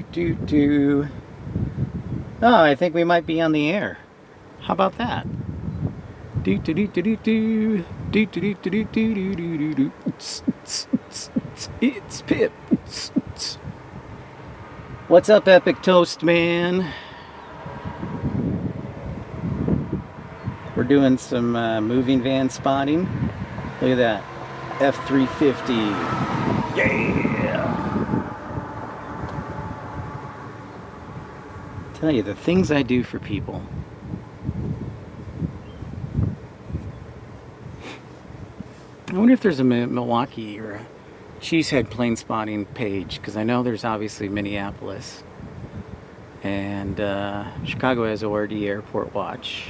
do. Oh, I think we might be on the air. How about that? Do do do do do do do do do do do do do. It's Pip. What's up, Epic Toast Man? We're doing some moving van spotting. Look at that, F-350. Yeah. Tell you the things I do for people. I wonder if there's a Milwaukee or a Cheesehead plane spotting page, because I know there's obviously Minneapolis, and Chicago has ORD Airport Watch,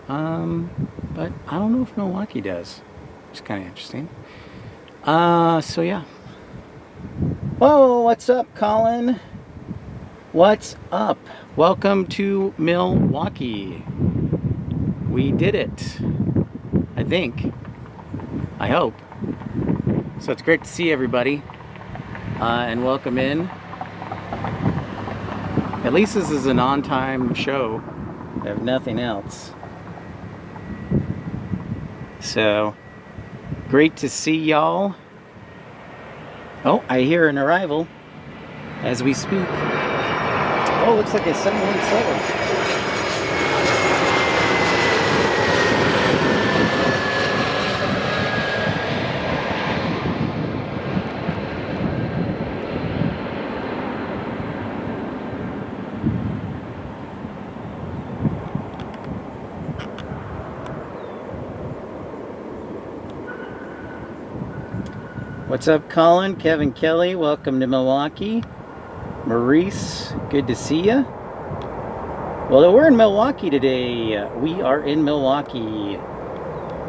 but I don't know if Milwaukee does. It's kind of interesting. So yeah. Whoa, what's up, Colin? What's up? Welcome to Milwaukee. We did it, I think. I hope. So it's great to see everybody, and welcome in. At least this is an on-time show, if nothing else. So, great to see y'all. Oh, I hear an arrival as we speak. Oh, looks like a 717. What's up, Colin? Kevin Kelly, welcome to Milwaukee. Maurice, good to see ya. Well, we're in Milwaukee today. We are in Milwaukee.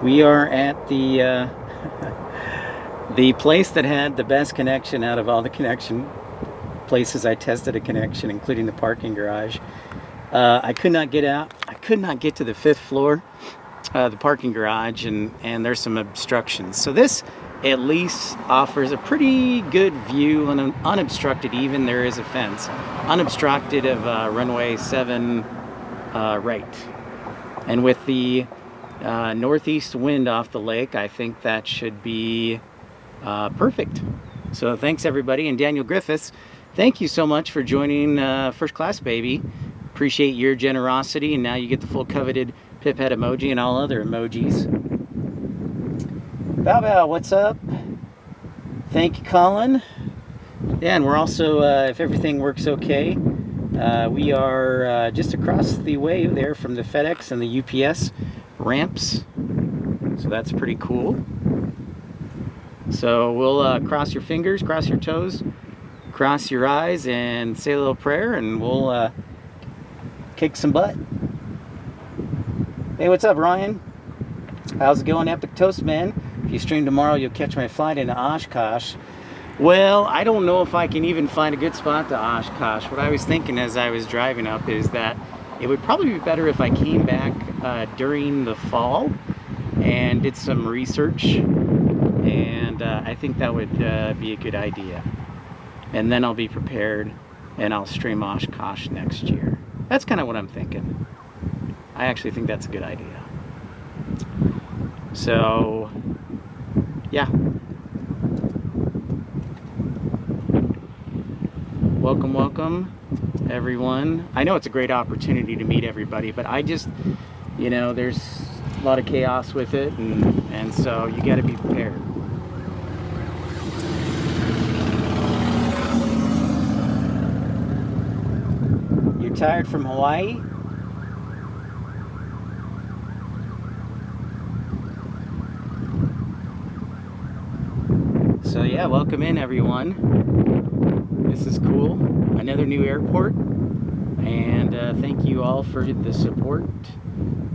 We are at the the place that had the best connection out of all the connection places I tested a connection, including the parking garage. I could not get out. I could not get to the 5th floor, the parking garage, and there's some obstructions. So this at least offers a pretty good view, and unobstructed even. There is a fence. Unobstructed of runway 7 right. And with the northeast wind off the lake, I think that should be perfect. So thanks everybody. And Daniel Griffiths, thank you so much for joining First Class Baby. Appreciate your generosity, and now you get the full coveted pip head emoji and all other emojis. Bow Bow, what's up? Thank you, Colin. Yeah, and we're also, if everything works okay, we are just across the way there from the FedEx and the UPS ramps. So that's pretty cool. So we'll cross your fingers, cross your toes, cross your eyes, and say a little prayer, and we'll kick some butt. Hey, what's up, Ryan? How's it going, Epic Toast Man? If you stream tomorrow, you'll catch my flight into Oshkosh. Well, I don't know if I can even find a good spot to Oshkosh. What I was thinking as I was driving up is that it would probably be better if I came back during the fall and did some research, and I think that would be a good idea. And then I'll be prepared, and I'll stream Oshkosh next year. That's kind of what I'm thinking. I actually think that's a good idea. So, yeah. Welcome, welcome, everyone. I know it's a great opportunity to meet everybody, but I just, you know, there's a lot of chaos with it, and so you got to be prepared. You're tired from Hawaii? So yeah, welcome in everyone. This is cool. Another new airport. And thank you all for the support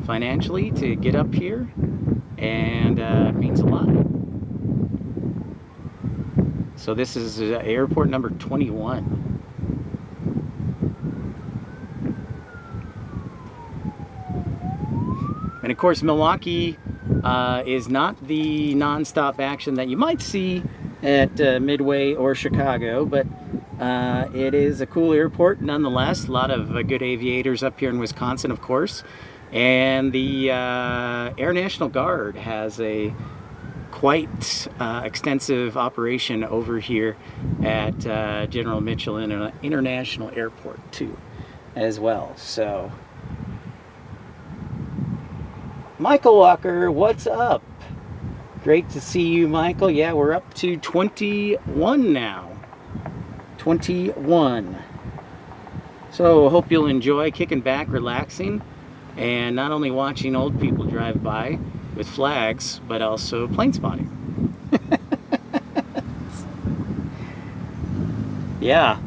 financially to get up here. And it means a lot. So this is airport number 21. And of course, Milwaukee is not the non-stop action that you might see at Midway or Chicago, but It is a cool airport nonetheless. A lot of good aviators up here in Wisconsin, of course. And the Air National Guard has a quite extensive operation over here at General Mitchell International Airport too, as well. So, Michael Walker, what's up? Great to see you, Michael. Yeah, we're up to 21 now. 21. So, hope you'll enjoy kicking back, relaxing, and not only watching old people drive by with flags, but also plane spotting. Yeah.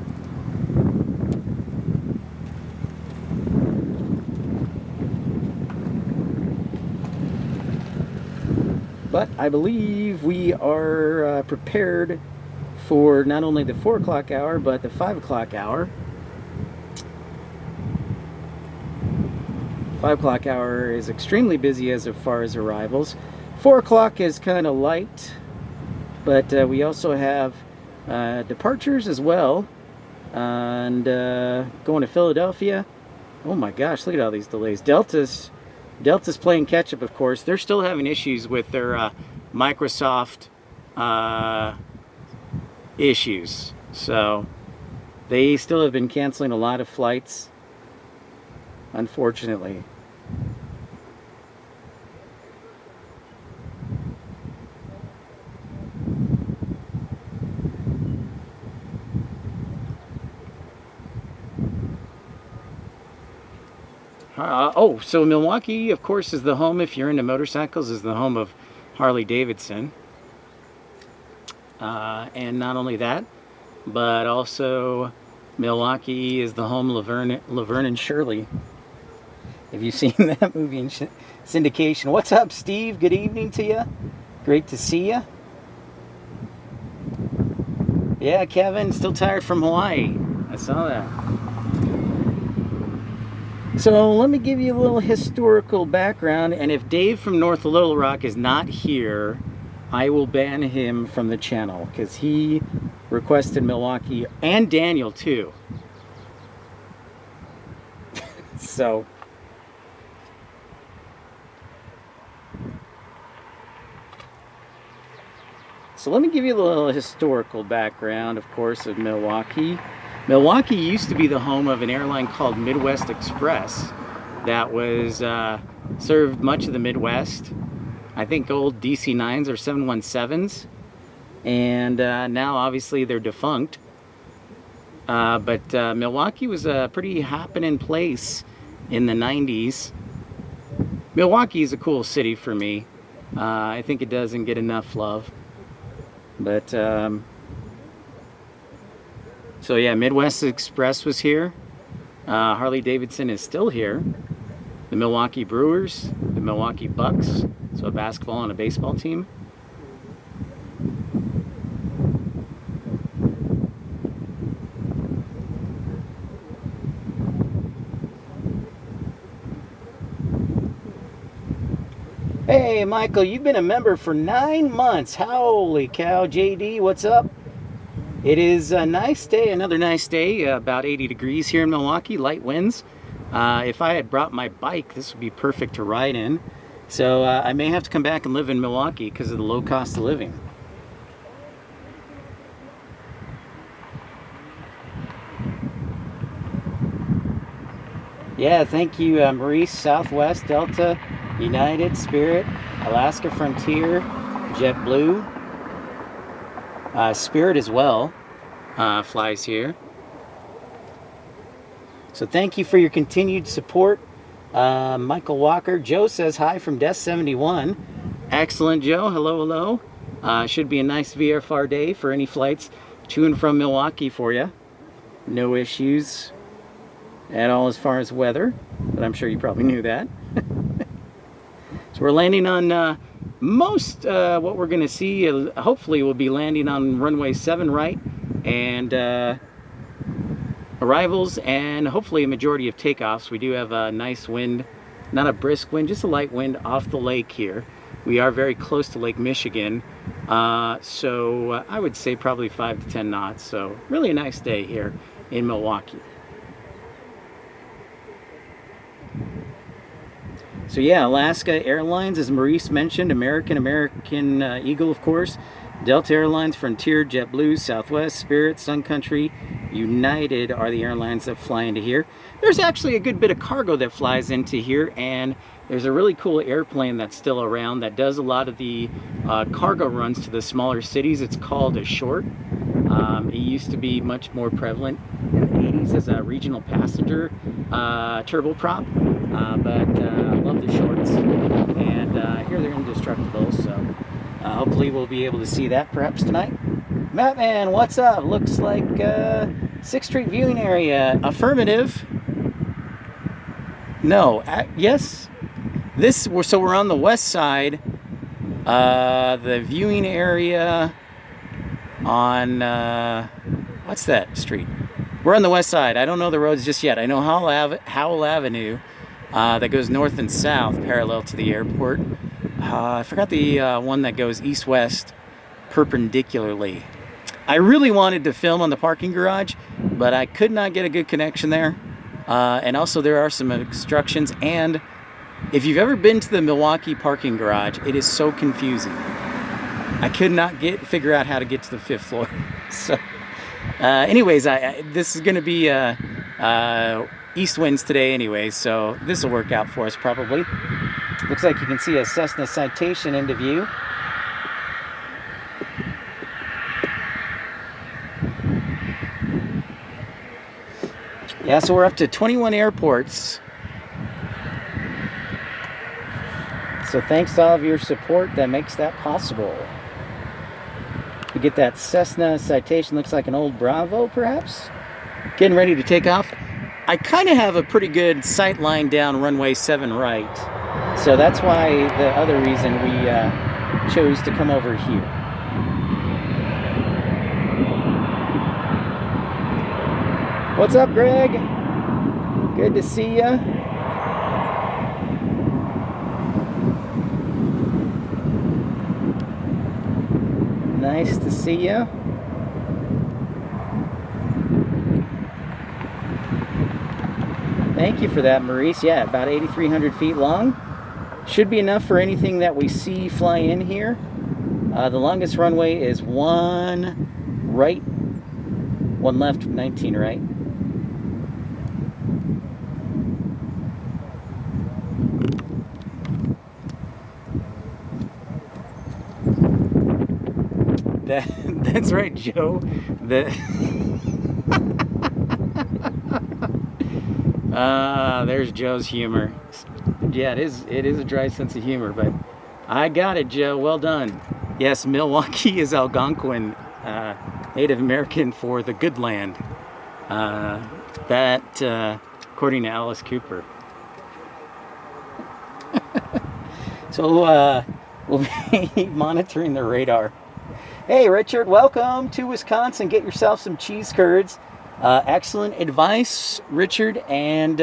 But I believe we are prepared for not only the 4 o'clock hour, but the 5 o'clock hour. 5 o'clock hour is extremely busy as far as arrivals. 4 o'clock is kind of light, but we also have departures as well. And going to Philadelphia. Oh my gosh, look at all these delays. Delta's playing catch up, of course. They're still having issues with their Microsoft issues. So they still have been canceling a lot of flights, unfortunately. Oh, so Milwaukee, of course, is the home, if you're into motorcycles, is the home of Harley Davidson. And not only that, but also Milwaukee is the home of Laverne and Shirley. Have you seen that movie in syndication? What's up, Steve? Good evening to you. Great to see you. Yeah, Kevin, still tired from Hawaii. I saw that. So let me give you a little historical background, and if Dave from North Little Rock is not here, I will ban him from the channel, because he requested Milwaukee, and Daniel too. So let me give you a little historical background, of course, of Milwaukee. Milwaukee used to be the home of an airline called Midwest Express that was served much of the Midwest. I think old DC-9s or 717s. And now obviously they're defunct. But Milwaukee was a pretty happening place in the 90s. Milwaukee is a cool city for me. I think it doesn't get enough love. But so yeah, Midwest Express was here. Harley Davidson is still here. The Milwaukee Brewers, the Milwaukee Bucks, so a basketball and a baseball team. Hey Michael, you've been a member for 9 months. Holy cow, JD, what's up? It is a nice day, another nice day, about 80 degrees here in Milwaukee, light winds. If I had brought my bike, this would be perfect to ride in. So I may have to come back and live in Milwaukee because of the low cost of living. Yeah, thank you, Maurice, Southwest, Delta, United, Spirit, Alaska Frontier, JetBlue. Spirit as well flies here. So thank you for your continued support. Michael Walker. Joe says hi from Desk 71. Excellent, Joe. Hello, hello. Should be a nice VFR day for any flights to and from Milwaukee for you. No issues at all as far as weather, but I'm sure you probably knew that. So we're landing on most what we're going to see, hopefully we'll be landing on runway 7 right, and arrivals, and hopefully a majority of takeoffs. We do have a nice wind, not a brisk wind, just a light wind off the lake here. We are very close to Lake Michigan, so I would say probably 5 to 10 knots. So really a nice day here in Milwaukee. So yeah, Alaska Airlines, as Maurice mentioned, American Eagle, of course, Delta Airlines, Frontier, JetBlue, Southwest, Spirit, Sun Country, United are the airlines that fly into here. There's actually a good bit of cargo that flies into here, and there's a really cool airplane that's still around that does a lot of the cargo runs to the smaller cities. It's called a short. It used to be much more prevalent in the 80s as a regional passenger turboprop, but I love the shorts, and here they're indestructible, so hopefully we'll be able to see that perhaps tonight. Mattman, what's up? Looks like 6th Street viewing area. Affirmative. No. Yes. So we're on the west side. The viewing area on what's that street? We're on the west side. I don't know the roads just yet. I know Howell Avenue that goes north and south parallel to the airport. I forgot the one that goes east-west perpendicularly. I really wanted to film on the parking garage, but I could not get a good connection there. And also there are some obstructions, and if you've ever been to the Milwaukee parking garage, it is so confusing. I could not figure out how to get to the 5th floor. So anyways, this is going to be east winds today anyway, so this will work out for us probably. Looks like you can see a Cessna Citation into view. Yeah, so we're up to 21 airports. So thanks to all of your support that makes that possible. We get that Cessna Citation, looks like an old Bravo perhaps. Getting ready to take off. I kind of have a pretty good sight line down runway 7 right. So that's why the other reason we chose to come over here. What's up, Greg? Good to see ya. Nice to see ya. Thank you for that, Maurice. Yeah, about 8,300 feet long. Should be enough for anything that we see fly in here. The longest runway is 1 right, 1 left, 19 right. That's right, Joe. There's Joe's humor. Yeah, it is a dry sense of humor, but I got it, Joe. Well done. Yes, Milwaukee is Algonquin, Native American for the good land. According to Alice Cooper. So we'll be monitoring the radar. Hey, Richard, welcome to Wisconsin. Get yourself some cheese curds. Excellent advice, Richard, and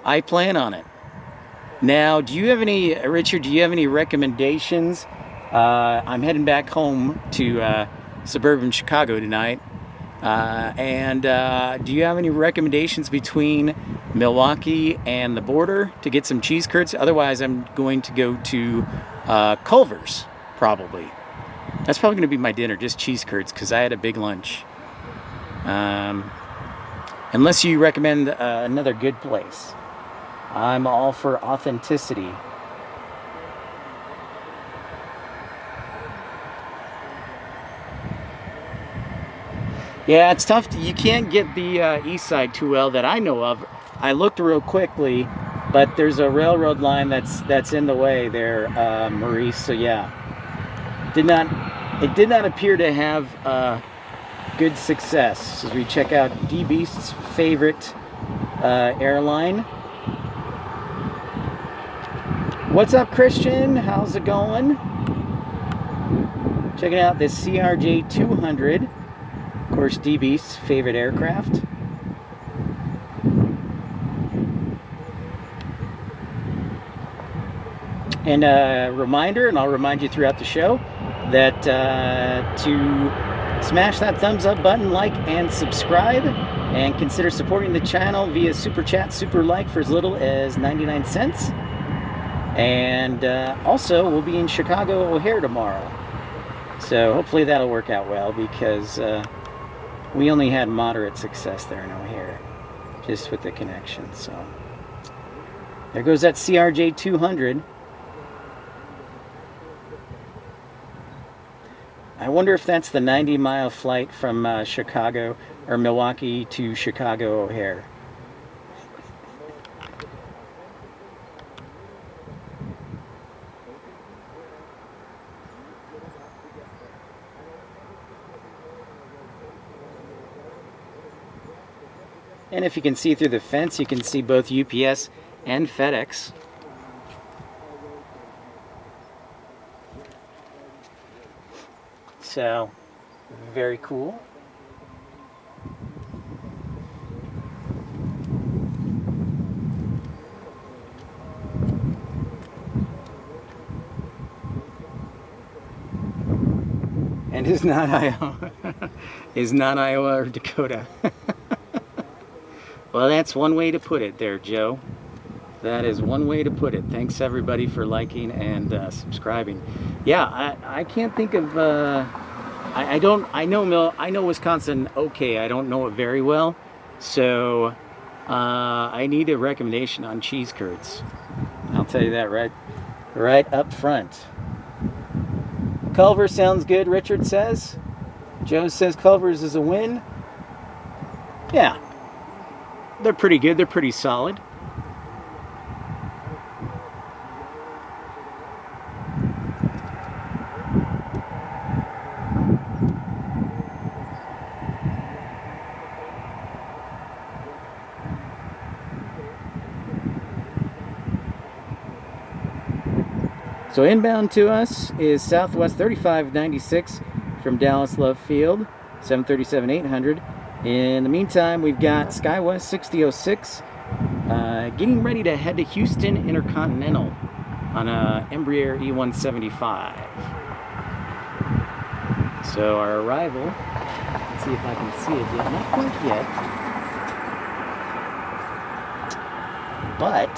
I plan on it. Now, Richard, do you have any recommendations? I'm heading back home to suburban Chicago tonight. Do you have any recommendations between Milwaukee and the border to get some cheese curds? Otherwise, I'm going to go to Culver's, probably. That's probably going to be my dinner, just cheese curds, because I had a big lunch. Unless you recommend another good place. I'm all for authenticity. Yeah, it's tough. You can't get the east side too well that I know of. I looked real quickly, but there's a railroad line that's in the way there, Maurice. So yeah, it did not appear to have good success as we check out D Beast's favorite airline. What's up, Christian? How's it going? Checking out this CRJ 200, of course, D Beast's favorite aircraft. And a reminder, and I'll remind you throughout the show, that to smash that thumbs up button, like, and subscribe, and consider supporting the channel via Super Chat, Super Like for as little as 99 cents. And also, we'll be in Chicago O'Hare tomorrow. So hopefully that'll work out well, because we only had moderate success there in O'Hare, just with the connection. So there goes that CRJ 200. I wonder if that's the 90-mile flight from Chicago or Milwaukee to Chicago O'Hare. And if you can see through the fence, you can see both UPS and FedEx. So, very cool. And is not Iowa, is not Iowa or Dakota. Well, that's one way to put it there, Joe. That is one way to put it. Thanks everybody for liking and subscribing. Yeah, I can't think of. I know Wisconsin. Okay, I don't know it very well, so I need a recommendation on cheese curds. I'll tell you that right up front. Culver sounds good, Richard says. Joe says Culver's is a win. Yeah, they're pretty good. They're pretty solid. So inbound to us is Southwest 3596 from Dallas Love Field, 737-800. In the meantime, we've got SkyWest 6006 getting ready to head to Houston Intercontinental on a Embraer E175. So our arrival, let's see if I can see it yet. Not quite yet. But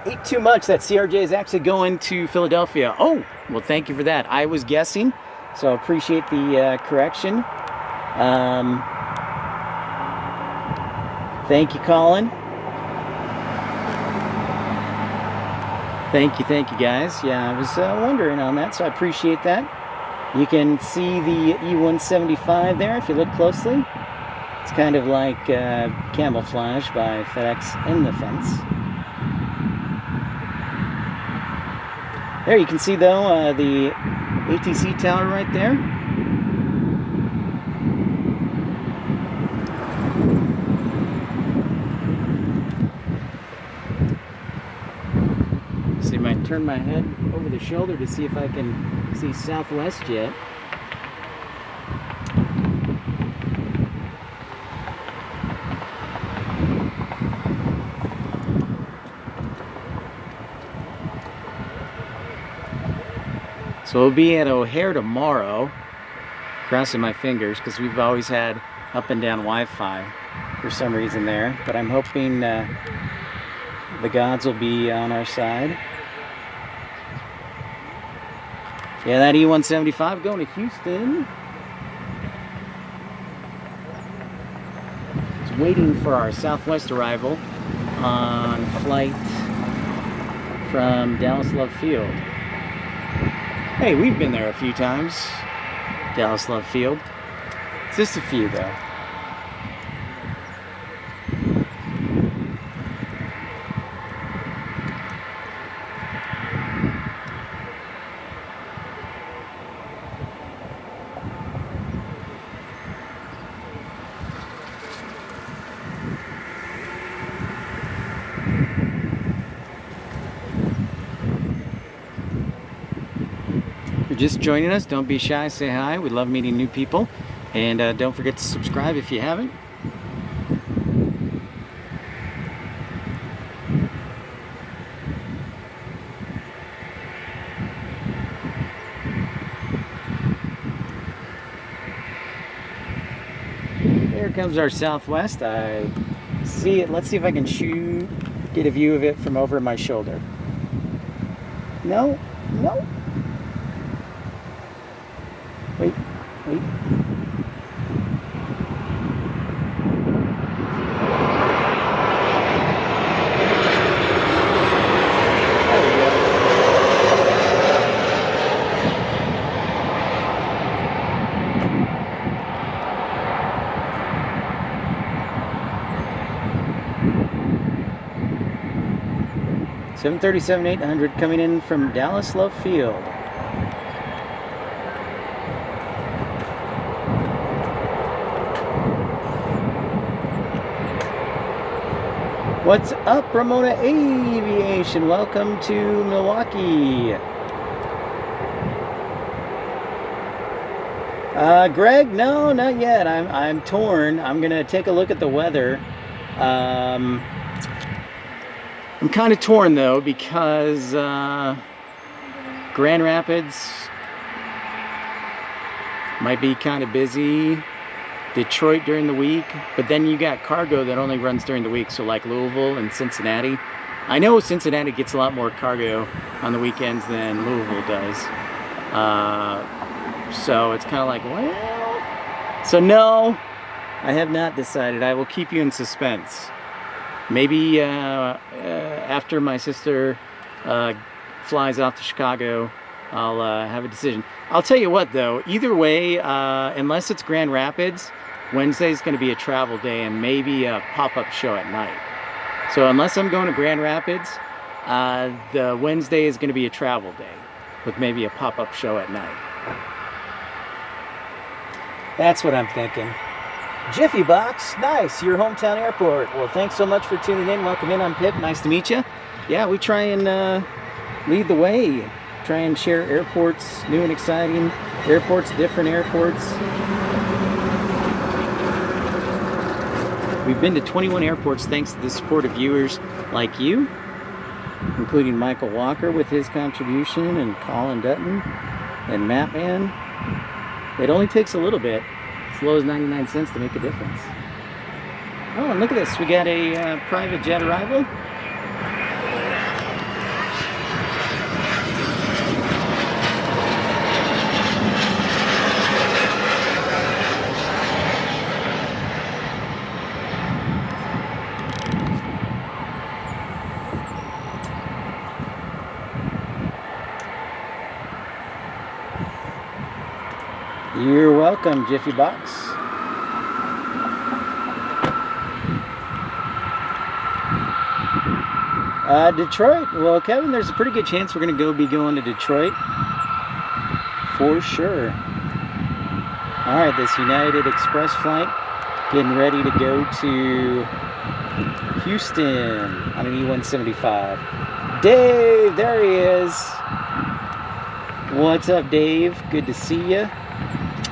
ain't too much that CRJ is actually going to Philadelphia. Oh, well, thank you for that. I was guessing, so I appreciate the correction. Thank you, Colin. Thank you guys. Yeah, I was wondering on that, so I appreciate that. You can see the E175 there if you look closely. It's kind of like camouflage by FedEx in the fence. There you can see though the ATC tower right there. See, I might turn my head over the shoulder to see if I can see Southwest yet. So we'll be at O'Hare tomorrow, crossing my fingers, because we've always had up and down Wi-Fi for some reason there. But I'm hoping the gods will be on our side. Yeah, that E175 going to Houston. It's waiting for our Southwest arrival on flight from Dallas Love Field. Hey, we've been there a few times, Dallas Love Field. It's just a few, though. Just joining us, don't be shy, say hi. We love meeting new people, and don't forget to subscribe if you haven't. comes our Southwest. I see it. Let's see if I can get a view of it from over my shoulder. No, no. Wait, wait. There we go. $737-800 coming in from Dallas Love Field. What's up, Ramona Aviation? Welcome to Milwaukee. Greg, no, not yet. I'm torn. I'm gonna take a look at the weather. I'm kind of torn though because Grand Rapids might be kind of busy. Detroit during the week, but then you got cargo that only runs during the week, so like Louisville and Cincinnati. I know Cincinnati gets a lot more cargo on the weekends than Louisville does, so it's kind of like, well, so no, I have not decided. I will keep you in suspense. Maybe after my sister flies off to Chicago, I'll have a decision. I'll tell you what though, either way, unless it's Grand Rapids, Wednesday's going to be a travel day and maybe a pop-up show at night. So unless I'm going to Grand Rapids, the Wednesday is going to be a travel day with maybe a pop-up show at night. That's what I'm thinking. Jiffy Box, nice, your hometown airport. Well, thanks so much for tuning in. Welcome in, I'm Pip, nice to meet you. Yeah, we try and lead the way. Try and share airports, new and exciting airports, different airports. We've been to 21 airports thanks to the support of viewers like you, including Michael Walker with his contribution, and Colin Dutton, and Mattman. It only takes a little bit, as low as 99 cents to make a difference. Oh, and look at this, we got a private jet arrival. You're welcome, Jiffy Box. Detroit. Well, Kevin, there's a pretty good chance we're going to be going to Detroit. For sure. Alright, this United Express flight getting ready to go to Houston on an E-175. Dave, there he is. What's up, Dave? Good to see you.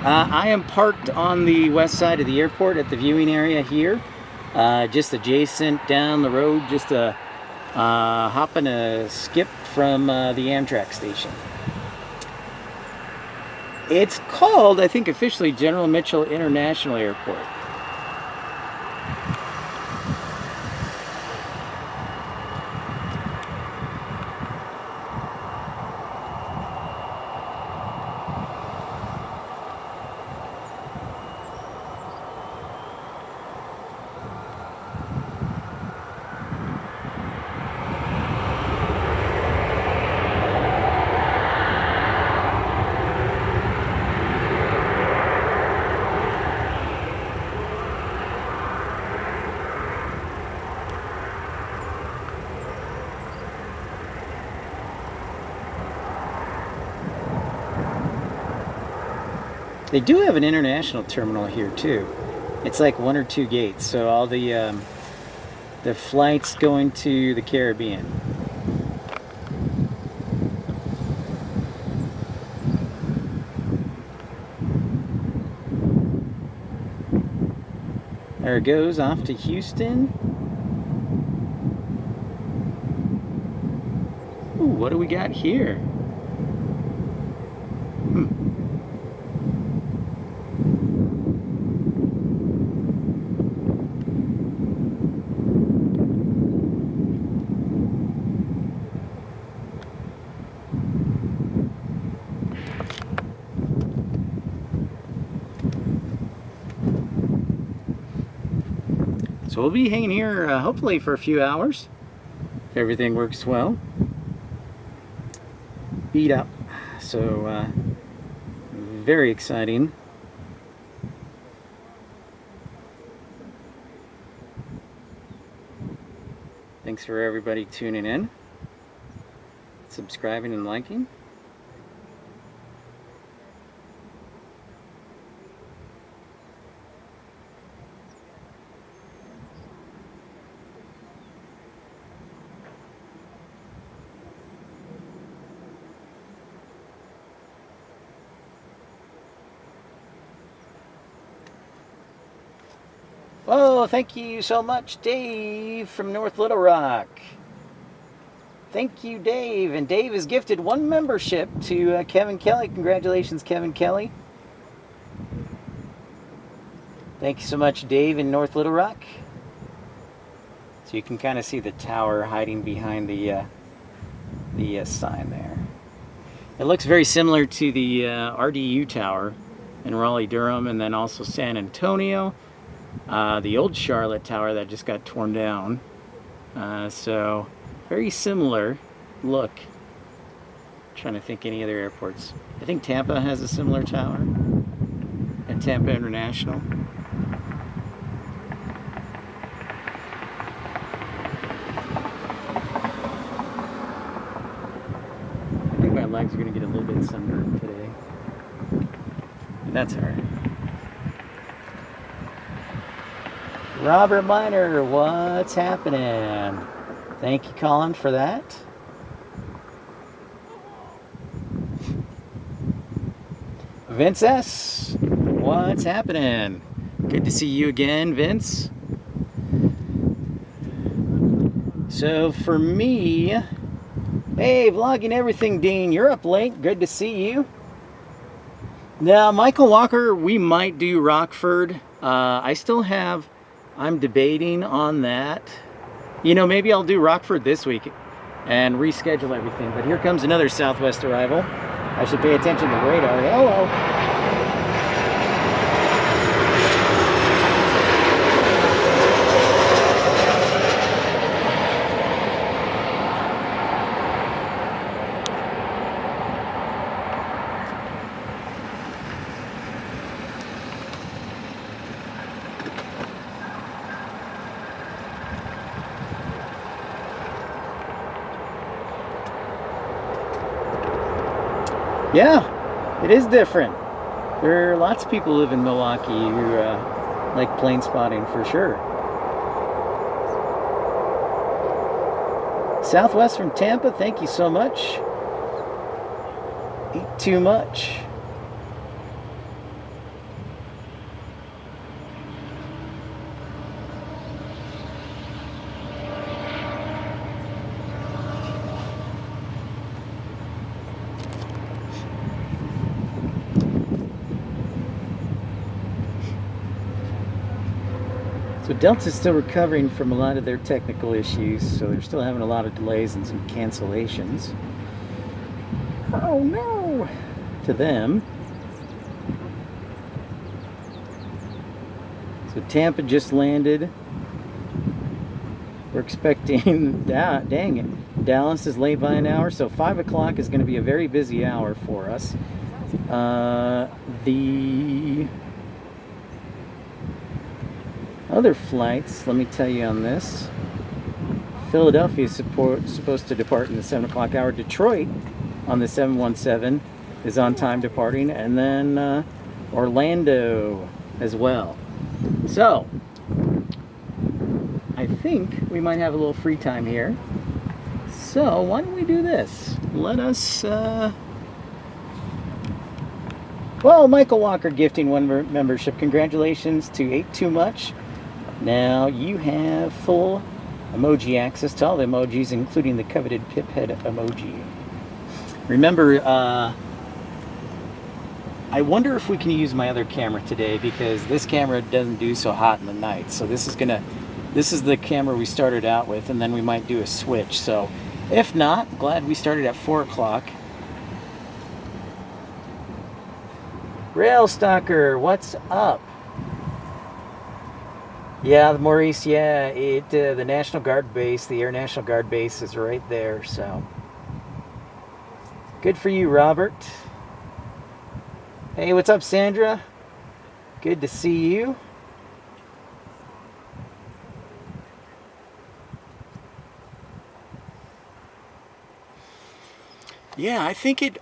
I am parked on the west side of the airport at the viewing area here, just adjacent down the road, just a hop and a skip from the Amtrak station. It's called, I think officially, General Mitchell International Airport. They do have an international terminal here too. It's like 1 or 2 gates, so all the flights going to the Caribbean. There it goes, off to Houston. Ooh, what do we got here? So we'll be hanging here hopefully for a few hours, if everything works well. Beat up. So very exciting. Thanks for everybody tuning in, subscribing and liking. Oh, thank you so much, Dave from North Little Rock. Thank you, Dave. And Dave has gifted 1 membership to Kevin Kelly. Congratulations, Kevin Kelly. Thank you so much, Dave in North Little Rock. So you can kind of see the tower hiding behind the sign there. It looks very similar to the RDU tower in Raleigh-Durham, and then also San Antonio. The old Charlotte tower that just got torn down. So very similar look. Trying to think any other airports. I think Tampa has a similar tower, and Tampa International. I think my legs are going to get a little bit sunburned today, and that's all right. Robert Miner, what's happening? Thank you, Colin, for that. Vince S, what's happening? Good to see you again, Vince. So for me, hey, vlogging everything, Dean. You're up late. Good to see you. Now, Michael Walker, we might do Rockford. I'm debating on that. You know, maybe I'll do Rockford this week and reschedule everything. But here comes another Southwest arrival. I should pay attention to the radar. Hello. Yeah, it is different. There are lots of people who live in Milwaukee who like plane spotting for sure. Southwest from Tampa, thank you so much. Eat too much. So Delta's still recovering from a lot of their technical issues, so they're still having a lot of delays and some cancellations. Oh no! To them. So Tampa just landed. We're expecting, dang it, Dallas is late by an hour, so 5 o'clock is going to be a very busy hour for us. The other flights, let me tell you on this. Philadelphia is supposed to depart in the 7 o'clock hour. Detroit on the 717 is on time departing, and then Orlando as well. So I think we might have a little free time here. So why don't we do this? Let us well, Michael Walker gifting 1 membership. Congratulations to Ate Too Much. Now you have full emoji access to all the emojis, including the coveted piphead emoji. Remember, I wonder if we can use my other camera today, because this camera doesn't do so hot in the night. So this is the camera we started out with, and then we might do a switch. So if not, glad we started at 4 o'clock. Rail Stalker, what's up? Yeah, the Maurice, yeah, the National Guard base, the Air National Guard base is right there, so. Good for you, Robert. Hey, what's up, Sandra? Good to see you. Yeah,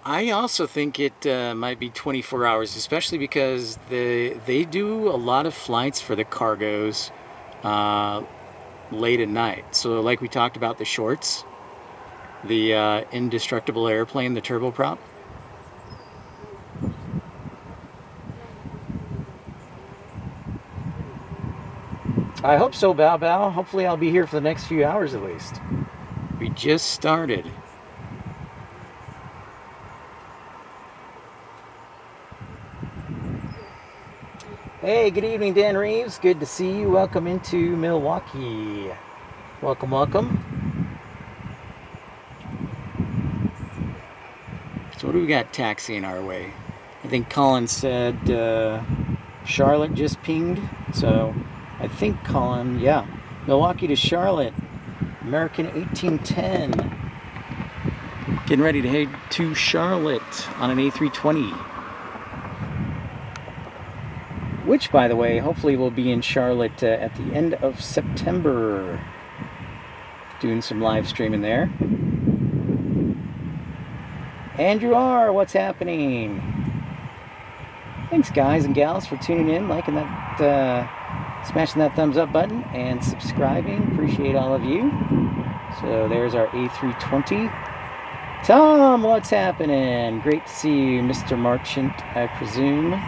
I also think it might be 24 hours, especially because they do a lot of flights for the cargos late at night. So like we talked about the shorts, the indestructible airplane, the turboprop. I hope so, Bao Bao. Hopefully I'll be here for the next few hours at least. We just started. Hey, good evening, Dan Reeves. Good to see you. Welcome into Milwaukee. Welcome, welcome. So what do we got taxiing our way? I think Colin said Charlotte just pinged. So I think Colin, yeah. Milwaukee to Charlotte. American 1810. Getting ready to head to Charlotte on an A320. Which, by the way, hopefully will be in Charlotte at the end of September. Doing some live streaming there. Andrew R., what's happening? Thanks, guys and gals, for tuning in, liking that, smashing that thumbs up button, and subscribing. Appreciate all of you. So there's our A320. Tom, what's happening? Great to see you, Mr. Marchant, I presume.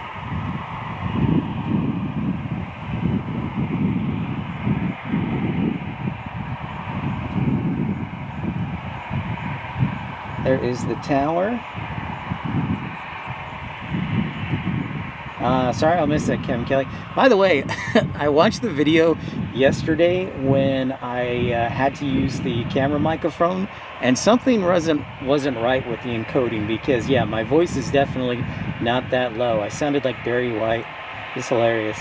There is the tower. Sorry I'll miss that, Kevin Kelly. By the way, I watched the video yesterday when I had to use the camera microphone, and something wasn't right with the encoding, because yeah, my voice is definitely not that low. I sounded like Barry White. It's hilarious.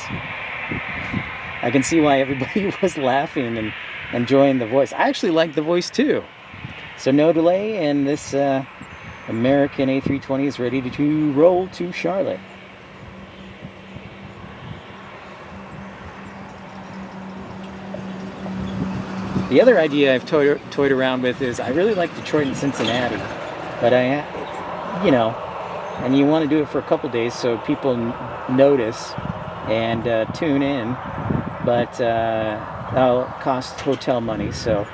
I can see why everybody was laughing and enjoying the voice. I actually like the voice too. So no delay, and this American A320 is ready to roll to Charlotte. The other idea I've toyed around with is I really like Detroit and Cincinnati, but you know, and you want to do it for a couple days so people notice and tune in, but that'll cost hotel money, so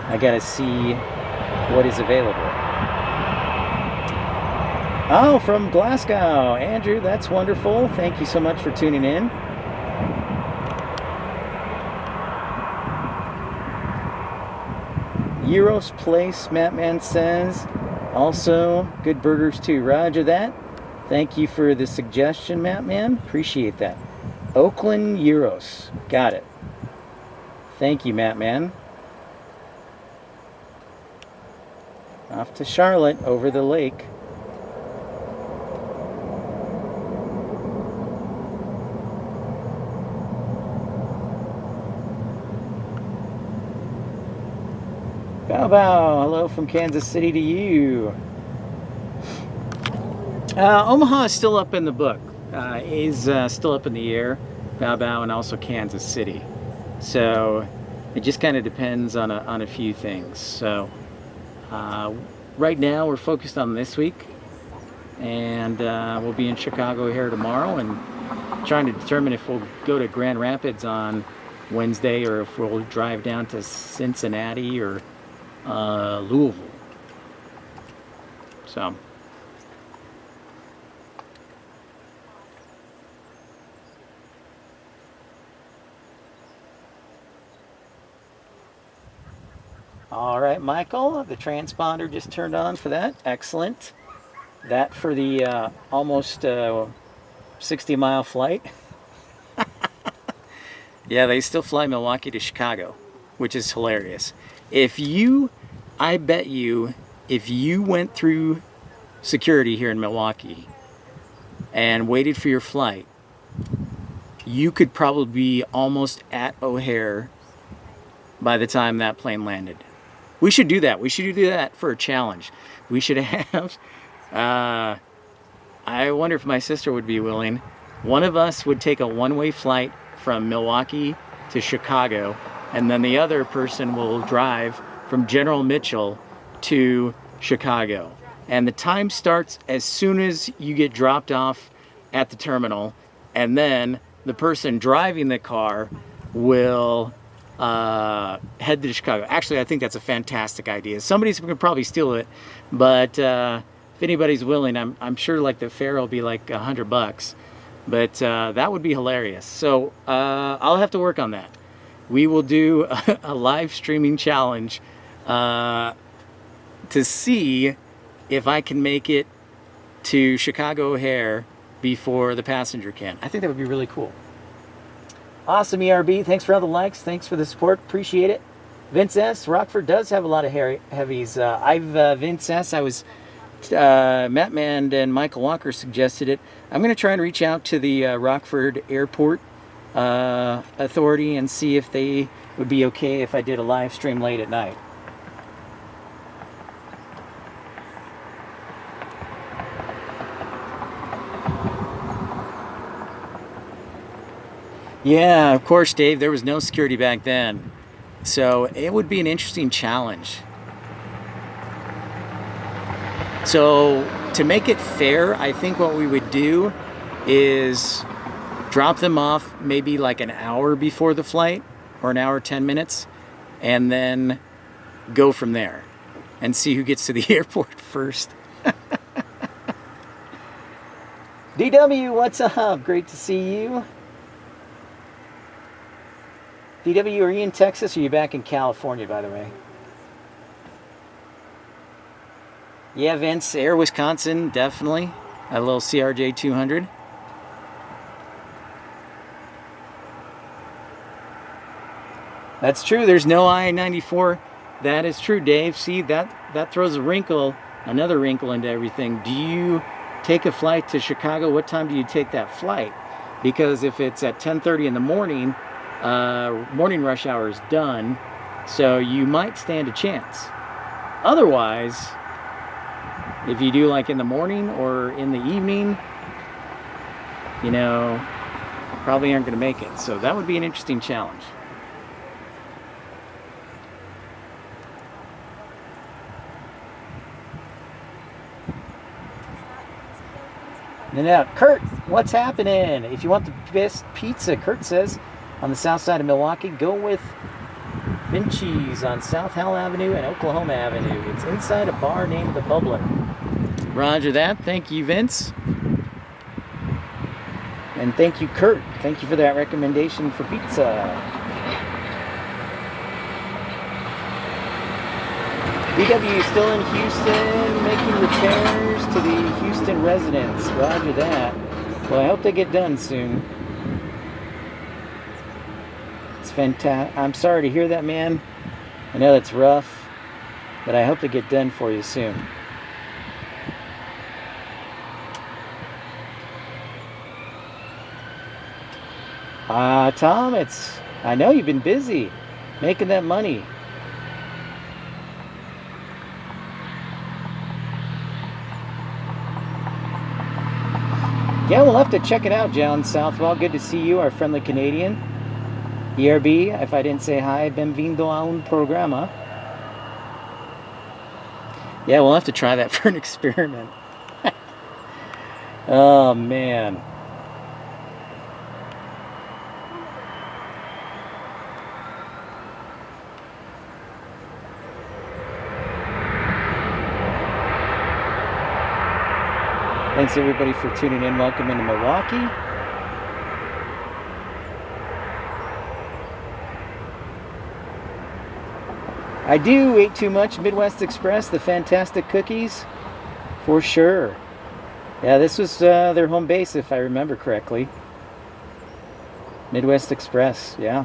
I gotta see what is available. Oh, from Glasgow, Andrew, that's wonderful. Thank you so much for tuning in. Euros Place, Mattman says. Also, good burgers too. Roger that. Thank you for the suggestion, Mattman. Appreciate that. Oakland Euros. Got it. Thank you, Mattman. Off to Charlotte, over the lake. Bow bow, hello from Kansas City to you. Omaha is still up in the book. Is still up in the air. Bow bow, and also Kansas City. So it just kind of depends on a few things. So right now we're focused on this week, and we'll be in Chicago here tomorrow, and trying to determine if we'll go to Grand Rapids on Wednesday, or if we'll drive down to Cincinnati or Louisville. So all right, Michael, the transponder just turned on for that. Excellent. That for the almost 60-mile flight. Yeah, they still fly Milwaukee to Chicago, which is hilarious. I bet you, if you went through security here in Milwaukee and waited for your flight, you could probably be almost at O'Hare by the time that plane landed. We should do that. We should do that for a challenge. We should have, I wonder if my sister would be willing. One of us would take a one-way flight from Milwaukee to Chicago, and then the other person will drive from General Mitchell to Chicago. And the time starts as soon as you get dropped off at the terminal, and then the person driving the car will head to Chicago. Actually, I think that's a fantastic idea. Somebody's gonna probably steal it, but if anybody's willing, I'm sure like the fare will be like $100, but that would be hilarious. So I'll have to work on that. We will do a live streaming challenge to see if I can make it to Chicago O'Hare before the passenger can. I think that would be really cool. Awesome, ERB. Thanks for all the likes. Thanks for the support. Appreciate it. Vince S. Rockford does have a lot of heavies. Vince S. I was, Matt Mand and Michael Walker suggested it. I'm going to try and reach out to the Rockford Airport Authority and see if they would be okay if I did a live stream late at night. Yeah, of course, Dave, there was no security back then. So it would be an interesting challenge. So to make it fair, I think what we would do is drop them off maybe like an hour before the flight, or an hour, 10 minutes, and then go from there and see who gets to the airport first. DW, what's up? Great to see you. DW, are you in Texas or are you back in California, by the way? Yeah, Vince, Air Wisconsin, definitely. A little CRJ 200. That's true, there's no I-94. That is true, Dave. See, that throws a wrinkle, another wrinkle into everything. Do you take a flight to Chicago? What time do you take that flight? Because if it's at 10:30 in the morning, morning rush hour is done, so you might stand a chance. Otherwise, if you do like in the morning or in the evening, you know, probably aren't going to make it. So that would be an interesting challenge. And now, Kurt, what's happening? If you want the best pizza, Kurt says, on the south side of Milwaukee, go with Vinci's on South Howell Avenue and Oklahoma Avenue. It's inside a bar named The Bubbler. Roger that. Thank you, Vince. And thank you, Kurt. Thank you for that recommendation for pizza. DW still in Houston, making repairs to the Houston residence. Roger that. Well, I hope they get done soon. Fantastic. I'm sorry to hear that, man. I know that's rough, but I hope to get done for you soon. Tom, I know you've been busy making that money. Yeah, we'll have to check it out, John Southwell. Good to see you, our friendly Canadian. ERB, if I didn't say hi, benvindo a un programa. Yeah, we'll have to try that for an experiment. Oh, man. Thanks, everybody, for tuning in. Welcome into Milwaukee. I do eat too much. Midwest Express, the fantastic cookies, for sure. Yeah, this was their home base, if I remember correctly. Midwest Express, yeah.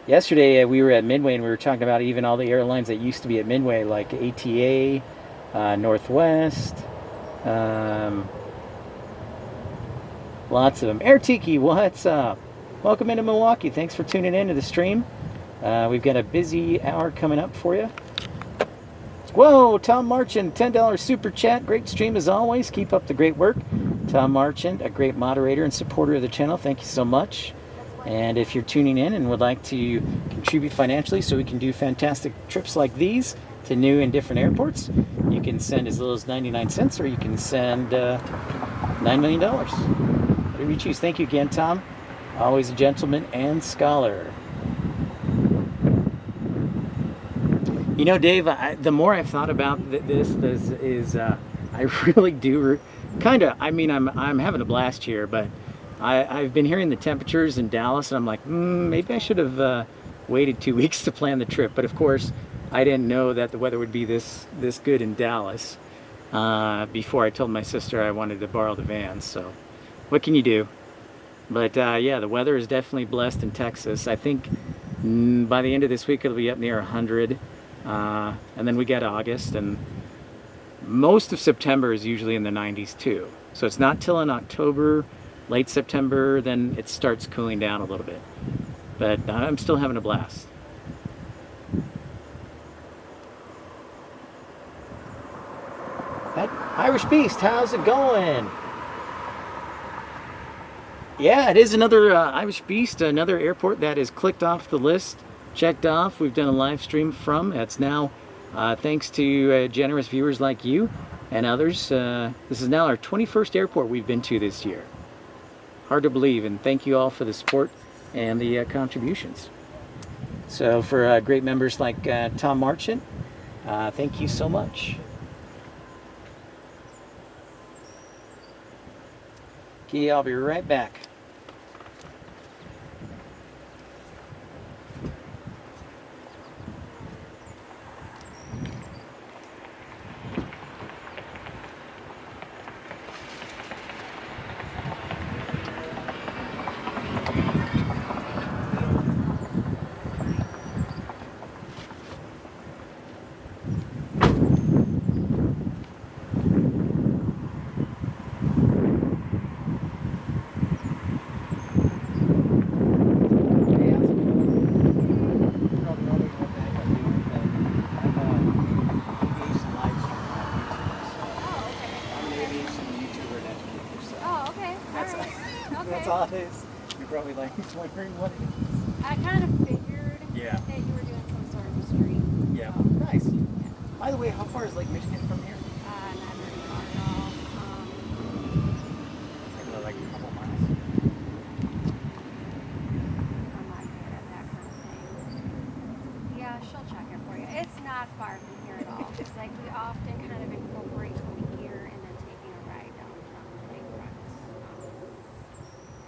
Yesterday we were at Midway and we were talking about even all the airlines that used to be at Midway, like ATA, Northwest, Lots of them. Air Tiki, what's up? Welcome into Milwaukee. Thanks for tuning in to the stream. We've got a busy hour coming up for you. Whoa, Tom Marchand, $10 super chat. Great stream as always. Keep up the great work. Tom Marchand, a great moderator and supporter of the channel. Thank you so much. And if you're tuning in and would like to contribute financially so we can do fantastic trips like these to new and different airports, you can send as little as 99 cents or you can send $9 million. Whatever you choose. Thank you again, Tom. Always a gentleman and scholar. You know, Dave, the more I've thought about I really do kind of, I mean, I'm having a blast here, but I've been hearing the temperatures in Dallas, and I'm like, maybe I should have waited 2 weeks to plan the trip. But of course, I didn't know that the weather would be this good in Dallas before I told my sister I wanted to borrow the van. So what can you do? But yeah, the weather is definitely blessed in Texas. I think by the end of this week, it'll be up near 100. And then we get August, and most of September is usually in the 90s too. So it's not till in October, late September, then it starts cooling down a little bit. But I'm still having a blast. That Irish Beast, how's it going? Yeah, it is another Irish Beast, another airport that is clicked off the list, checked off. We've done a live stream from. It's now, thanks to generous viewers like you and others, this is now our 21st airport we've been to this year. Hard to believe, and thank you all for the support and the contributions. So for great members like Tom Marchand, thank you so much. Okay, I'll be right back. That's all it is. You're probably like wondering what it is. I kind of figured that you were doing some sort of stream. Yeah. So. Nice. Yeah. By the way, how far is Lake Michigan from here? Not very far at all. Like a couple miles. I'm not good at that kind of thing. Yeah, she'll check it for you. It's not far from here at all. It's like we often kind of incorporate coming here and then taking a ride downtown to make runs.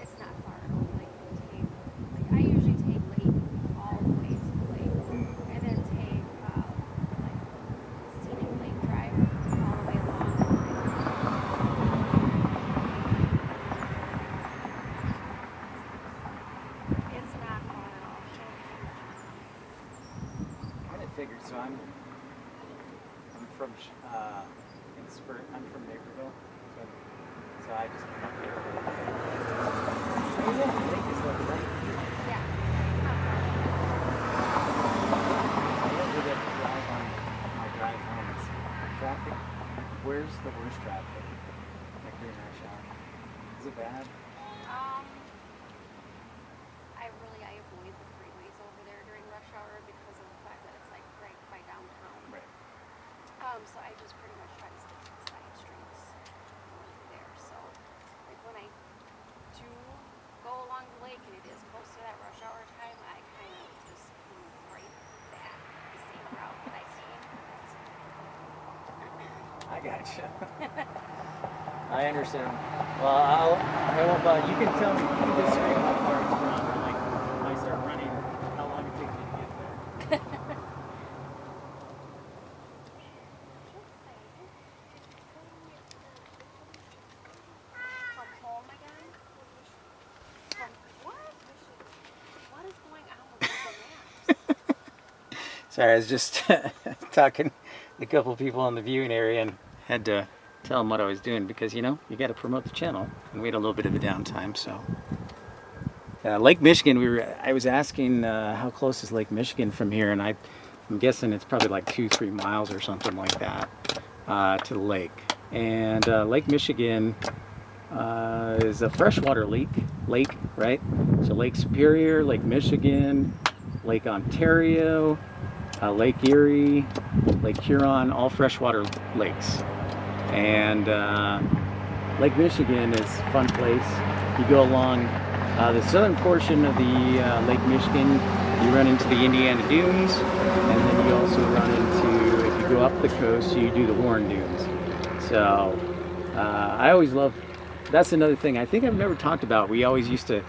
It's not far at all. Like I usually take late all the way to the lake, and then take like scenic lake drive all the way along. It's not far at all. Kind of figured. So I'm from I'm from Naperville, so I just come up here for the day. Oh yeah, the lake is like right here. Yeah. I love to get to drive on my drive home. It's traffic. Where's the worst traffic? Like during rush hour. Is it bad? I avoid the freeways over there during rush hour because of the fact that it's like right by downtown. Right. So I just pretty much try to stick to the side streets there. So like when I do go along the lake and it is close to that rush hour time, I kind of just come right back the same route that I came. I gotcha. I understand. Well, I won't. You can tell me. You can disagree how far it's from. Like when I start running, how long it takes me to get there. From home again? From what? What is going on with Google Maps? Sorry, I was just talking to a couple people in the viewing area and had to tell him what I was doing because, you know, you got to promote the channel. And we had a little bit of a downtime, so. Lake Michigan, I was asking how close is Lake Michigan from here, and I'm guessing it's probably like 2-3 miles or something like that to the lake. And Lake Michigan is a freshwater lake, right? So Lake Superior, Lake Michigan, Lake Ontario, Lake Erie, Lake Huron, all freshwater lakes. And Lake Michigan is a fun place. You go along the southern portion of the Lake Michigan, you run into the Indiana Dunes, and then you also run into, if you go up the coast, you do the Warren Dunes. So I always love, that's another thing I think I've never talked about. We always used to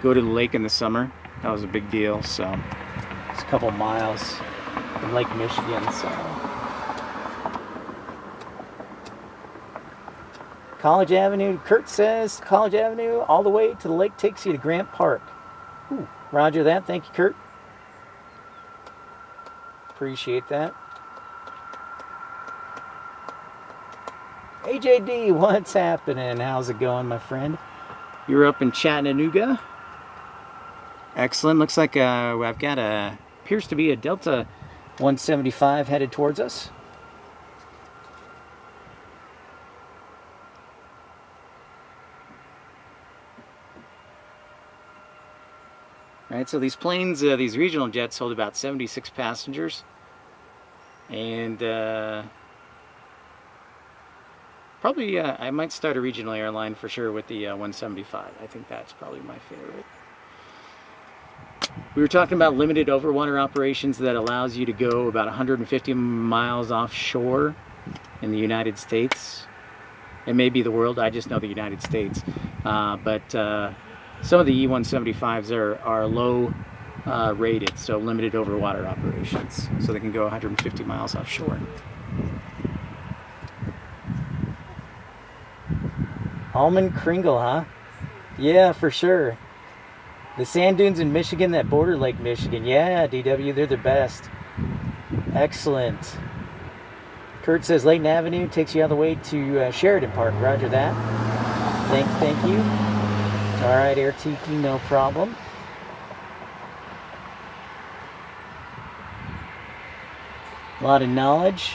go to the lake in the summer. That was a big deal. So it's a couple miles from Lake Michigan. So College Avenue, Kurt says College Avenue all the way to the lake takes you to Grant Park. Ooh, roger that. Thank you, Kurt. Appreciate that. AJD, what's happening? How's it going, my friend? You're up in Chattanooga. Excellent. Looks like I've got appears to be a Delta 175 headed towards us. All right, so these planes, these regional jets hold about 76 passengers. And probably, I might start a regional airline for sure with the 175. I think that's probably my favorite. We were talking about limited overwater operations that allows you to go about 150 miles offshore in the United States. It may be the world, I just know the United States. But some of the E-175s are low rated, so limited overwater operations. So they can go 150 miles offshore. Almond Kringle, huh? Yeah, for sure. The sand dunes in Michigan that border Lake Michigan. Yeah, DW, they're the best. Excellent. Kurt says Layton Avenue takes you all the way to Sheridan Park. Roger that. Thank you. All right, Air Tiki, no problem. A lot of knowledge.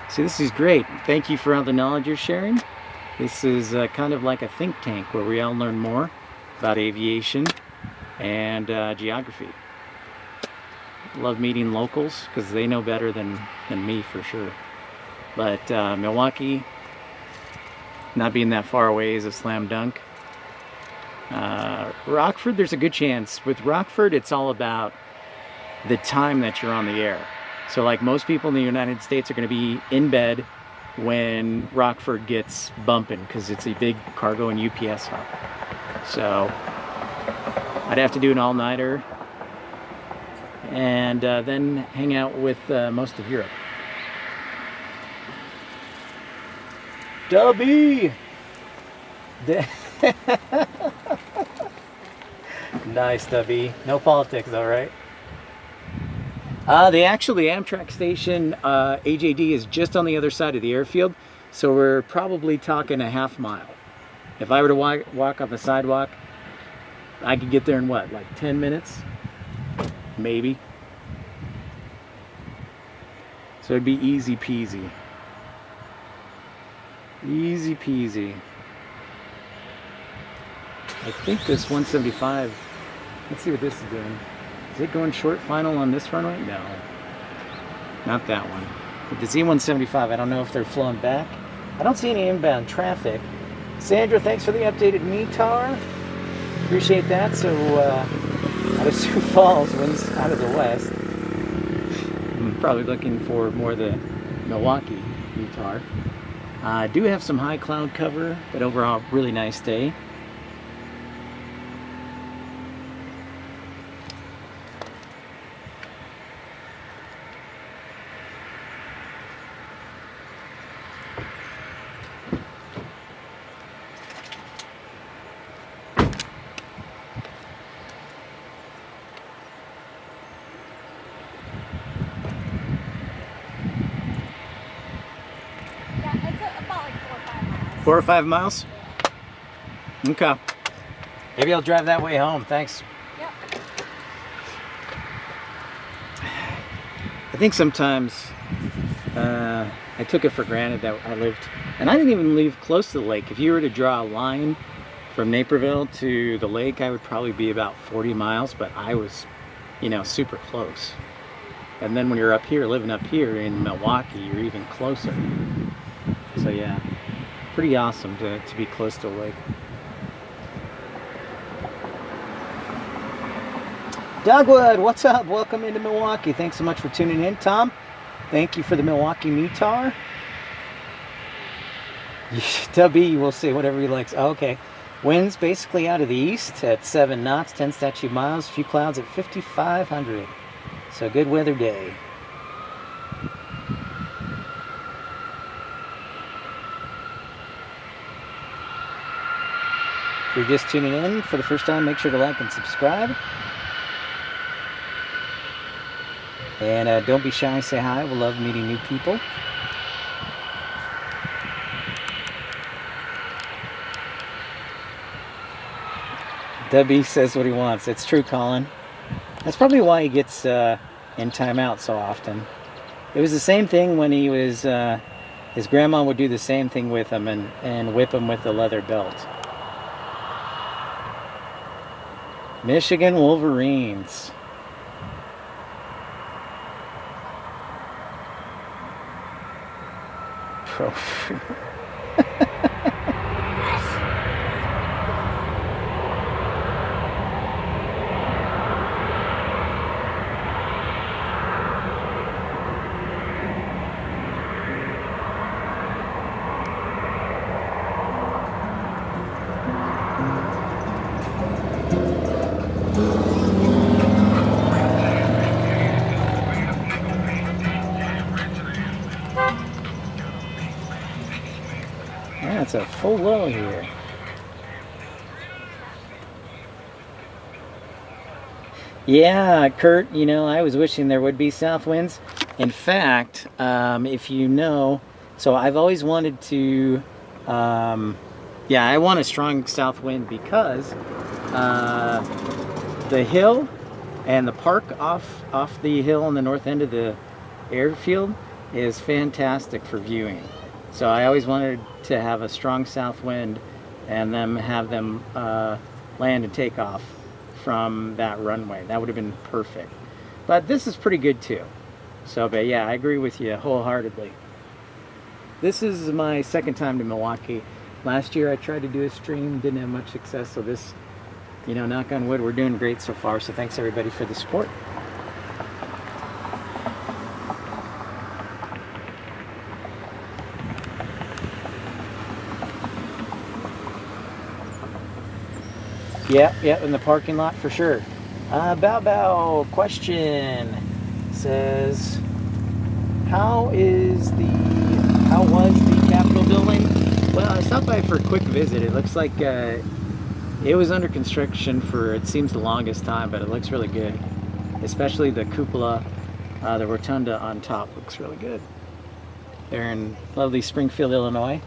See, this is great. Thank you for all the knowledge you're sharing. This is kind of like a think tank where we all learn more about aviation and geography. Love meeting locals because they know better than me for sure. But Milwaukee, not being that far away, is a slam dunk. Rockford, there's a good chance. With Rockford, it's all about the time that you're on the air. So like most people in the United States are going to be in bed when Rockford gets bumping because it's a big cargo and UPS hub. So I'd have to do an all-nighter and then hang out with most of Europe. Dubby! Nice, Dubby. No politics though, right? The Amtrak station, AJD, is just on the other side of the airfield, so we're probably talking a half mile. If I were to walk on the sidewalk, I could get there in what, like 10 minutes? Maybe. So it'd be easy peasy. Easy peasy. I think this 175, let's see what this is doing. Is it going short final on this runway? No, not that one. But the Z175, I don't know if they're flowing back. I don't see any inbound traffic. Sandra, thanks for the updated METAR. Appreciate that. So out of Sioux Falls, winds out of the west. I'm probably looking for more of the Milwaukee METAR. I do have some high cloud cover, but overall, really nice day. 4 or 5 miles? Okay. Maybe I'll drive that way home. Thanks. Yep. I think sometimes I took it for granted that I lived, and I didn't even live close to the lake. If you were to draw a line from Naperville to the lake, I would probably be about 40 miles, but I was, you know, super close. And then when you're up here, living up here in Milwaukee, you're even closer. So yeah, pretty awesome to be close to a lake. Dogwood, what's up? Welcome into Milwaukee. Thanks so much for tuning in. Tom, thank you for the Milwaukee Mutar. Tubby will say whatever he likes. Oh, okay. Winds basically out of the east at 7 knots, 10 statute miles, a few clouds at 5,500. So good weather day. If you're just tuning in for the first time, make sure to like and subscribe. And don't be shy, say hi. We'll love meeting new people. Debbie says what he wants. It's true, Colin. That's probably why he gets in timeout so often. It was the same thing when he was, his grandma would do the same thing with him and whip him with the leather belt. Michigan Wolverines. Pro. Yeah, it's a full low here. Yeah, Kurt, you know, I was wishing there would be south winds. In fact, if you know, so I've always wanted to, yeah, I want a strong south wind because the hill and the park off the hill on the north end of the airfield is fantastic for viewing. So I always wanted to have a strong south wind and then have them land and take off from that runway. That would have been perfect. But this is pretty good too. So, but yeah, I agree with you wholeheartedly. This is my second time to Milwaukee. Last year I tried to do a stream, didn't have much success. So this, you know, knock on wood, we're doing great so far. So thanks everybody for the support. Yeah, in the parking lot for sure. Bow question says, how was the Capitol building? Well, I stopped by for a quick visit. It looks like it was under construction for, it seems, the longest time, but it looks really good. Especially the cupola, the rotunda on top looks really good. They're in lovely Springfield, Illinois.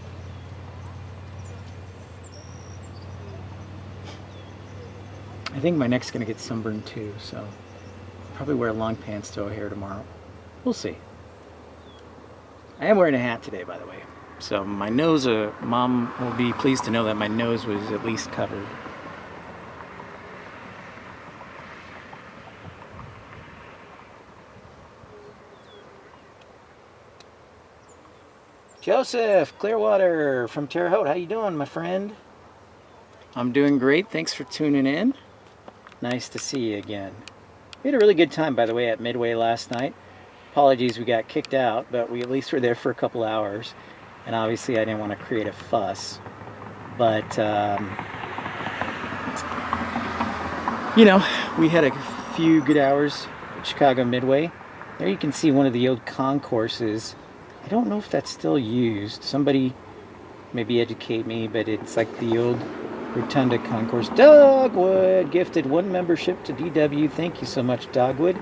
I think my neck's gonna get sunburned too, so probably wear long pants to O'Hare tomorrow. We'll see. I am wearing a hat today, by the way. So my nose, Mom will be pleased to know that my nose was at least covered. Joseph Clearwater from Terre Haute, how you doing, my friend? I'm doing great, thanks for tuning in. Nice to see you again. We had a really good time, by the way, at Midway last night. Apologies we got kicked out, but we at least were there for a couple hours. And obviously I didn't want to create a fuss. But, you know, we had a few good hours at Chicago Midway. There you can see one of the old concourses. I don't know if that's still used. Somebody maybe educate me, but it's like the old Rotunda Concourse. Dogwood gifted 1 membership to DW. Thank you so much, Dogwood.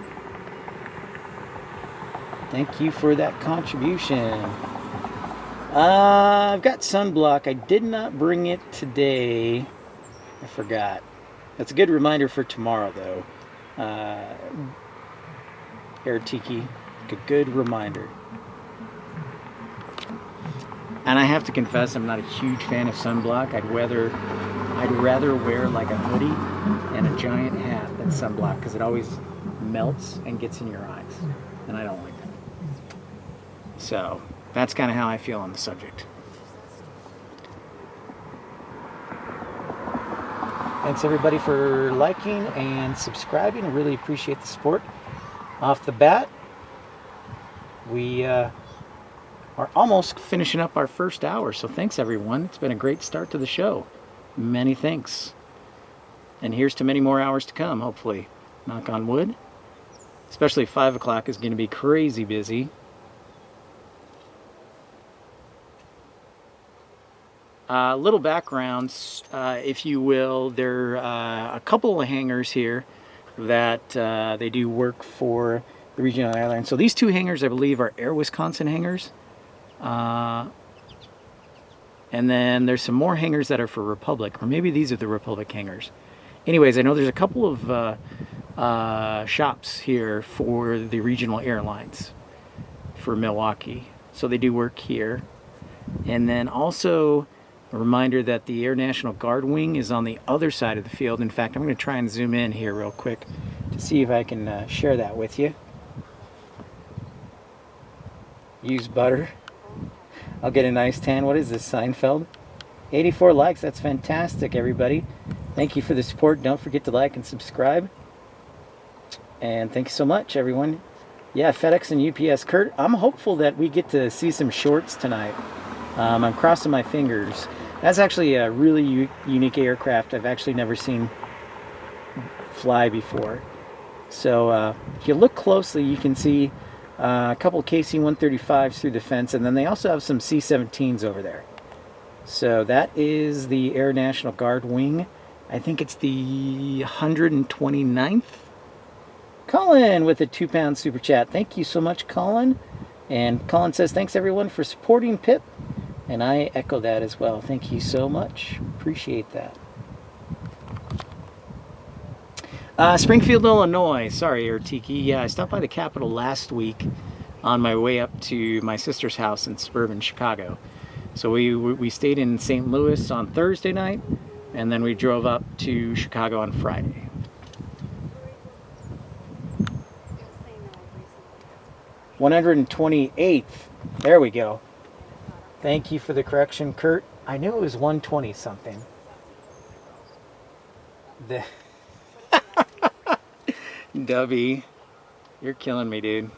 Thank you for that contribution. I've got sunblock. I did not bring it today. I forgot. That's a good reminder for tomorrow, though. Air Tiki, a good reminder. And I have to confess, I'm not a huge fan of sunblock. I'd rather wear like a hoodie and a giant hat than sunblock because it always melts and gets in your eyes, and I don't like that. So that's kind of how I feel on the subject. Thanks everybody for liking and subscribing. I really appreciate the support. Off the bat, we are almost finishing up our first hour, so thanks everyone. It's been a great start to the show. Many thanks. And here's to many more hours to come, hopefully. Knock on wood. Especially 5 o'clock is going to be crazy busy. Little backgrounds, if you will. There are a couple of hangars here that they do work for the regional airline. So these two hangars, I believe, are Air Wisconsin hangars. And then there's some more hangars that are for Republic, or maybe these are the Republic hangars. Anyways, I know there's a couple of shops here for the regional airlines for Milwaukee. So they do work here. And then also a reminder that the Air National Guard wing is on the other side of the field. In fact, I'm going to try and zoom in here real quick to see if I can share that with you. Use butter. I'll get a nice tan. What is this, Seinfeld? 84 likes. That's fantastic, everybody. Thank you for the support. Don't forget to like and subscribe. And thank you so much, everyone. Yeah, FedEx and UPS. Kurt, I'm hopeful that we get to see some shorts tonight. I'm crossing my fingers. That's actually a really unique aircraft I've actually never seen fly before. So if you look closely, you can see a couple KC-135s through the fence, and then they also have some C-17s over there. So that is the Air National Guard wing. I think it's the 129th. Colin with a 2-pound super chat. Thank you so much, Colin. And Colin says, thanks everyone for supporting Pip. And I echo that as well. Thank you so much. Appreciate that. Springfield, Illinois. Sorry, Air Tiki. Yeah, I stopped by the Capitol last week on my way up to my sister's house in suburban Chicago. So we stayed in St. Louis on Thursday night, and then we drove up to Chicago on Friday. $128th. There we go. Thank you for the correction, Kurt. I knew it was 120 something. Dubby, you're killing me, dude.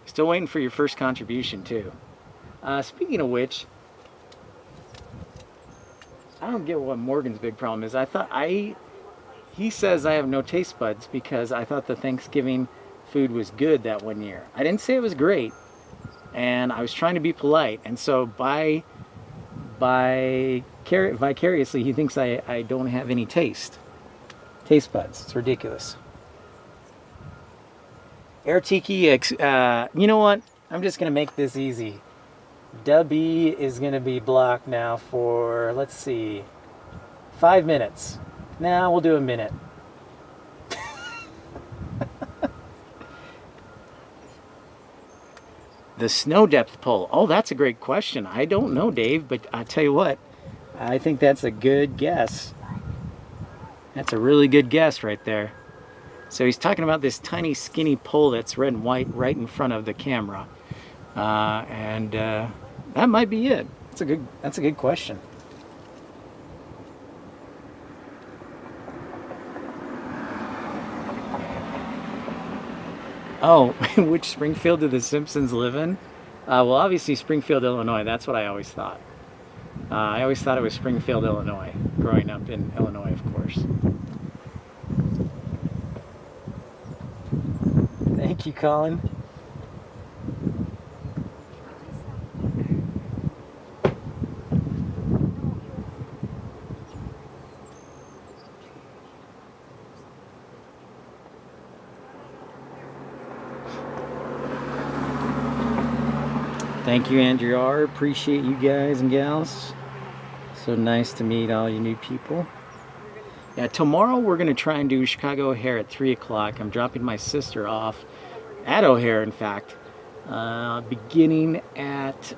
Still waiting for your first contribution, too. Speaking of which, I don't get what Morgan's big problem is. He says I have no taste buds because I thought the Thanksgiving food was good that one year. I didn't say it was great, and I was trying to be polite, and so vicariously he thinks I don't have any taste buds. It's ridiculous. Air Tiki, you know what? I'm just gonna make this easy. Dubby is gonna be blocked now for, let's see, 5 minutes. Now we'll do a minute. The snow depth poll. Oh, that's a great question. I don't know, Dave, but I tell you what, I think that's a good guess. That's a really good guess right there. So he's talking about this tiny skinny pole that's red and white right in front of the camera. That might be it. That's a good question. Oh, which Springfield do the Simpsons live in? Well, obviously Springfield, Illinois. That's what I always thought. I always thought it was Springfield, Illinois, growing up in Illinois, of course. Thank you, Colin. Thank you, Andrew R. Appreciate you guys and gals. So nice to meet all you new people. Yeah, tomorrow we're going to try and do Chicago O'Hare at 3 o'clock. I'm dropping my sister off at O'Hare, in fact, beginning at,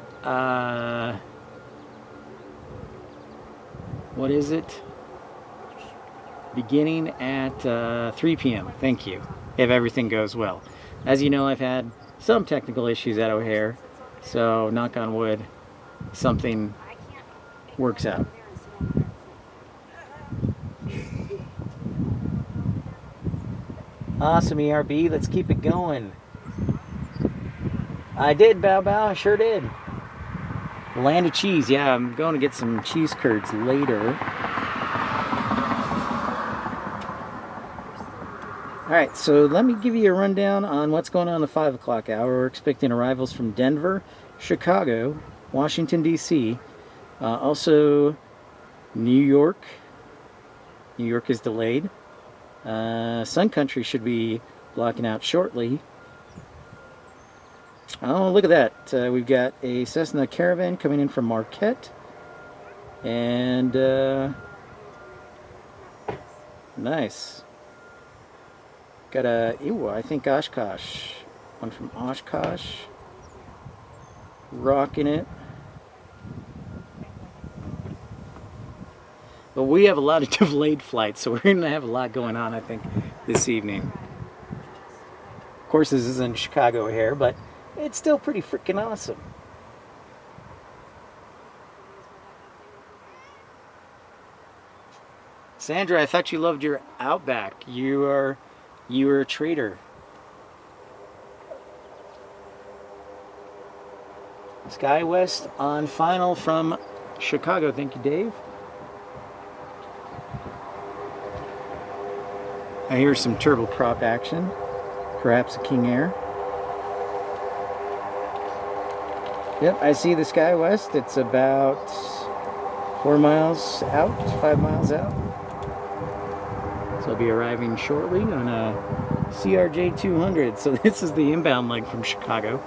what is it? Beginning at 3 p.m. Thank you, if everything goes well. As you know, I've had some technical issues at O'Hare, so knock on wood, something works out. Awesome, ERB. Let's keep it going. I did, Bow Bow. I sure did. Land of cheese. Yeah, I'm going to get some cheese curds later. Alright, so let me give you a rundown on what's going on in the 5 o'clock hour. We're expecting arrivals from Denver, Chicago, Washington, D.C., also New York. New York is delayed. Sun Country should be blocking out shortly. Oh, look at that. We've got a Cessna Caravan coming in from Marquette. And, nice. Got a, I think Oshkosh. One from Oshkosh. Rocking it. But we have a lot of delayed flights, so we're going to have a lot going on, I think, this evening. Of course, this isn't Chicago O'Hare, but it's still pretty freaking awesome. Sandra, I thought you loved your Outback. You were a traitor. SkyWest on final from Chicago. Thank you, Dave. I hear some turboprop action. Perhaps a King Air. Yep, I see the SkyWest. It's about 4 miles out, 5 miles out. So I'll be arriving shortly on a CRJ 200. So this is the inbound leg from Chicago.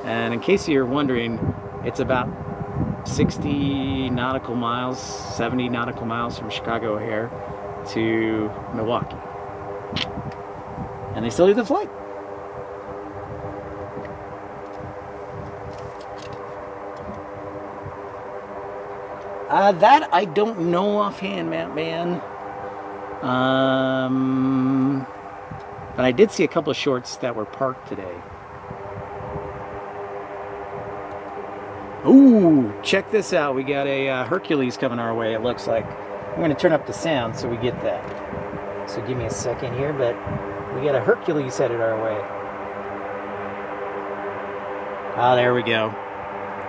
And in case you're wondering, it's about 60 nautical miles, 70 nautical miles from Chicago O'Hare to Milwaukee. And they still do the flight. That I don't know offhand, man. But I did see a couple of shorts that were parked today. Ooh, check this out. We got a Hercules coming our way, it looks like. I'm going to turn up the sound so we get that. So give me a second here, but we got a Hercules headed our way. Ah, there we go.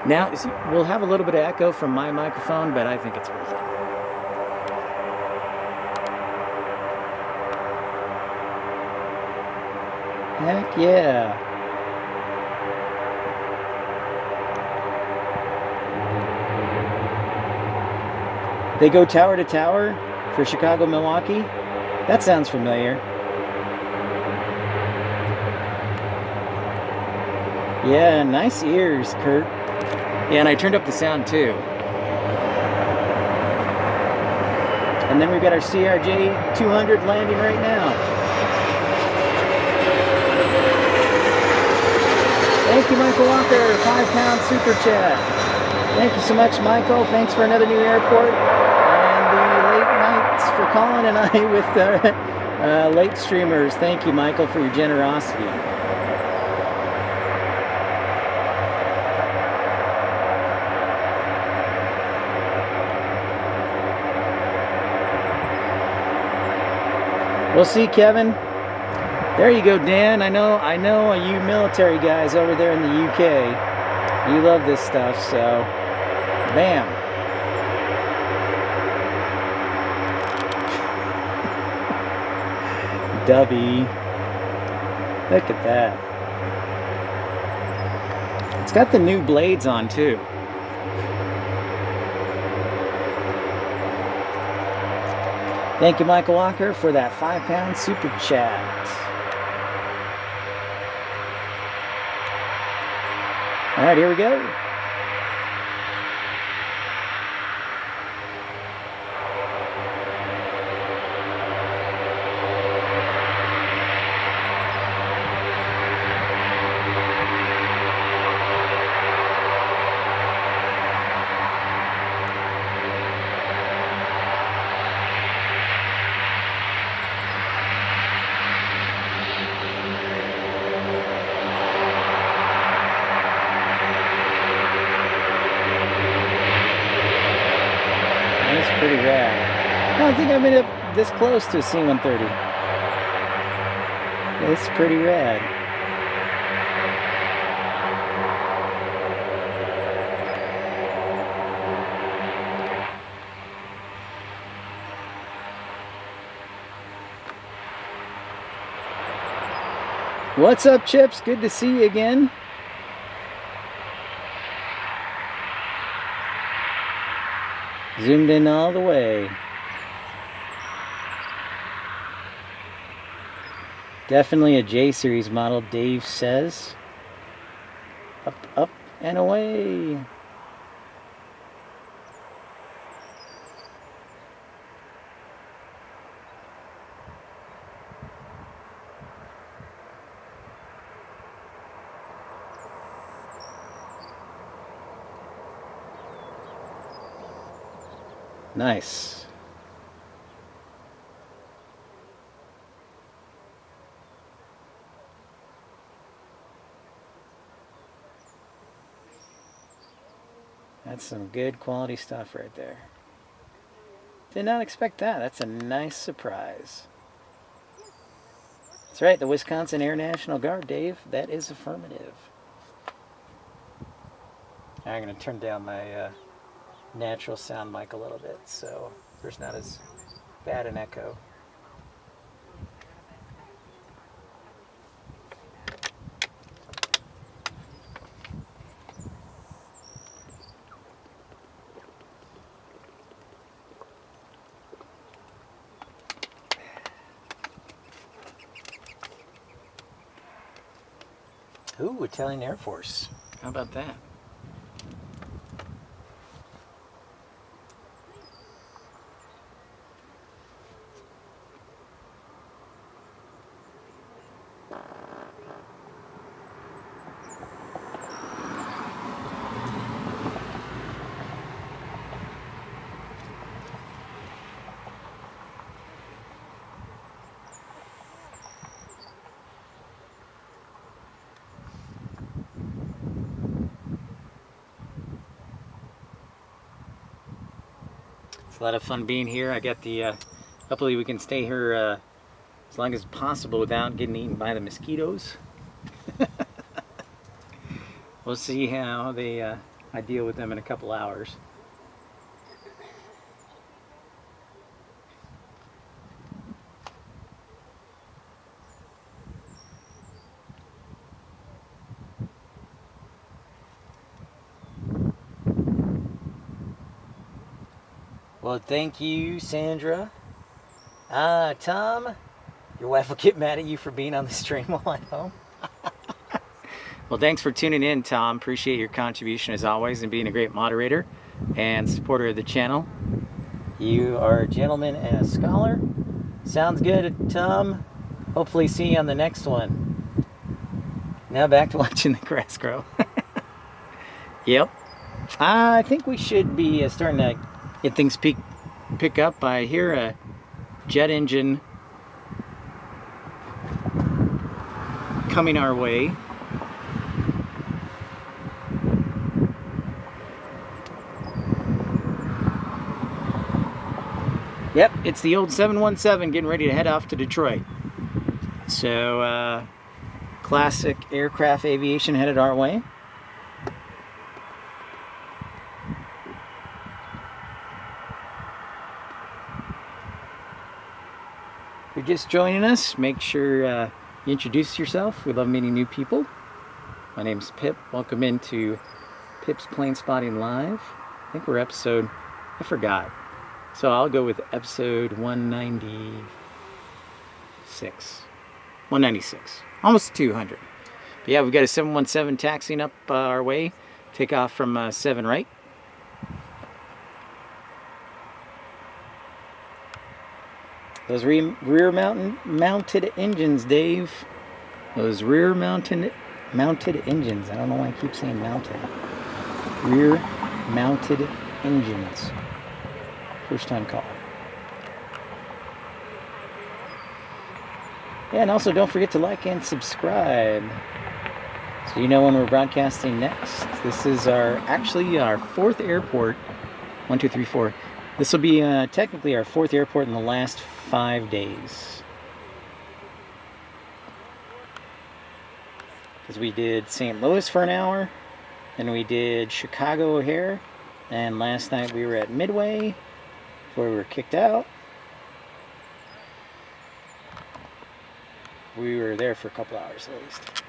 Now, we'll have a little bit of echo from my microphone, but I think it's worth it. Heck yeah. They go tower to tower for Chicago, Milwaukee? That sounds familiar. Yeah, nice ears, Kurt. Yeah, and I turned up the sound too. And then we've got our CRJ 200 landing right now. Thank you, Michael Walker, 5-pound super chat. Thank you so much, Michael. Thanks for another new airport. And the late nights for Colin and I with late streamers. Thank you, Michael, for your generosity. We'll see, Kevin. There you go, Dan. I know you military guys over there in the UK. You love this stuff, so bam. Dubby. Look at that. It's got the new blades on too. Thank you, Michael Walker, for that 5-pound super chat. All right, here we go. That's pretty rad. I don't think I've been up this close to a C-130. It's pretty rad. What's up, Chips? Good to see you again. Zoomed in all the way. Definitely a J-Series model, Dave says. Up, up, and away. Nice. That's some good quality stuff right there. Did not expect that. That's a nice surprise. That's right, the Wisconsin Air National Guard, Dave. That is affirmative. I'm going to turn down my natural sound mic a little bit so there's not as bad an echo. Ooh, Italian Air Force. How about that? It's a lot of fun being here. I got the, hopefully we can stay here as long as possible without getting eaten by the mosquitoes. We'll see how I deal with them in a couple hours. Well, thank you, Sandra. Tom, your wife will get mad at you for being on the stream while I'm home. Well, thanks for tuning in, Tom. Appreciate your contribution as always and being a great moderator and supporter of the channel. You are a gentleman and a scholar. Sounds good, Tom. Hopefully see you on the next one. Now back to watching the grass grow. Yep. I think we should be starting to get things pick up. I hear a jet engine coming our way. Yep, it's the old 717 getting ready to head off to Detroit. So, classic aircraft aviation headed our way. If you're just joining us, make sure you introduce yourself. We love meeting new people. My name's Pip. Welcome into Pip's Planespotting Live. I think we're episode, I forgot. So I'll go with episode 196. 196. Almost 200. But yeah, we've got a 717 taxiing up our way. Take off from 7 right. Those rear mounted engines, Dave. Those rear mounted engines. I don't know why I keep saying mounted. Rear mounted engines. First time call. Yeah, and also don't forget to like and subscribe, so you know when we're broadcasting next. This is actually our 4th airport. 1, 2, 3, 4. This will be technically our 4th airport in the last 5 days. Because we did St. Louis for an hour, then we did Chicago O'Hare, and last night we were at Midway before we were kicked out. We were there for a couple hours at least.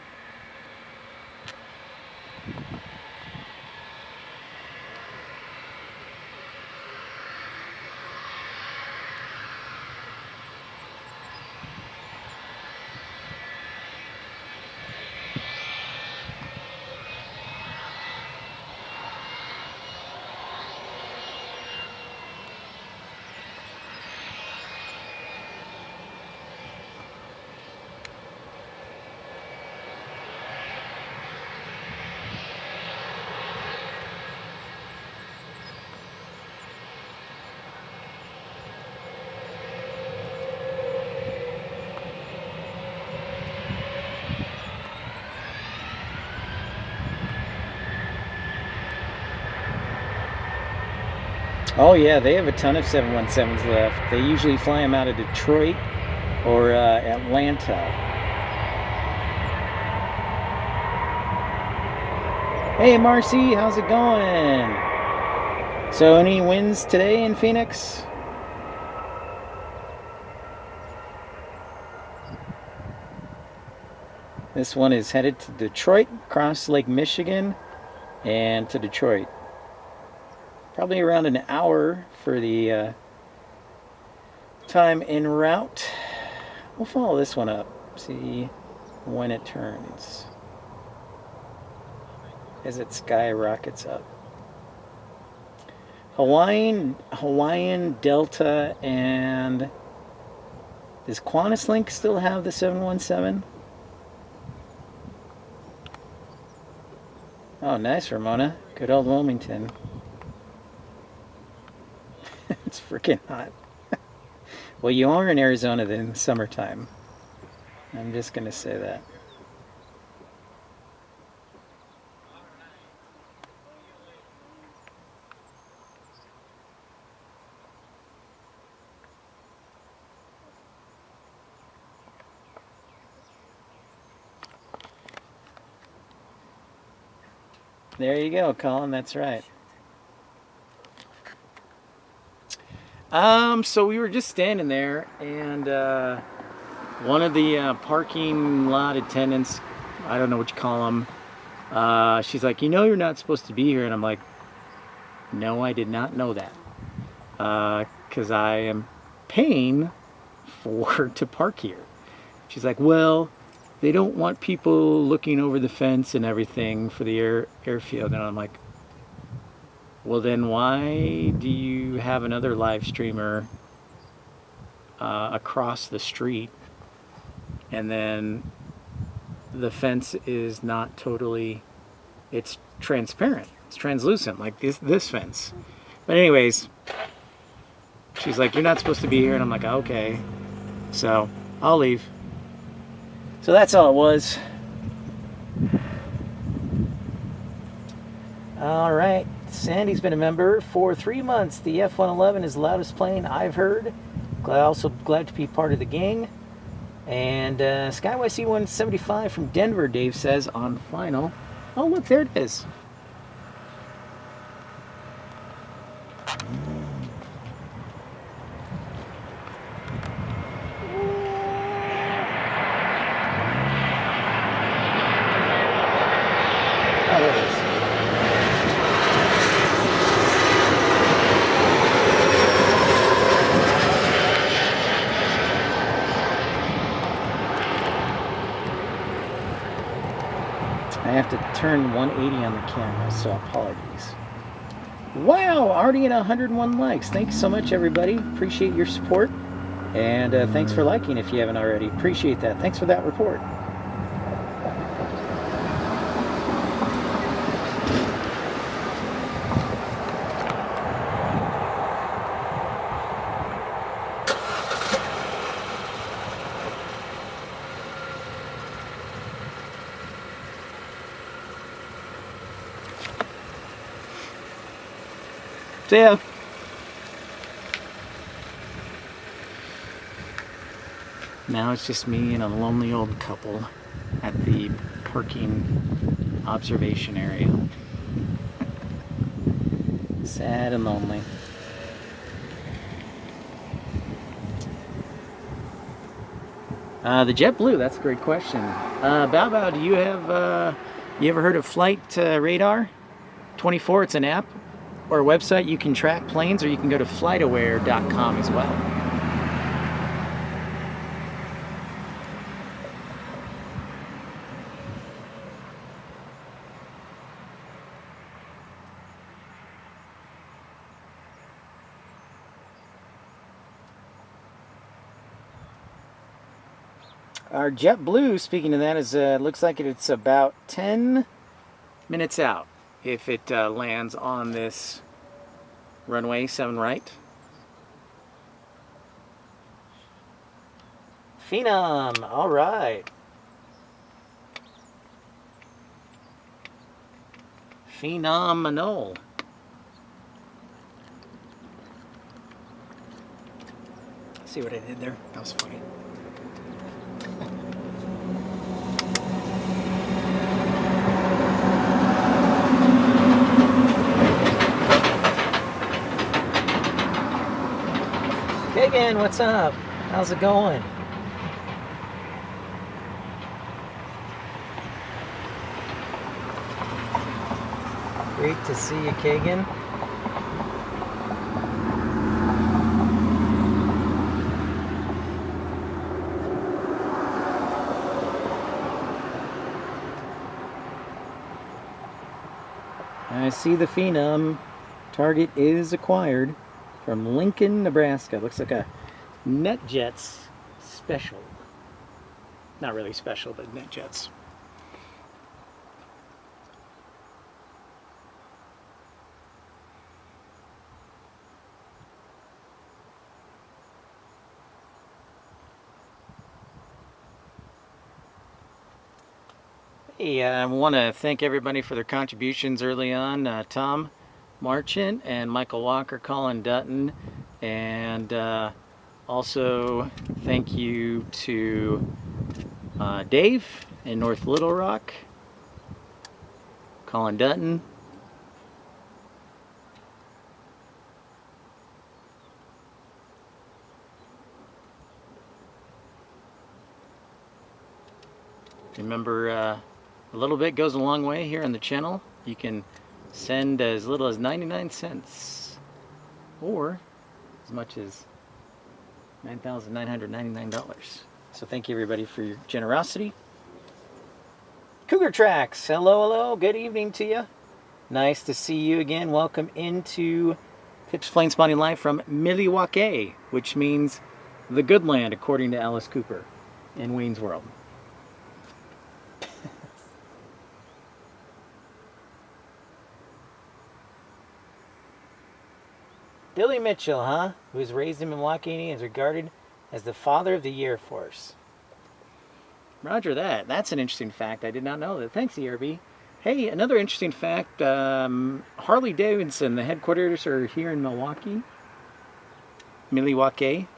Oh yeah, they have a ton of 717s left. They usually fly them out of Detroit or Atlanta. Hey Marcy, how's it going? So any wins today in Phoenix? This one is headed to Detroit, across Lake Michigan, and to Detroit. Probably around an hour for the time en route. We'll follow this one up, see when it turns as it skyrockets up. Hawaiian, Delta, and does Qantas Link still have the 717? Oh, nice, Ramona. Good old Wilmington. It's freaking hot. Well, you are in Arizona in the summertime. I'm just going to say that. There you go, Colin. That's right. So we were just standing there, and one of the parking lot attendants, I don't know what you call them, she's like, you know you're not supposed to be here. And I'm like, no, I did not know that. Because I am paying to park here. She's like, well, they don't want people looking over the fence and everything for the airfield. And I'm like, well, then why do you have another live streamer across the street, and then the fence is not totally, it's transparent, it's translucent like this fence. But anyways, she's like, you're not supposed to be here, and I'm like, okay, so I'll leave. So that's all it was. All right, Sandy's been a member for 3 months. The F-111 is the loudest plane I've heard. Also glad to be part of the gang. And Skyway C-175 from Denver, Dave says, on final. Oh, look, there it is. Oh, there it is. I have to turn 180 on the camera, so apologies. Wow, already at 101 likes. Thanks so much, everybody. Appreciate your support. And thanks for liking if you haven't already. Appreciate that. Thanks for that report. See ya. Now it's just me and a lonely old couple at the parking observation area. Sad and lonely. The JetBlue, that's a great question. Bao, do you have, you ever heard of Flight Radar 24? It's an app or a website you can track planes, or you can go to flightaware.com as well. Our JetBlue, speaking of that, is looks like it's about 10 minutes out if it lands on this runway 7 right. Phenom, all right. Phenomenal. See what I did there? That was funny. Kagan, what's up? How's it going? Great to see you, Kagan. I see the Phenom. Target is acquired from Lincoln, Nebraska. Looks like a NetJets special. Not really special, but NetJets. Hey, I want to thank everybody for their contributions early on. Tom Marchant and Michael Walker, Colin Dutton, and also thank you to Dave in North Little Rock, Colin Dutton, remember a little bit goes a long way here on the channel. You can send as little as 99 cents or as much as $9,999. So thank you everybody for your generosity. Cougar Tracks, hello, good evening to you. Nice to see you again. Welcome into Pip's Planespotting Live from Milwaukee, which means the good land according to Alice Cooper in Wayne's World. Billy Mitchell, huh? Who was raised in Milwaukee and is regarded as the father of the Air Force. Roger that. That's an interesting fact. I did not know that. Thanks, ERB. Hey, another interesting fact. Harley Davidson, the headquarters are here in Milwaukee. Milwaukee.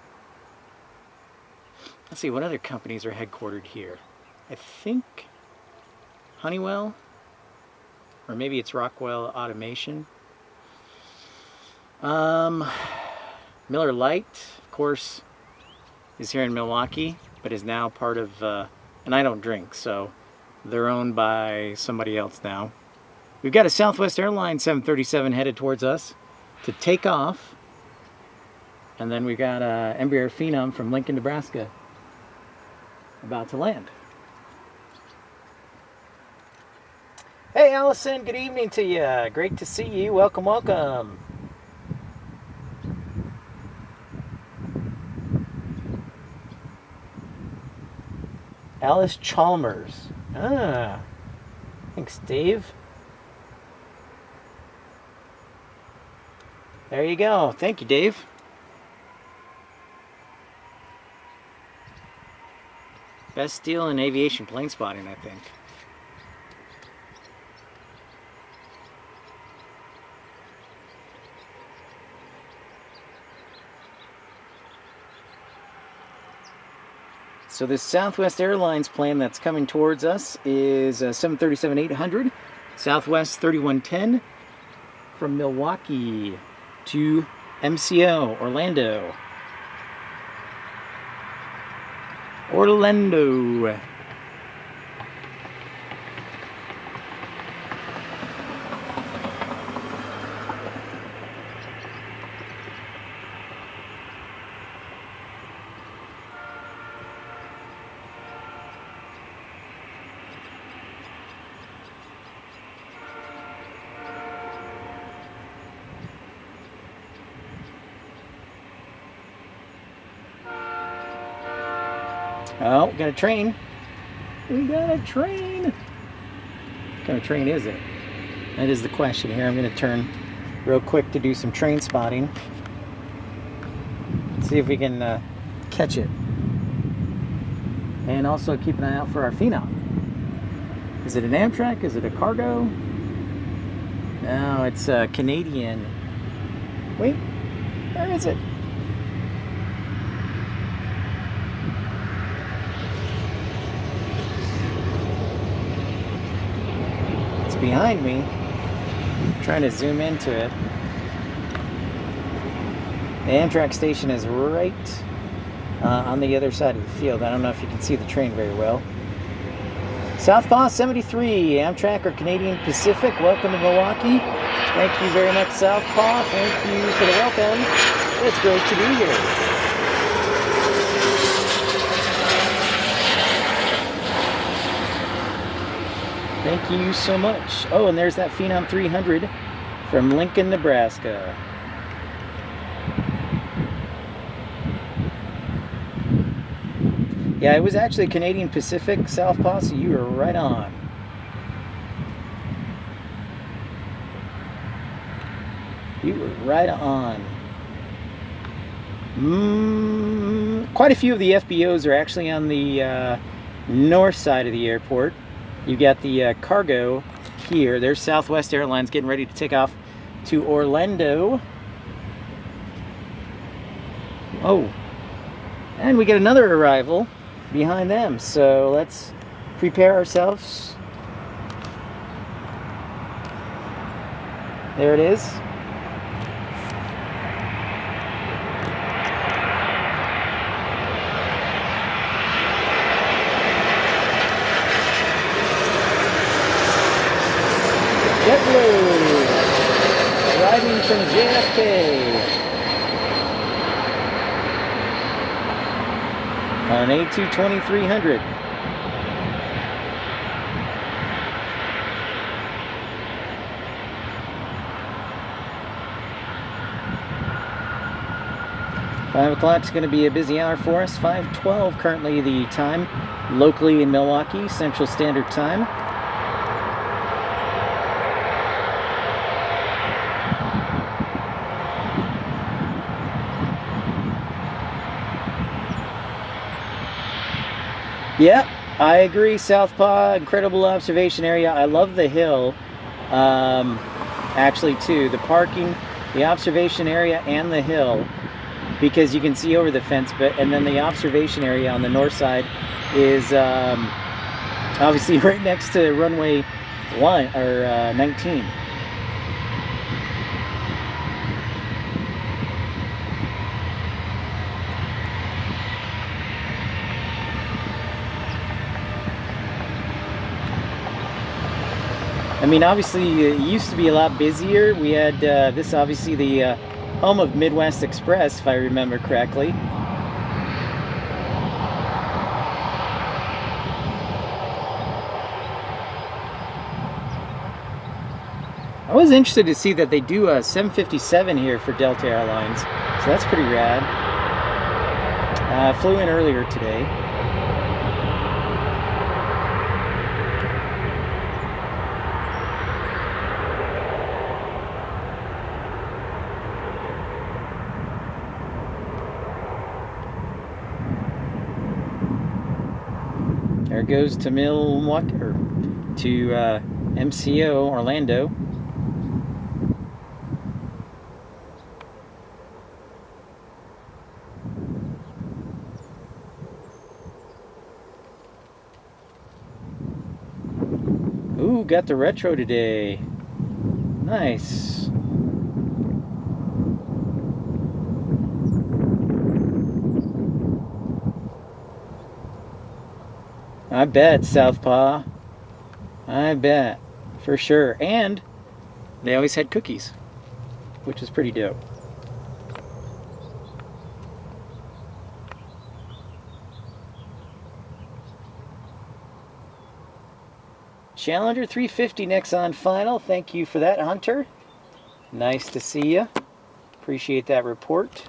Let's see, what other companies are headquartered here? I think Honeywell, or maybe it's Rockwell Automation. Miller Lite, of course, is here in Milwaukee, but is now part of, and I don't drink, so they're owned by somebody else now. We've got a Southwest Airlines 737 headed towards us to take off. And then we've got Embraer Phenom from Lincoln, Nebraska about to land. Hey, Allison, good evening to you. Great to see you. Welcome, welcome. Alice Chalmers. Ah, thanks, Dave. There you go. Thank you, Dave. Best deal in aviation plane spotting, I think. So this Southwest Airlines plane that's coming towards us is a 737-800 Southwest 3110 from Milwaukee to MCO, Orlando. Orlando. Oh, we got a train. We got a train. What kind of train is it? That is the question here. I'm going to turn real quick to do some train spotting. See if we can catch it. And also keep an eye out for our phenom. Is it an Amtrak? Is it a cargo? No, it's a Canadian. Wait, where is it? Behind me. I'm trying to zoom into it. The Amtrak station is right on the other side of the field. I don't know if you can see the train very well. Southpaw 73, Amtrak or Canadian Pacific. Welcome to Milwaukee. Thank you very much, Southpaw. Thank you for the welcome. It's great to be here. Thank you so much. Oh, and there's that Phenom 300 from Lincoln, Nebraska. Yeah, it was actually Canadian Pacific, Southpaw, so you were right on. You were right on. Quite a few of the FBOs are actually on the north side of the airport. You got the cargo here. There's Southwest Airlines getting ready to take off to Orlando. Oh, and we get another arrival behind them. So let's prepare ourselves. There it is. JetBlue, arriving from JFK on an A220-300. Five o'clock's going to be a busy hour for us. 5:12 currently the time, locally in Milwaukee, Central Standard Time. Yeah, I agree, Southpaw. Incredible observation area. I love the hill, actually, too. The parking, the observation area, and the hill, because you can see over the fence. And then the observation area on the north side is obviously right next to runway 19. I mean, obviously, it used to be a lot busier. We had this, obviously, the home of Midwest Express, if I remember correctly. was interested to see that they do a 757 here for Delta Airlines, so that's pretty rad. Flew in earlier today. There it goes to Milwaukee, or to MCO Orlando. Ooh, got the retro today. Nice. I bet, Southpaw. I bet. For sure. And they always had cookies, which is pretty dope. Challenger 350 Nexon final. Thank you for that, Hunter. Nice to see you. Appreciate that report.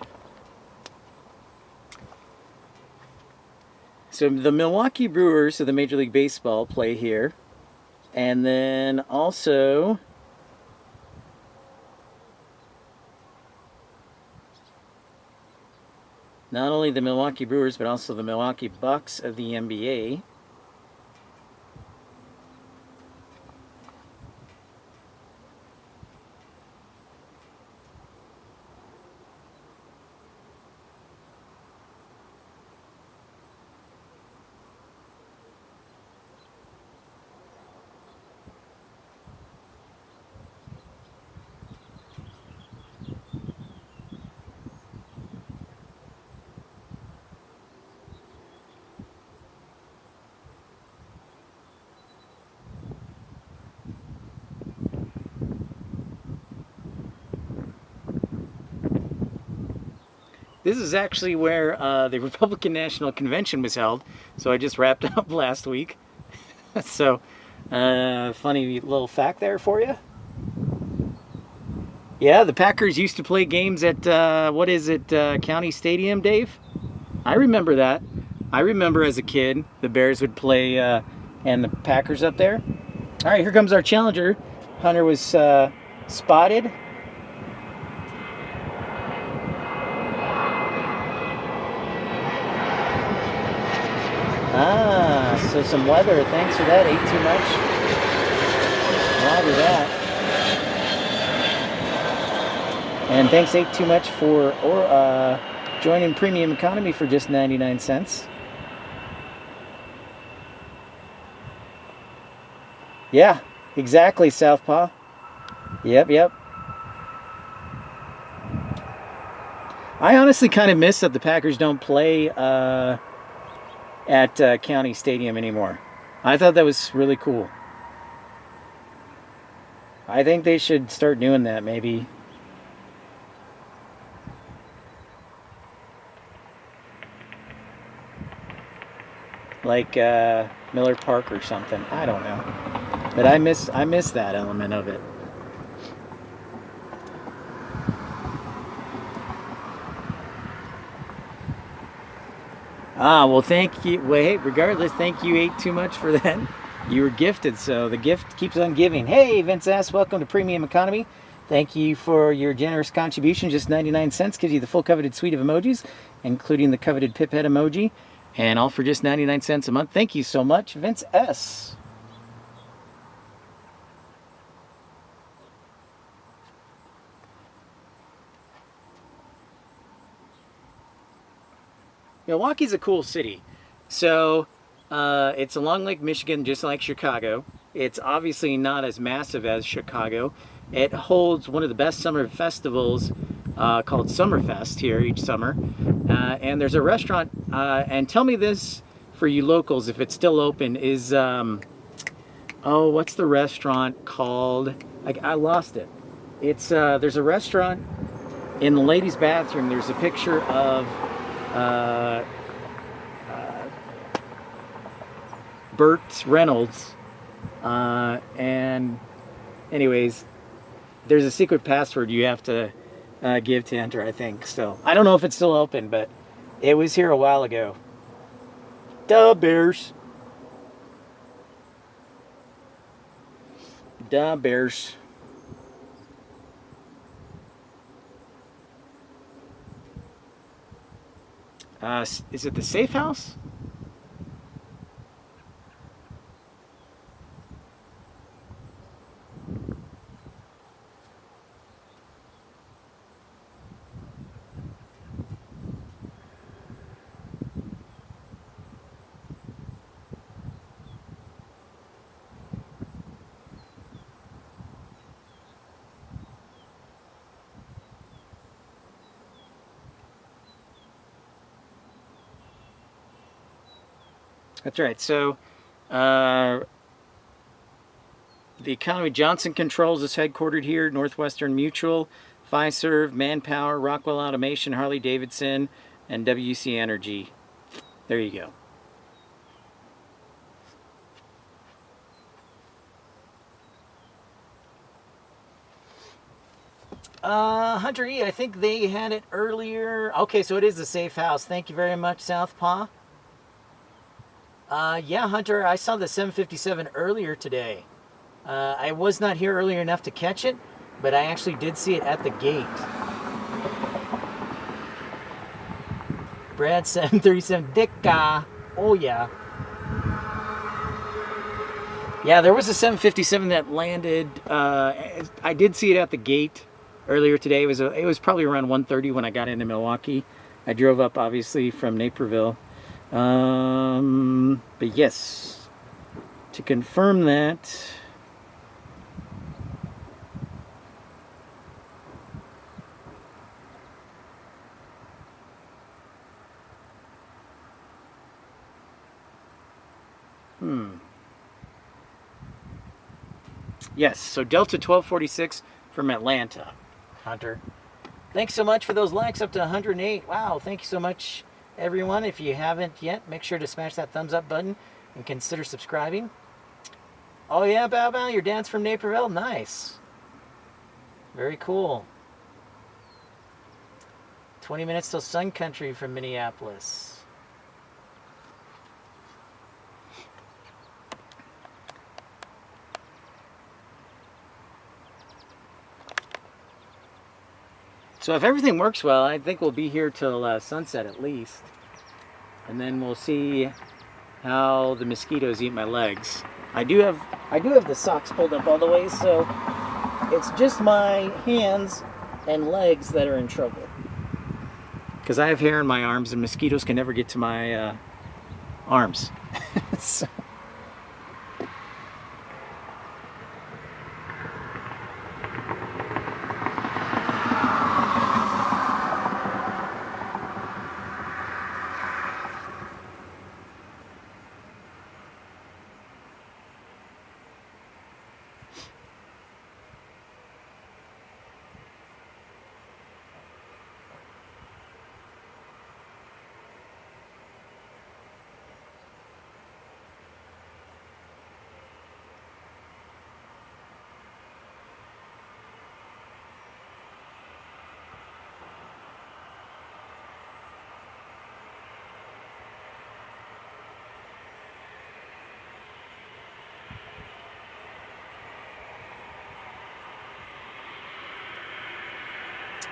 So the Milwaukee Brewers of the Major League Baseball play here. And then also not only the Milwaukee Brewers, but also the Milwaukee Bucks of the NBA. This is actually where the Republican National Convention was held, so I just wrapped up last week. So, funny little fact there for you. Yeah, the Packers used to play games at, what is it, County Stadium, Dave? I remember that. I remember as a kid, the Bears would play, and the Packers up there. All right, here comes our challenger. Hunter was spotted. Ah, so some weather. Thanks for that. Ate too much. Roger that. And thanks, Ate Too Much, for joining Premium Economy for just 99 cents. Yeah, exactly, Southpaw. Yep. I honestly kind of miss that the Packers don't play at County Stadium anymore. I thought that was really cool. I think they should start doing that, maybe. Like Miller Park or something. I don't know. But I miss that element of it. Ah, well, thank you. Well, hey, regardless, thank you. Ate too much for that. You were gifted, so the gift keeps on giving. Hey, Vince S., welcome to Premium Economy. Thank you for your generous contribution. Just 99 cents gives you the full coveted suite of emojis, including the coveted piphead emoji, and all for just 99 cents a month. Thank you so much, Vince S. Milwaukee's a cool city. So it's along Lake Michigan, just like Chicago. It's obviously not as massive as Chicago. It holds one of the best summer festivals called Summerfest here each summer. And there's a restaurant, and tell me this for you locals, if it's still open, is, oh, what's the restaurant called? I lost it. It's, there's a restaurant in the ladies' bathroom. There's a picture of Burt Reynolds, and anyways, I don't know. It's a there's a secret password you have to give to enter, I think. So I don't know if it's still open, but it was here a while ago. Duh, Bears. Duh, Bears. Is it the safe house? That's right. So, the Economy Johnson Controls is headquartered here. Northwestern Mutual, Fiserv, Manpower, Rockwell Automation, Harley Davidson, and WC Energy. There you go. Hunter E, I think they had it earlier. Okay, so it is the safe house. Thank you very much, Southpaw. Yeah, Hunter, I saw the 757 earlier today. I was not here earlier enough to catch it, but I actually did see it at the gate. Brad 737 Dicka. Oh, yeah. Yeah, there was a 757 that landed. I did see it at the gate earlier today. It was probably around 1:30 when I got into Milwaukee. I drove up, obviously, from Naperville. But yes, to confirm that, yes, so Delta 1246 from Atlanta, Hunter. Thanks so much for those likes, up to 108. Wow, thank you so much, everyone. If you haven't yet, make sure to smash that thumbs up button and consider subscribing. Oh yeah, Bow Bow, your dad's from Naperville? Nice. Very cool. 20 minutes till Sun Country from Minneapolis. So if everything works well, I think we'll be here till sunset at least. And then we'll see how the mosquitoes eat my legs. I do have the socks pulled up all the way, so it's just my hands and legs that are in trouble. Because I have hair in my arms and mosquitoes can never get to my arms. So.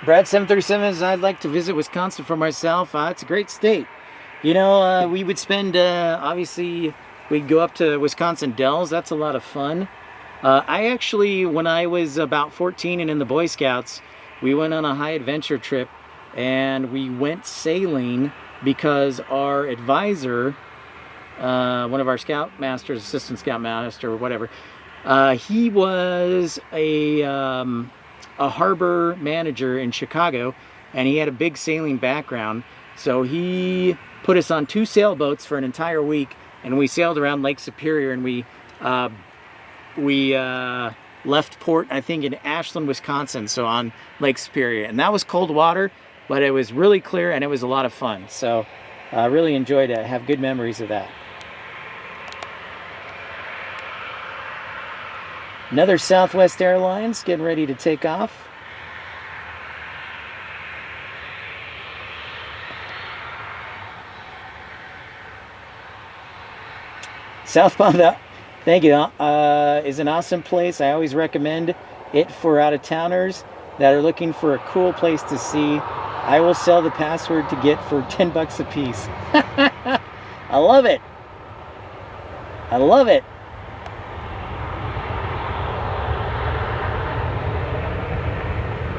Brad 737 says, I'd like to visit Wisconsin for myself. It's a great state. You know, we would spend, obviously, we'd go up to Wisconsin Dells. That's a lot of fun. I actually, when I was about 14 and in the Boy Scouts, we went on a high adventure trip and we went sailing because our advisor, one of our scoutmasters, assistant scoutmaster or whatever, he was a harbor manager in Chicago, and he had a big sailing background. So he put us on 2 sailboats for an entire week, and we sailed around Lake Superior, and we left port, I think, in Ashland, Wisconsin, so on Lake Superior. And that was cold water, but it was really clear, and it was a lot of fun. So I really enjoyed it. I have good memories of that. Another Southwest Airlines getting ready to take off. Southbound, thank you, is an awesome place. I always recommend it for out-of-towners that are looking for a cool place to see. I will sell the password to get for 10 bucks a piece. I love it. I love it.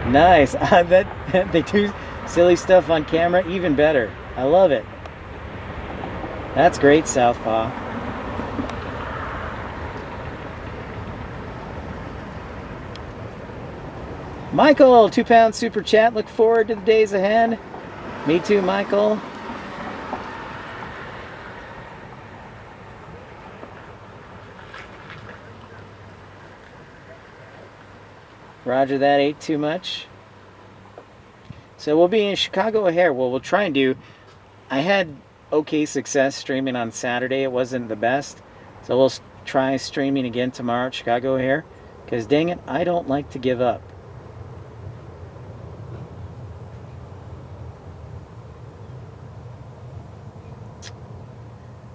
Nice. That they do silly stuff on camera, even better. I love it. That's great, Southpaw. Michael, £2 super chat. Look forward to the days ahead. Me too, Michael. Roger that, ate too much. So we'll be in Chicago O'Hare. Well, we'll try and do. I had okay success streaming on Saturday. It wasn't the best. So we'll try streaming again tomorrow at Chicago O'Hare. Because dang it, I don't like to give up.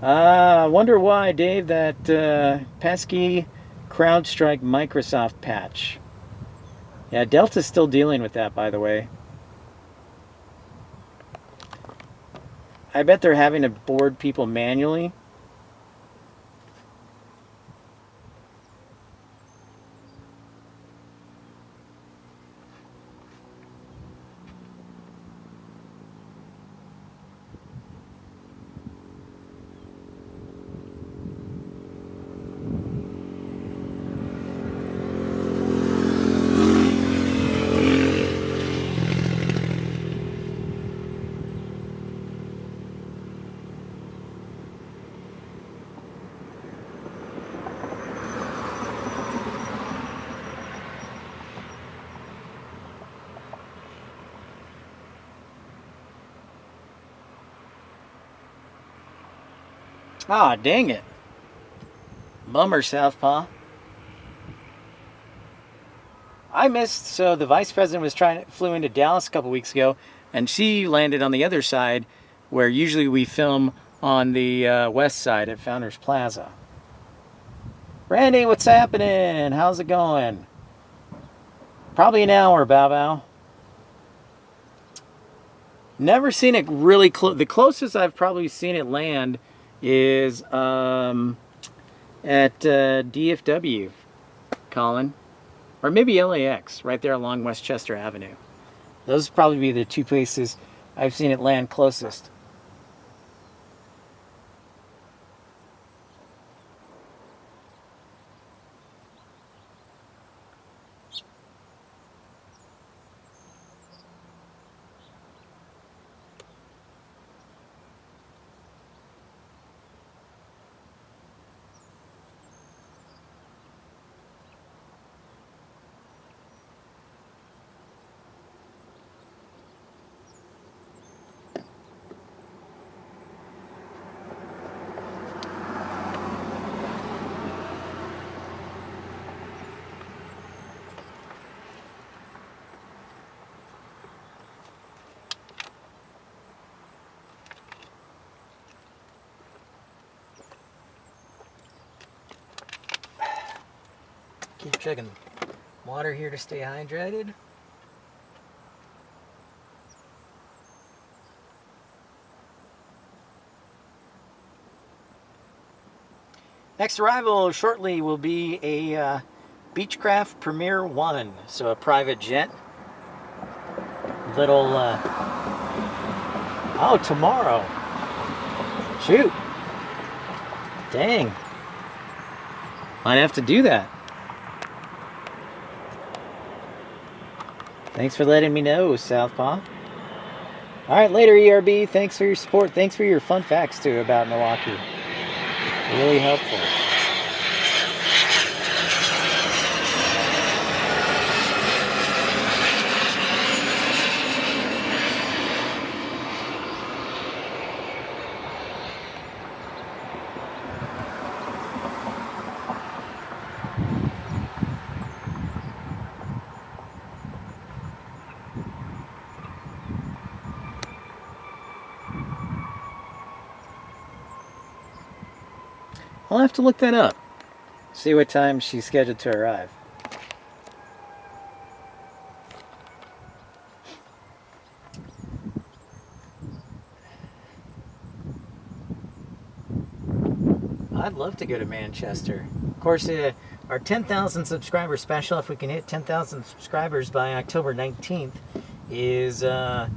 I wonder why, Dave, that pesky CrowdStrike Microsoft patch. Yeah, Delta's still dealing with that, by the way. I bet they're having to board people manually. Ah, dang it. Bummer, Southpaw. I missed, so the vice president flew into Dallas a couple weeks ago, and she landed on the other side, where usually we film on the west side at Founders Plaza. Randy, what's happening? How's it going? Probably an hour, Bow Bow. Never seen it really close. The closest I've probably seen it land is at DFW, Colin. Or maybe LAX, right there along Westchester Avenue. Those would probably be the two places I've seen it land closest. Keep chugging water here to stay hydrated. Next arrival shortly will be a Beechcraft Premier 1, so a private jet. Little, oh, tomorrow. Shoot. Dang. Might have to do that. Thanks for letting me know, Southpaw. Alright, later, ERB. Thanks for your support. Thanks for your fun facts, too, about Milwaukee. Really helpful. I'll have to look that up. See what time she's scheduled to arrive. I'd love to go to Manchester. Of course, our 10,000 subscriber special, if we can hit 10,000 subscribers by October 19th, is to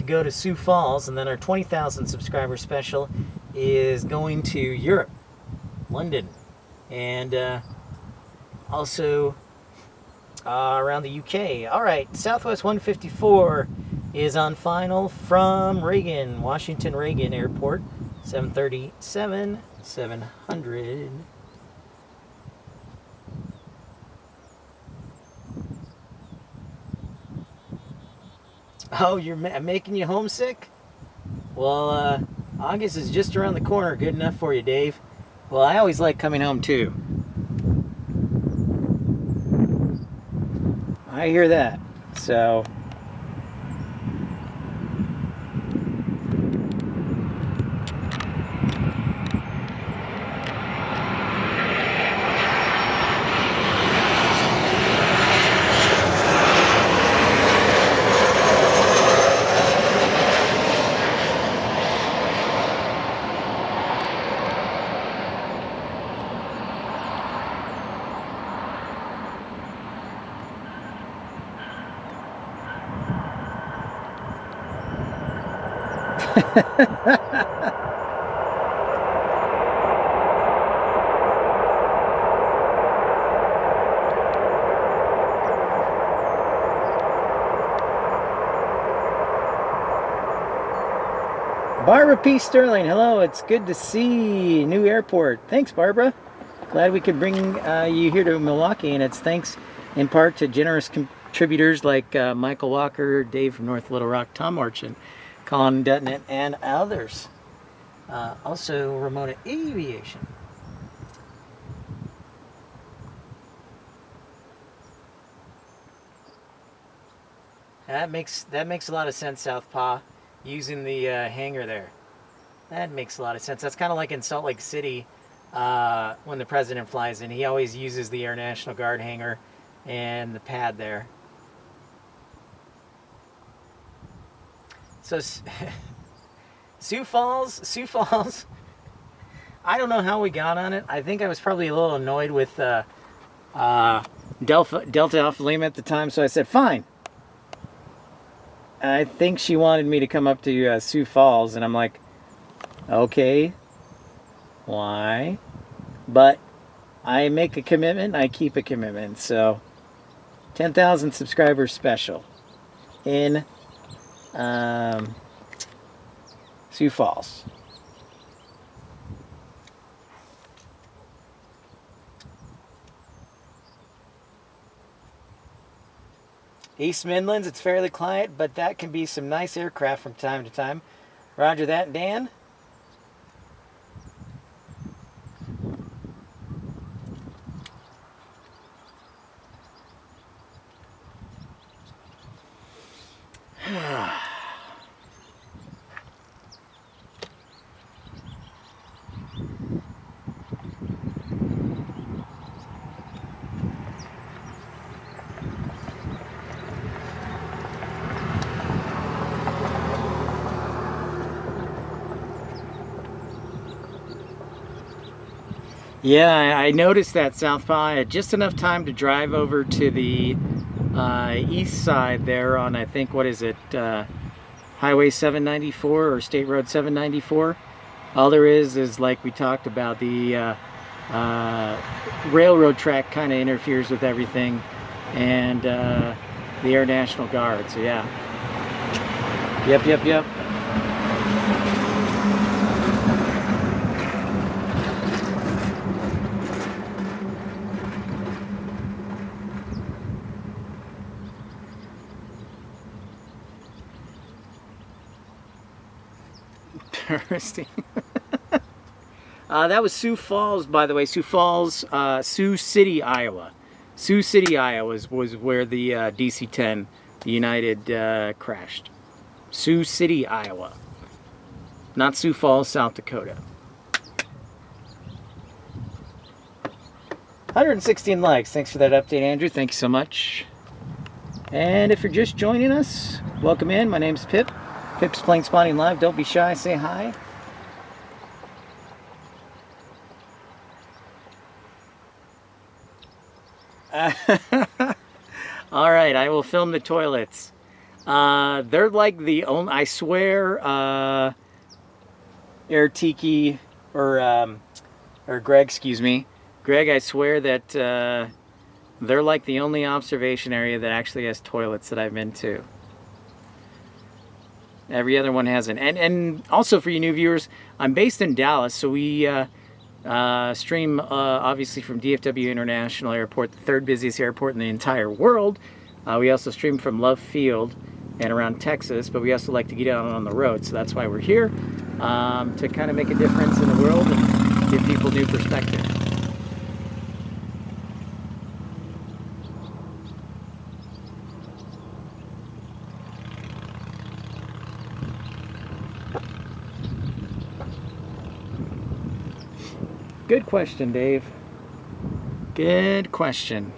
go to Sioux Falls, and then our 20,000 subscriber special is going to Europe, London, and also around the UK. All right, Southwest 154 is on final from Reagan, Washington Reagan Airport, 737 700. Oh, you're making you homesick? Well, August is just around the corner. Good enough for you, Dave. Well, I always like coming home too. I hear that. So Barbara P. Sterling, hello, it's good to see new airport. Thanks, Barbara. Glad we could bring you here to Milwaukee, and it's thanks in part to generous contributors like Michael Walker, Dave from North Little Rock, Tom Orchin, Colin Dutton, and others. Also, Ramona Aviation. That makes a lot of sense, Southpaw. Using the hangar there. That makes a lot of sense. That's kind of like in Salt Lake City when the president flies in. He always uses the Air National Guard hangar and the pad there. So Sioux Falls, I don't know how we got on it. I think I was probably a little annoyed with Delta Alpha Lima at the time, so I said, fine. I think she wanted me to come up to Sioux Falls, and I'm like, okay, why? But I make a commitment, I keep a commitment. So 10,000 subscribers special in Sioux Falls. East Midlands, it's fairly quiet, but that can be some nice aircraft from time to time. Roger that, Dan. Yeah, I noticed that, Southpaw. I had just enough time to drive over to the east side there on, I think, what is it, Highway 794 or State Road 794. All there is like we talked about, the railroad track kind of interferes with everything, and the Air National Guard, so yeah. Yep. Interesting. That was Sioux Falls, by the way. Sioux Falls, Sioux City, Iowa. Sioux City, Iowa was where the DC-10, the United, crashed. Sioux City, Iowa. Not Sioux Falls, South Dakota. 116 likes. Thanks for that update, Andrew. Thank you so much. And if you're just joining us, welcome in. My name's Pip. Pip's Planespotting Live. Don't be shy. Say hi. All right, I will film the toilets. They're like the only, I swear, Air Tiki, or Greg, excuse me. Greg, I swear that they're like the only observation area that actually has toilets that I've been to. Every other one hasn't. And also for you new viewers, I'm based in Dallas, so we stream obviously from DFW International Airport, the third busiest airport in the entire world. We also stream from Love Field and around Texas, but we also like to get out on the road, so that's why we're here, to kind of make a difference in the world and give people new perspective. Good question, Dave. Good question.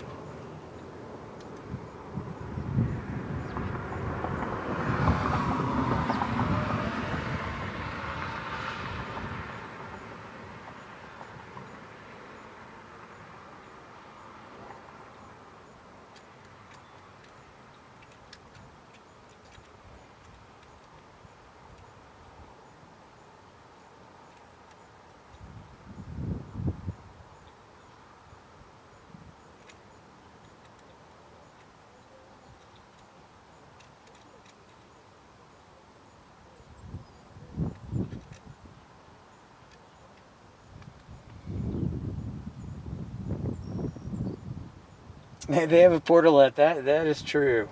They have a portalet. That is true.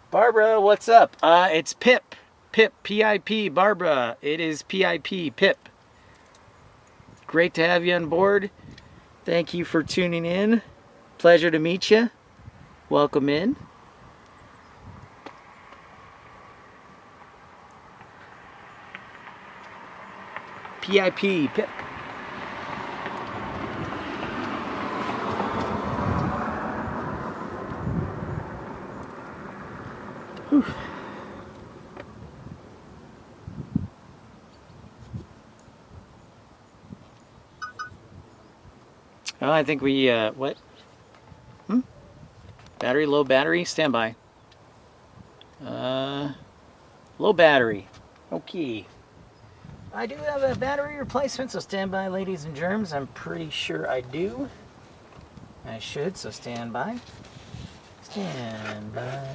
Barbara, what's up? It's Pip. Pip, P-I-P, Barbara. It is P-I-P, Pip. Great to have you on board. Thank you for tuning in. Pleasure to meet you. Welcome in. P-I-P, Pip. Whew. Oh, I think we, what? Battery, low battery, standby. Low battery. Okay. I do have a battery replacement, so stand by, ladies and germs. I'm pretty sure I do. I should, so stand by. Stand by.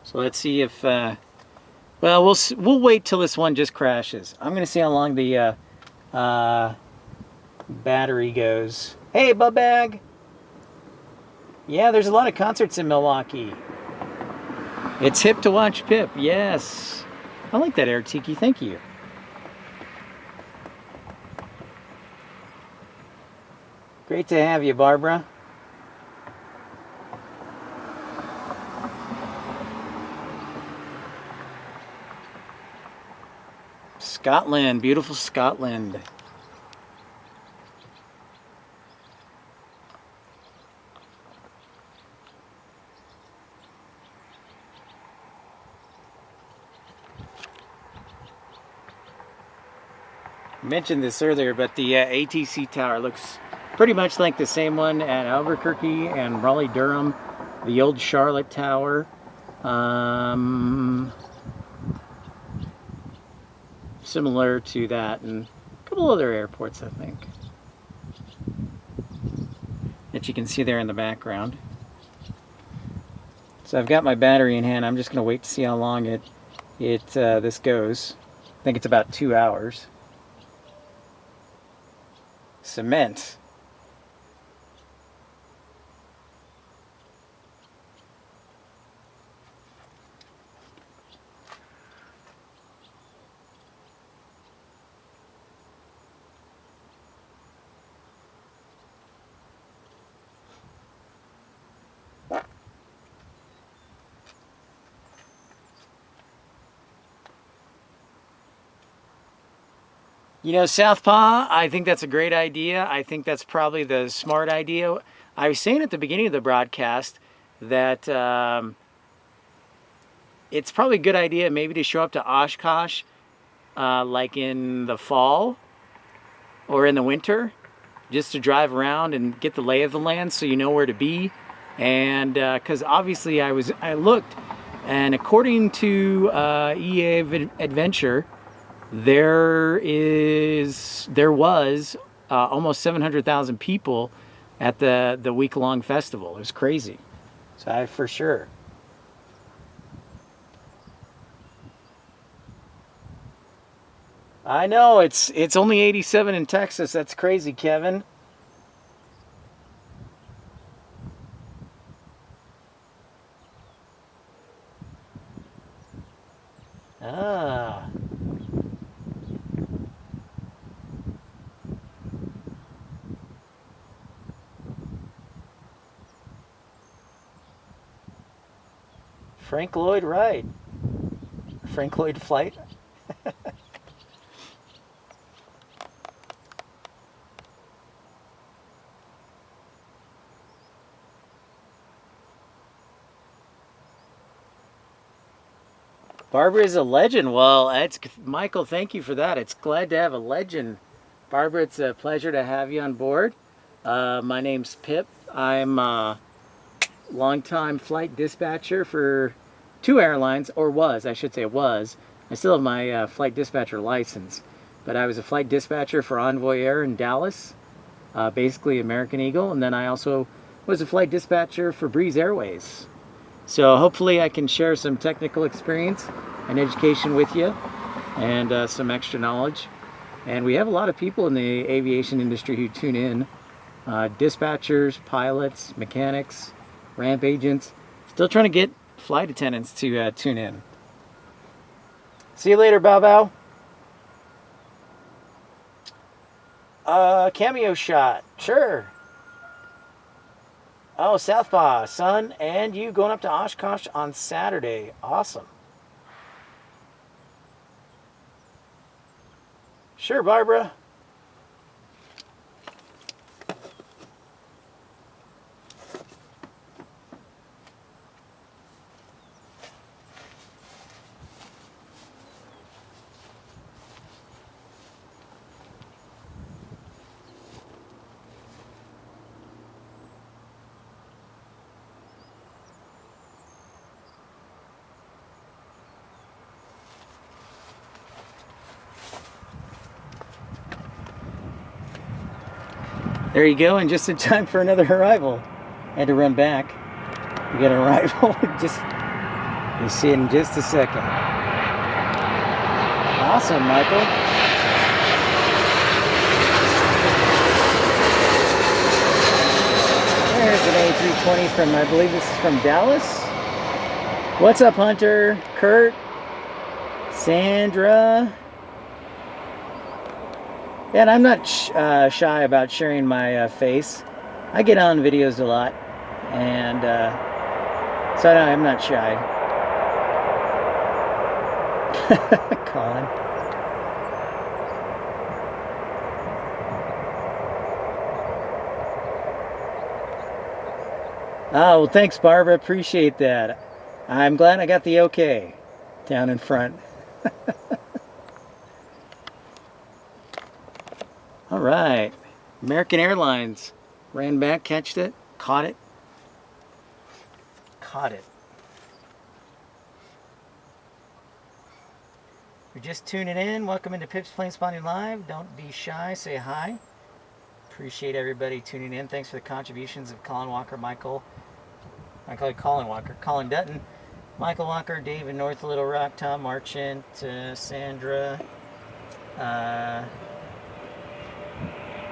So let's see if, well, we'll wait till this one just crashes. I'm gonna see how long the battery goes. Hey, Bub Bag. Yeah, there's a lot of concerts in Milwaukee. It's hip to watch Pip, yes. I like that Air Tiki, thank you. Great to have you, Barbara. Scotland, beautiful Scotland. I mentioned this earlier, but the ATC tower looks pretty much like the same one at Albuquerque and Raleigh-Durham, the old Charlotte Tower. Similar to that, and a couple other airports, I think, that you can see there in the background. So I've got my battery in hand. I'm just going to wait to see how long this goes. I think it's about 2 hours. Cement. You know, Southpaw, I think that's a great idea. I think that's probably the smart idea. I was saying at the beginning of the broadcast that it's probably a good idea maybe to show up to Oshkosh like in the fall or in the winter, just to drive around and get the lay of the land so you know where to be. And because obviously I looked, and according to EA Adventure, there was almost 700,000 people at the week-long festival. It was crazy. So for sure. I know it's only 87 in Texas. That's crazy, Kevin. Ah. Frank Lloyd Wright. Frank Lloyd Flight. Barbara is a legend. Well, Michael, thank you for that. It's glad to have a legend. Barbara, it's a pleasure to have you on board. My name's Pip. I'm a longtime flight dispatcher for 2 airlines, or was, I should say was. I still have my flight dispatcher license, but I was a flight dispatcher for Envoy Air in Dallas, basically American Eagle, and then I also was a flight dispatcher for Breeze Airways. So hopefully I can share some technical experience and education with you, and some extra knowledge. And we have a lot of people in the aviation industry who tune in. Dispatchers, pilots, mechanics, ramp agents. Still trying to get flight attendants to tune in. See you later, Bow Bow. Cameo shot. Sure. Oh, Southpaw, son, and you going up to Oshkosh on Saturday. Awesome. Sure, Barbara. There you go, and just in time for another arrival. Had to run back. We got an arrival. You'll see it in just a second. Awesome, Michael. There's an A320 from, I believe this is from Dallas. What's up, Hunter? Kurt? Sandra? Yeah, and I'm not shy about sharing my face. I get on videos a lot, and so I'm not shy. Colin. Oh, well, thanks, Barbara. Appreciate that. I'm glad I got the okay down in front. All right, American Airlines ran back, catched it, caught it. If you're just tuning in, welcome into Pip's Planespotting Live. Don't be shy, say hi. Appreciate everybody tuning in. Thanks for the contributions of Colin Walker, Michael. I call you Colin Walker. Colin Dutton, Michael Walker, David North, Little Rock, Tom Marchant, Sandra.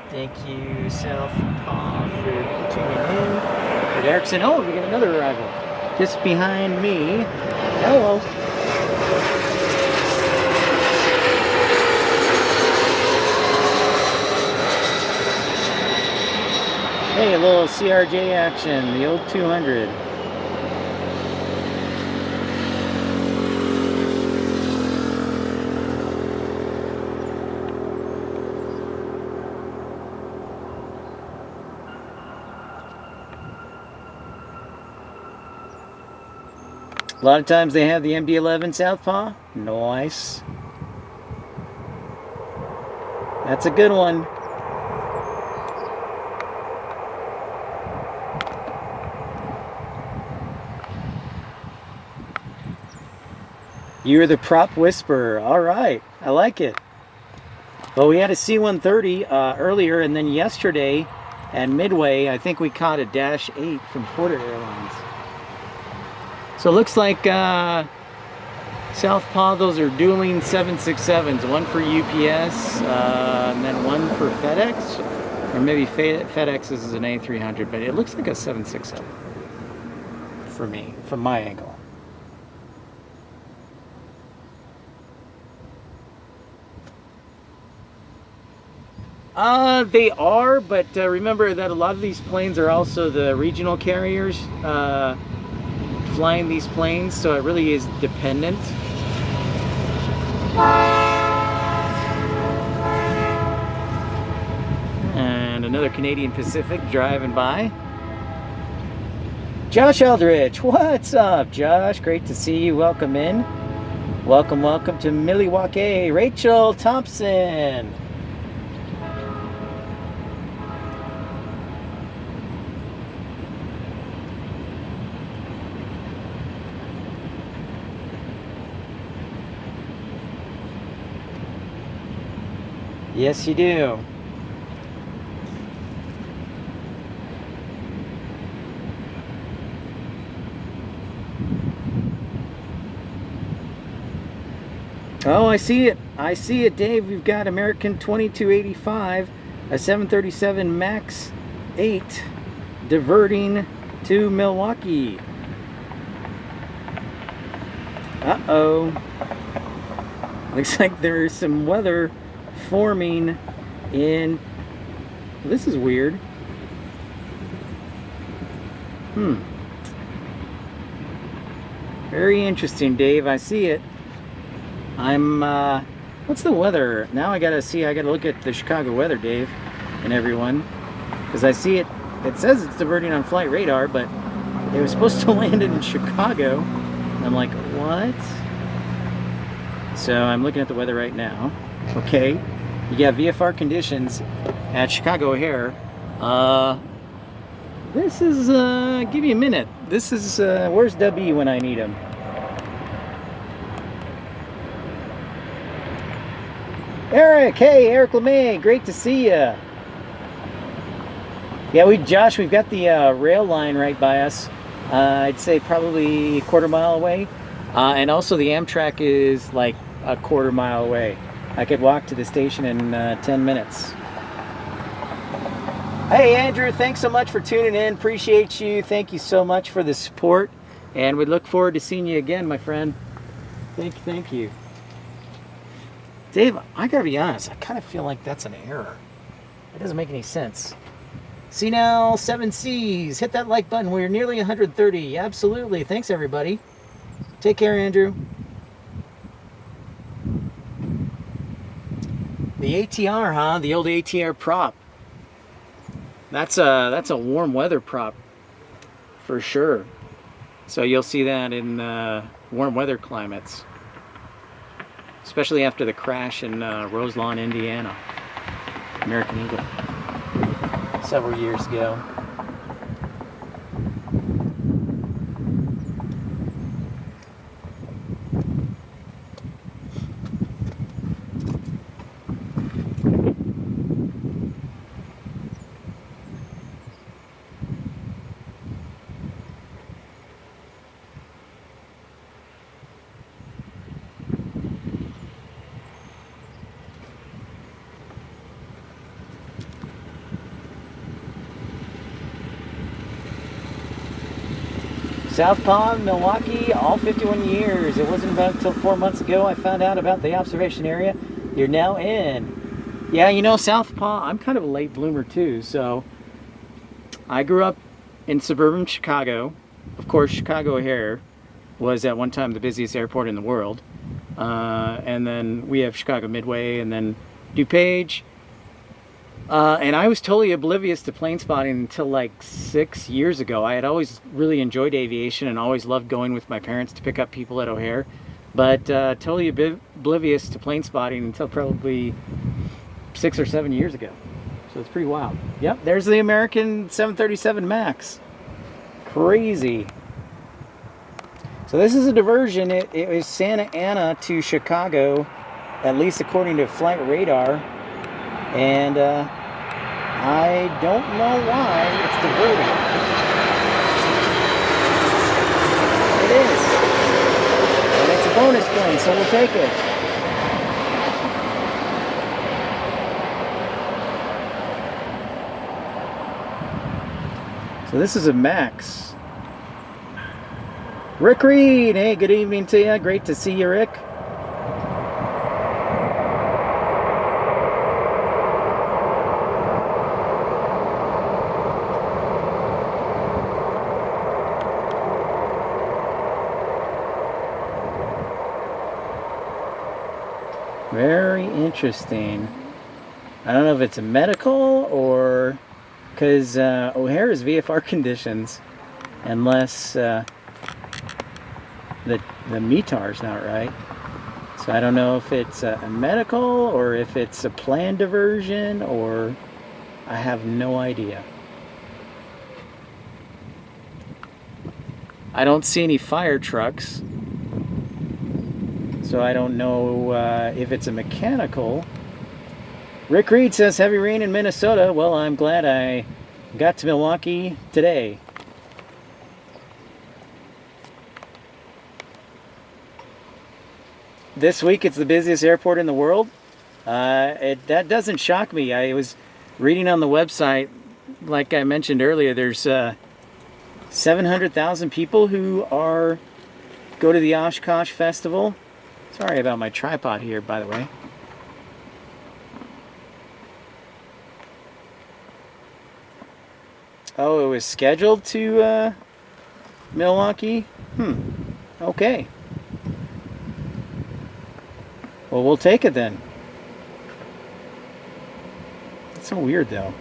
Thank you, Southpaw, for tuning in. But Erickson, oh, we got another arrival just behind me. Hello. Hey, a little CRJ action, the old 200. A lot of times they have the MD-11 Southpaw. Nice. That's a good one. You're the prop whisperer. All right, I like it. Well, we had a C-130 earlier, and then yesterday at Midway, I think we caught a Dash 8 from Porter Airlines. So it looks like Southpaw, those are dueling 767s, one for UPS and then one for FedEx, or maybe FedEx is an A300, but it looks like a 767 for me, from my angle. They are, but remember that a lot of these planes are also the regional carriers flying these planes, so it really is dependent. And another Canadian Pacific driving by. Josh Eldridge, what's up, Josh? Great to see you. Welcome in. Welcome, welcome to Milwaukee. Rachel Thompson. Yes, you do. Oh, I see it. I see it, Dave. We've got American 2285, a 737 MAX 8 diverting to Milwaukee. Uh-oh. Looks like there's some weather forming in... This is weird. Very interesting, Dave. I see it. I'm what's the weather now? I gotta look at the Chicago weather, Dave, and everyone, because I see it. It says it's diverting on flight radar, but it was supposed to land in Chicago. I'm like, what? So I'm looking at the weather right now. Okay, you got VFR conditions at Chicago O'Hare. This is give me a minute. This is where's W when I need him? Eric, hey, Eric LeMay, great to see you. Yeah, Josh, we've got the rail line right by us. I'd say probably a quarter mile away. And also the Amtrak is like a quarter mile away. I could walk to the station in 10 minutes. Hey, Andrew, thanks so much for tuning in. Appreciate you. Thank you so much for the support. And we look forward to seeing you again, my friend. Thank you. Dave, I gotta be honest, I kind of feel like that's an error. It doesn't make any sense. See now, 7Cs, hit that like button. We're nearly 130. Absolutely. Thanks, everybody. Take care, Andrew. The ATR, huh? The old ATR prop. That's a warm weather prop for sure. So you'll see that in warm weather climates. Especially after the crash in Roselawn, Indiana. American Eagle. Several years ago. Southpaw, Milwaukee, all 51 years. It wasn't about until 4 months ago I found out about the observation area you're now in. Yeah, you know, Southpaw, I'm kind of a late bloomer too. So I grew up in suburban Chicago. Of course, Chicago O'Hare was at one time the busiest airport in the world. And then we have Chicago Midway, and then DuPage, And I was totally oblivious to plane spotting until like 6 years ago. I had always really enjoyed aviation and always loved going with my parents to pick up people at O'Hare, but totally oblivious to plane spotting until probably 6 or 7 years ago. So it's pretty wild. Yep, there's the American 737 MAX. Crazy. So this is a diversion. It was Santa Ana to Chicago, at least according to flight radar. And I don't know why it's diverting. It is. And it's a bonus plane, so we'll take it. So this is a MAX. Rick Reed, hey, good evening to you. Great to see you, Rick. Very interesting. I don't know if it's a medical or because O'Hare is VFR conditions, unless the METAR's not right. So I don't know if it's a medical or if it's a planned diversion, or I have no idea. I don't see any fire trucks, so I don't know if it's a mechanical. Rick Reed says heavy rain in Minnesota. Well, I'm glad I got to Milwaukee today. This week it's the busiest airport in the world. That doesn't shock me. I was reading on the website, like I mentioned earlier, there's 700,000 people who go to the Oshkosh Festival. Sorry about my tripod here, by the way. Oh, it was scheduled to Milwaukee? Okay. Well, we'll take it then. It's so weird, though.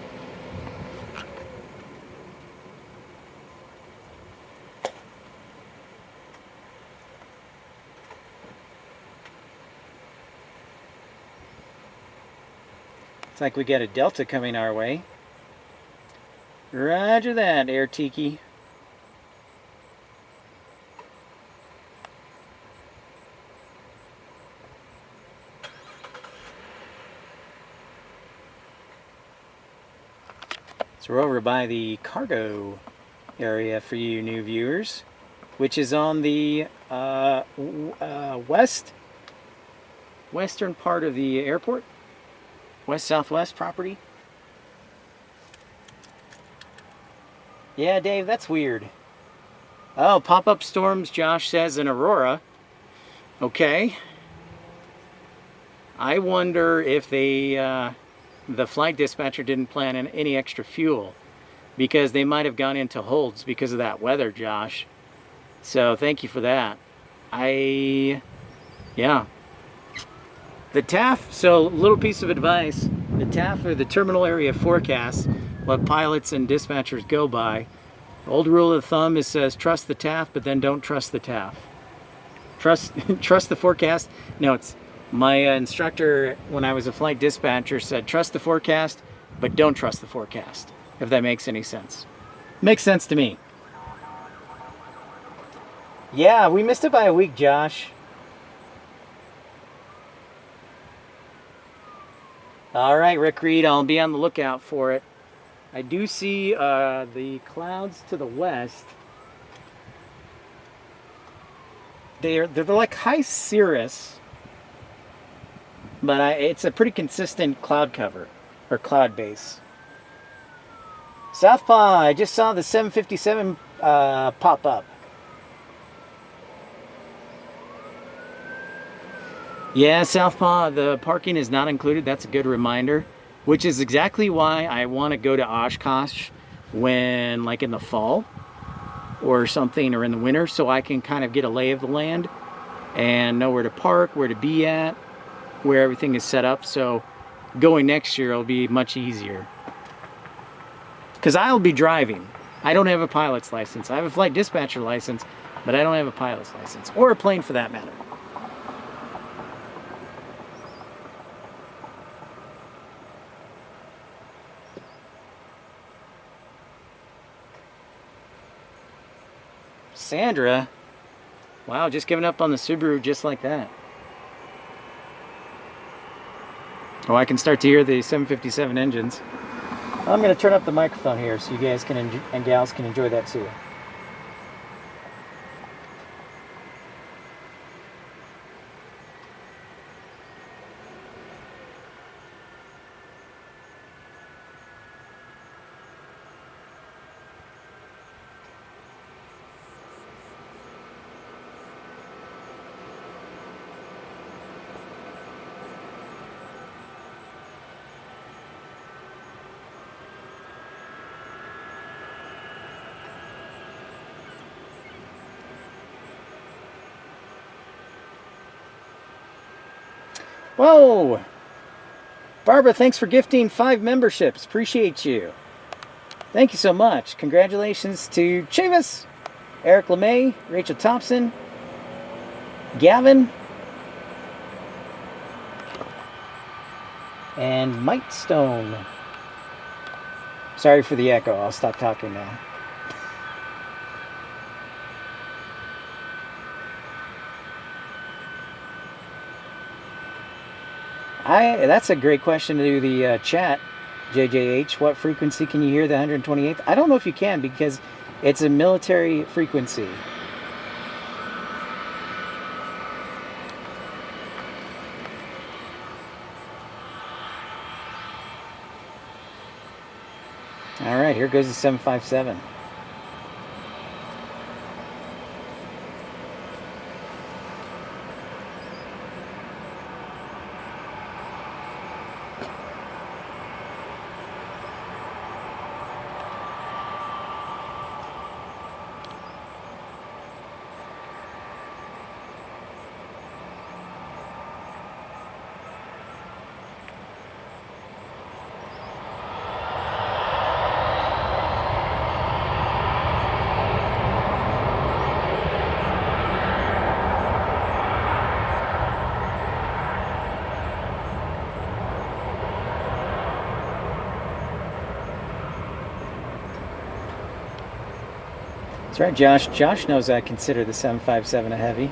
It's like we got a Delta coming our way. Roger that, Air Tiki. So we're over by the cargo area for you new viewers, which is on the western part of the airport, west-southwest property. Yeah, Dave, that's weird. Oh, pop-up storms, Josh says, in Aurora. Okay. I wonder if the flight dispatcher didn't plan in any extra fuel, because they might have gone into holds because of that weather, Josh. So thank you for that. Yeah. The TAF, so little piece of advice, the TAF, or the terminal area forecast, what pilots and dispatchers go by. Old rule of thumb is says trust the TAF, but then don't trust the TAF. Trust the forecast. No, it's my instructor when I was a flight dispatcher said trust the forecast, but don't trust the forecast, if that makes any sense. Makes sense to me. Yeah, we missed it by a week, Josh. All right, Rick Reed, I'll be on the lookout for it. I do see the clouds to the west. They're like high cirrus, but it's a pretty consistent cloud cover, or cloud base. Southpaw, I just saw the 757 pop up. Yeah, Southpaw, the parking is not included. That's a good reminder, which is exactly why I want to go to Oshkosh when, like in the fall or something, or in the winter, so I can kind of get a lay of the land and know where to park, where to be at, where everything is set up. So going next year will be much easier. Because I'll be driving. I don't have a pilot's license. I have a flight dispatcher license, but I don't have a pilot's license. Or a plane for that matter. Sandra. Wow, just giving up on the Subaru just like that. Oh, I can start to hear the 757 engines. I'm going to turn up the microphone here so you guys can and gals can enjoy that too. Whoa! Barbara, thanks for gifting 5 memberships. Appreciate you. Thank you so much. Congratulations to Chavis, Eric LeMay, Rachel Thompson, Gavin, and Mike Stone. Sorry for the echo. I'll stop talking now. That's a great question to do the chat, JJH. What frequency can you hear the 128th? I don't know if you can because it's a military frequency. All right, here goes the 757. That's right, Josh. Josh knows I consider the 757 a heavy.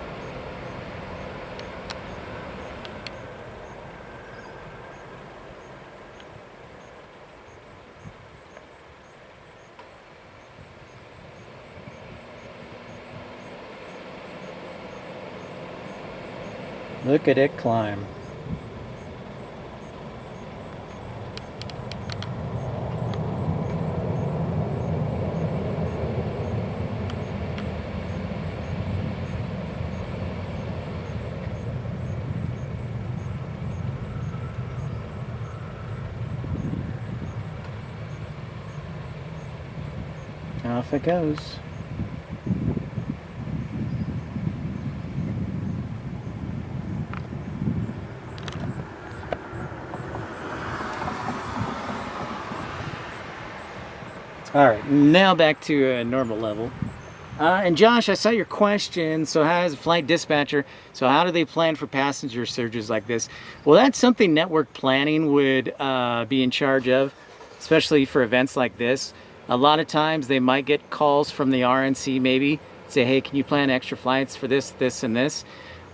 Look at it climb. Off it goes. All right, now back to a normal level. And Josh, I saw your question. So how is a flight dispatcher? So how do they plan for passenger surges like this? Well, that's something network planning would be in charge of, especially for events like this. A lot of times they might get calls from the RNC maybe, say, hey, can you plan extra flights for this, this, and this?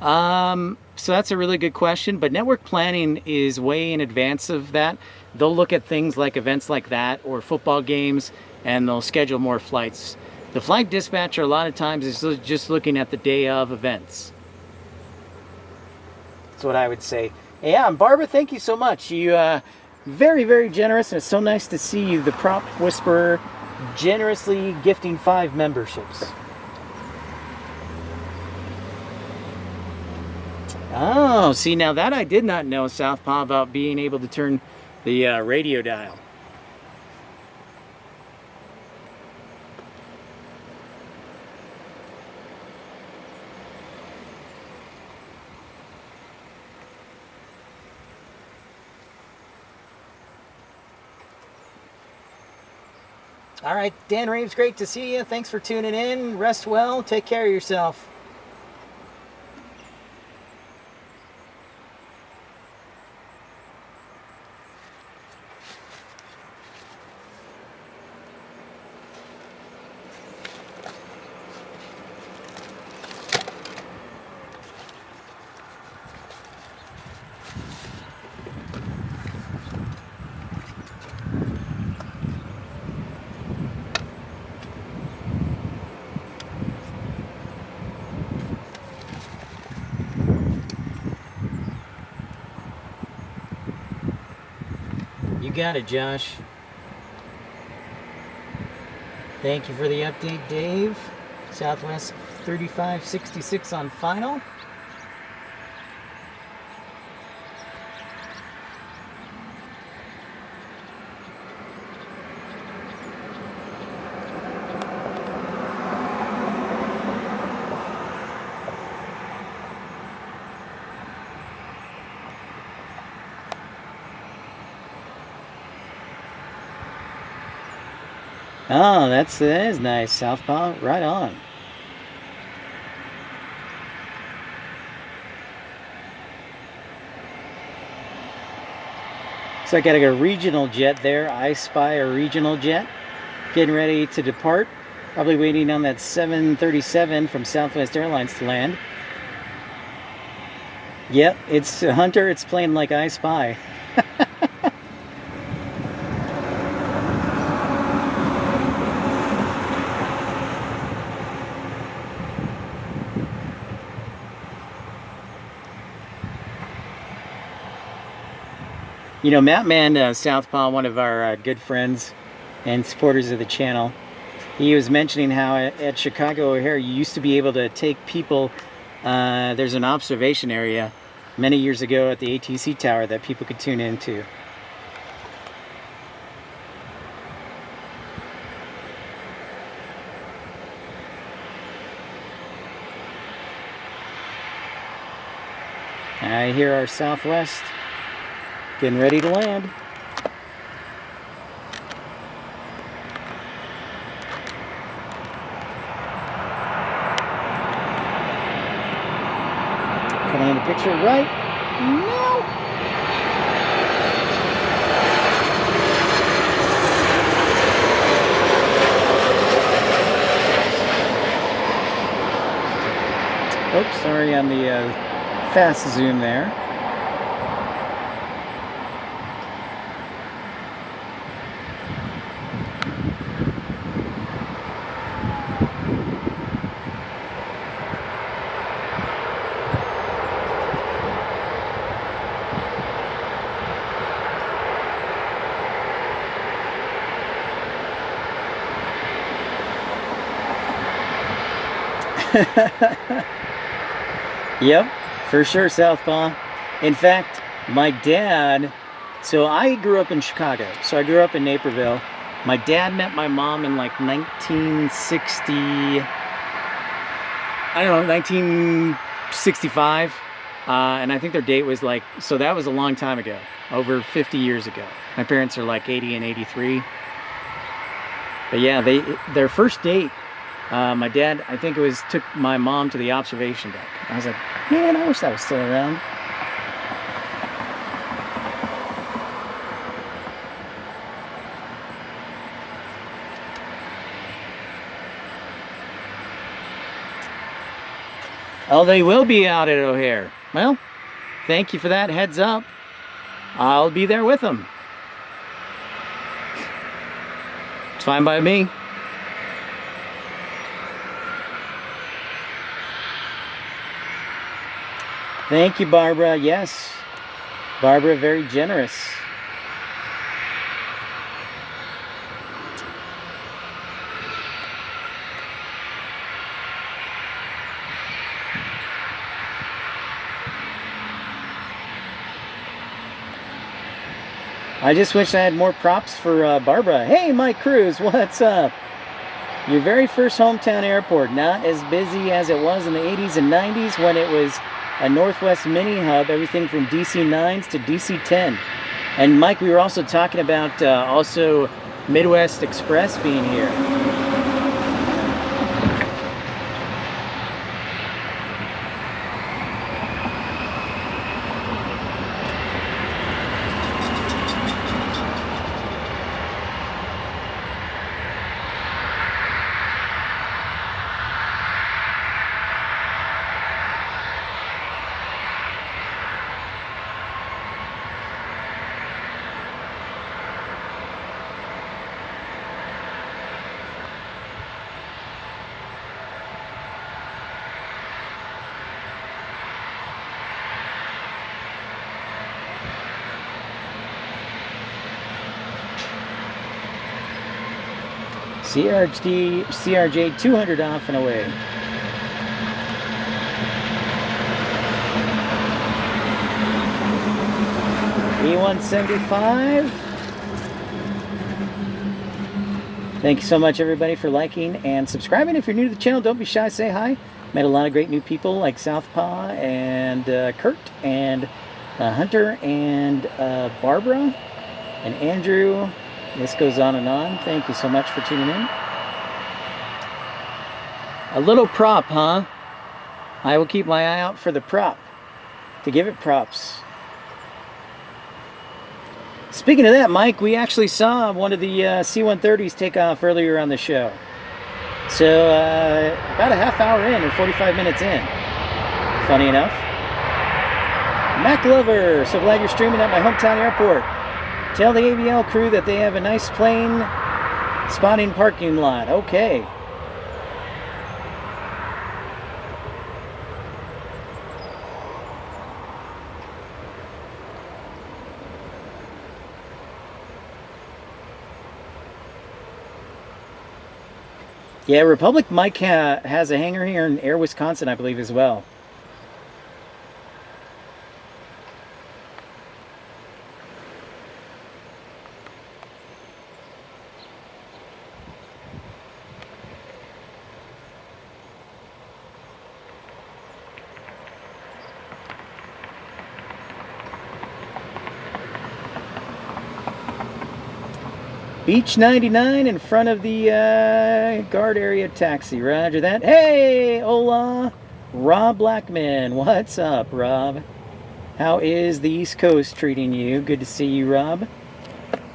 So that's a really good question, but network planning is way in advance of that. They'll look at things like events like that or football games, and they'll schedule more flights. The flight dispatcher a lot of times is just looking at the day of events. That's what I would say. Yeah, and Barbara, thank you so much. You very, very generous, and it's so nice to see you, the Prop Whisperer, generously gifting 5 memberships. Oh, see, now that I did not know, Southpaw, about being able to turn the radio dial. All right, Dan Reeves, great to see you. Thanks for tuning in. Rest well. Take care of yourself. You got it, Josh. Thank you for the update, Dave. Southwest 3566 on final. Oh, that is nice. Southpaw, right on. So I got a regional jet there. I spy a regional jet. Getting ready to depart. Probably waiting on that 737 from Southwest Airlines to land. Yep, it's Hunter. It's playing like I spy. You know, Matt Mann, Southpaw, one of our good friends and supporters of the channel, he was mentioning how at Chicago O'Hare you used to be able to take people, there's an observation area many years ago at the ATC tower that people could tune into. I hear our Southwest getting ready to land. Coming in the picture right now. Oops, sorry on the fast zoom there. Yep, for sure, Southpaw. In fact, my dad, so I grew up in Chicago. So I grew up in Naperville. My dad met my mom in like 1960, I don't know, 1965. And I think their date was like, so that was a long time ago, over 50 years ago. My parents are like 80 and 83. But yeah, their first date, my dad, I think it was, took my mom to the observation deck. I was like, man, I wish that was still around. Oh, they will be out at O'Hare. Well, thank you for that heads up. I'll be there with them. It's fine by me. Thank you, Barbara. Yes, Barbara, very generous. I just wish I had more props for Barbara. Hey, Mike Cruz, what's up? Your very first hometown airport, not as busy as it was in the 80s and 90s when it was a Northwest mini hub, everything from DC-9s to DC-10. And Mike, we were also talking about also Midwest Express being here. CRJ 200 off and away. E175. Thank you so much, everybody, for liking and subscribing. If you're new to the channel, don't be shy, say hi. Met a lot of great new people like Southpaw and Kurt and Hunter and Barbara and Andrew. This goes on and on. Thank you so much for tuning in. A little prop, huh? I will keep my eye out for the prop to give it props. Speaking of that, Mike, we actually saw one of the C-130s take off earlier on the show. So about a half hour in, or 45 minutes in. Funny enough. Mac Lover, so glad you're streaming at my hometown airport. Tell the AVL crew that they have a nice plane spotting parking lot. Okay. Yeah, Republic Mike has a hangar here in Air, Wisconsin, I believe, as well. Beach 99 in front of the guard area taxi. Roger that. Hey, hola, Rob Blackman. What's up, Rob? How is the East Coast treating you? Good to see you, Rob.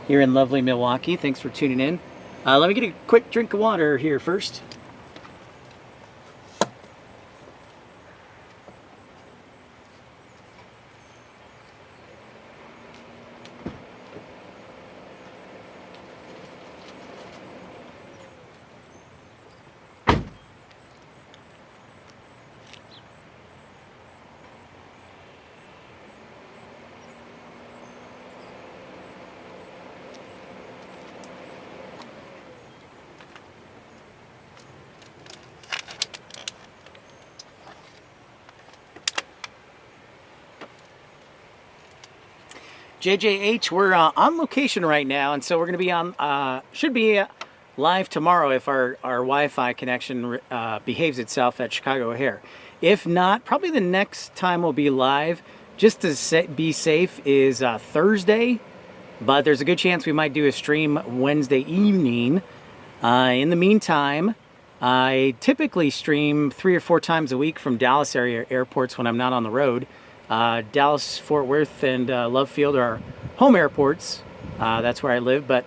Here in lovely Milwaukee. Thanks for tuning in. Let me get a quick drink of water here first. JJH, we're on location right now, and so we're going to be on, should be live tomorrow if our Wi-Fi connection behaves itself at Chicago O'Hare. If not, probably the next time we'll be live, just to be safe, is Thursday, but there's a good chance we might do a stream Wednesday evening. In the meantime, I typically stream 3 or 4 times a week from Dallas area airports when I'm not on the road. Dallas, Fort Worth, and Love Field are our home airports. That's where I live, but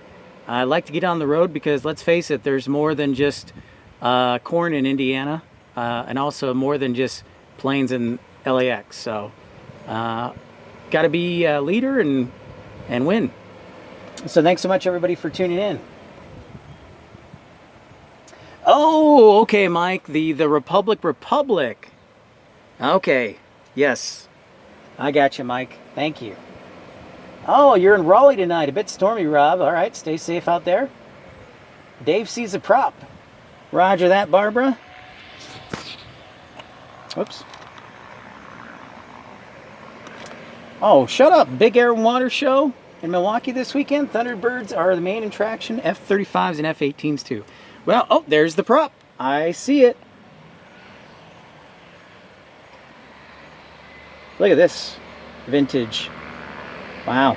I like to get on the road because, let's face it, there's more than just corn in Indiana, and also more than just planes in LAX. So, got to be a leader and win. So thanks so much, everybody, for tuning in. Oh, okay, Mike, the Republic. Okay, yes. I got you, Mike. Thank you. Oh, you're in Raleigh tonight. A bit stormy, Rob. All right, stay safe out there. Dave sees a prop. Roger that, Barbara. Oops. Oh, shut up. Big Air and Water Show in Milwaukee this weekend. Thunderbirds are the main attraction. F-35s and F-18s too. Well, oh, there's the prop. I see it. Look at this. Vintage. Wow.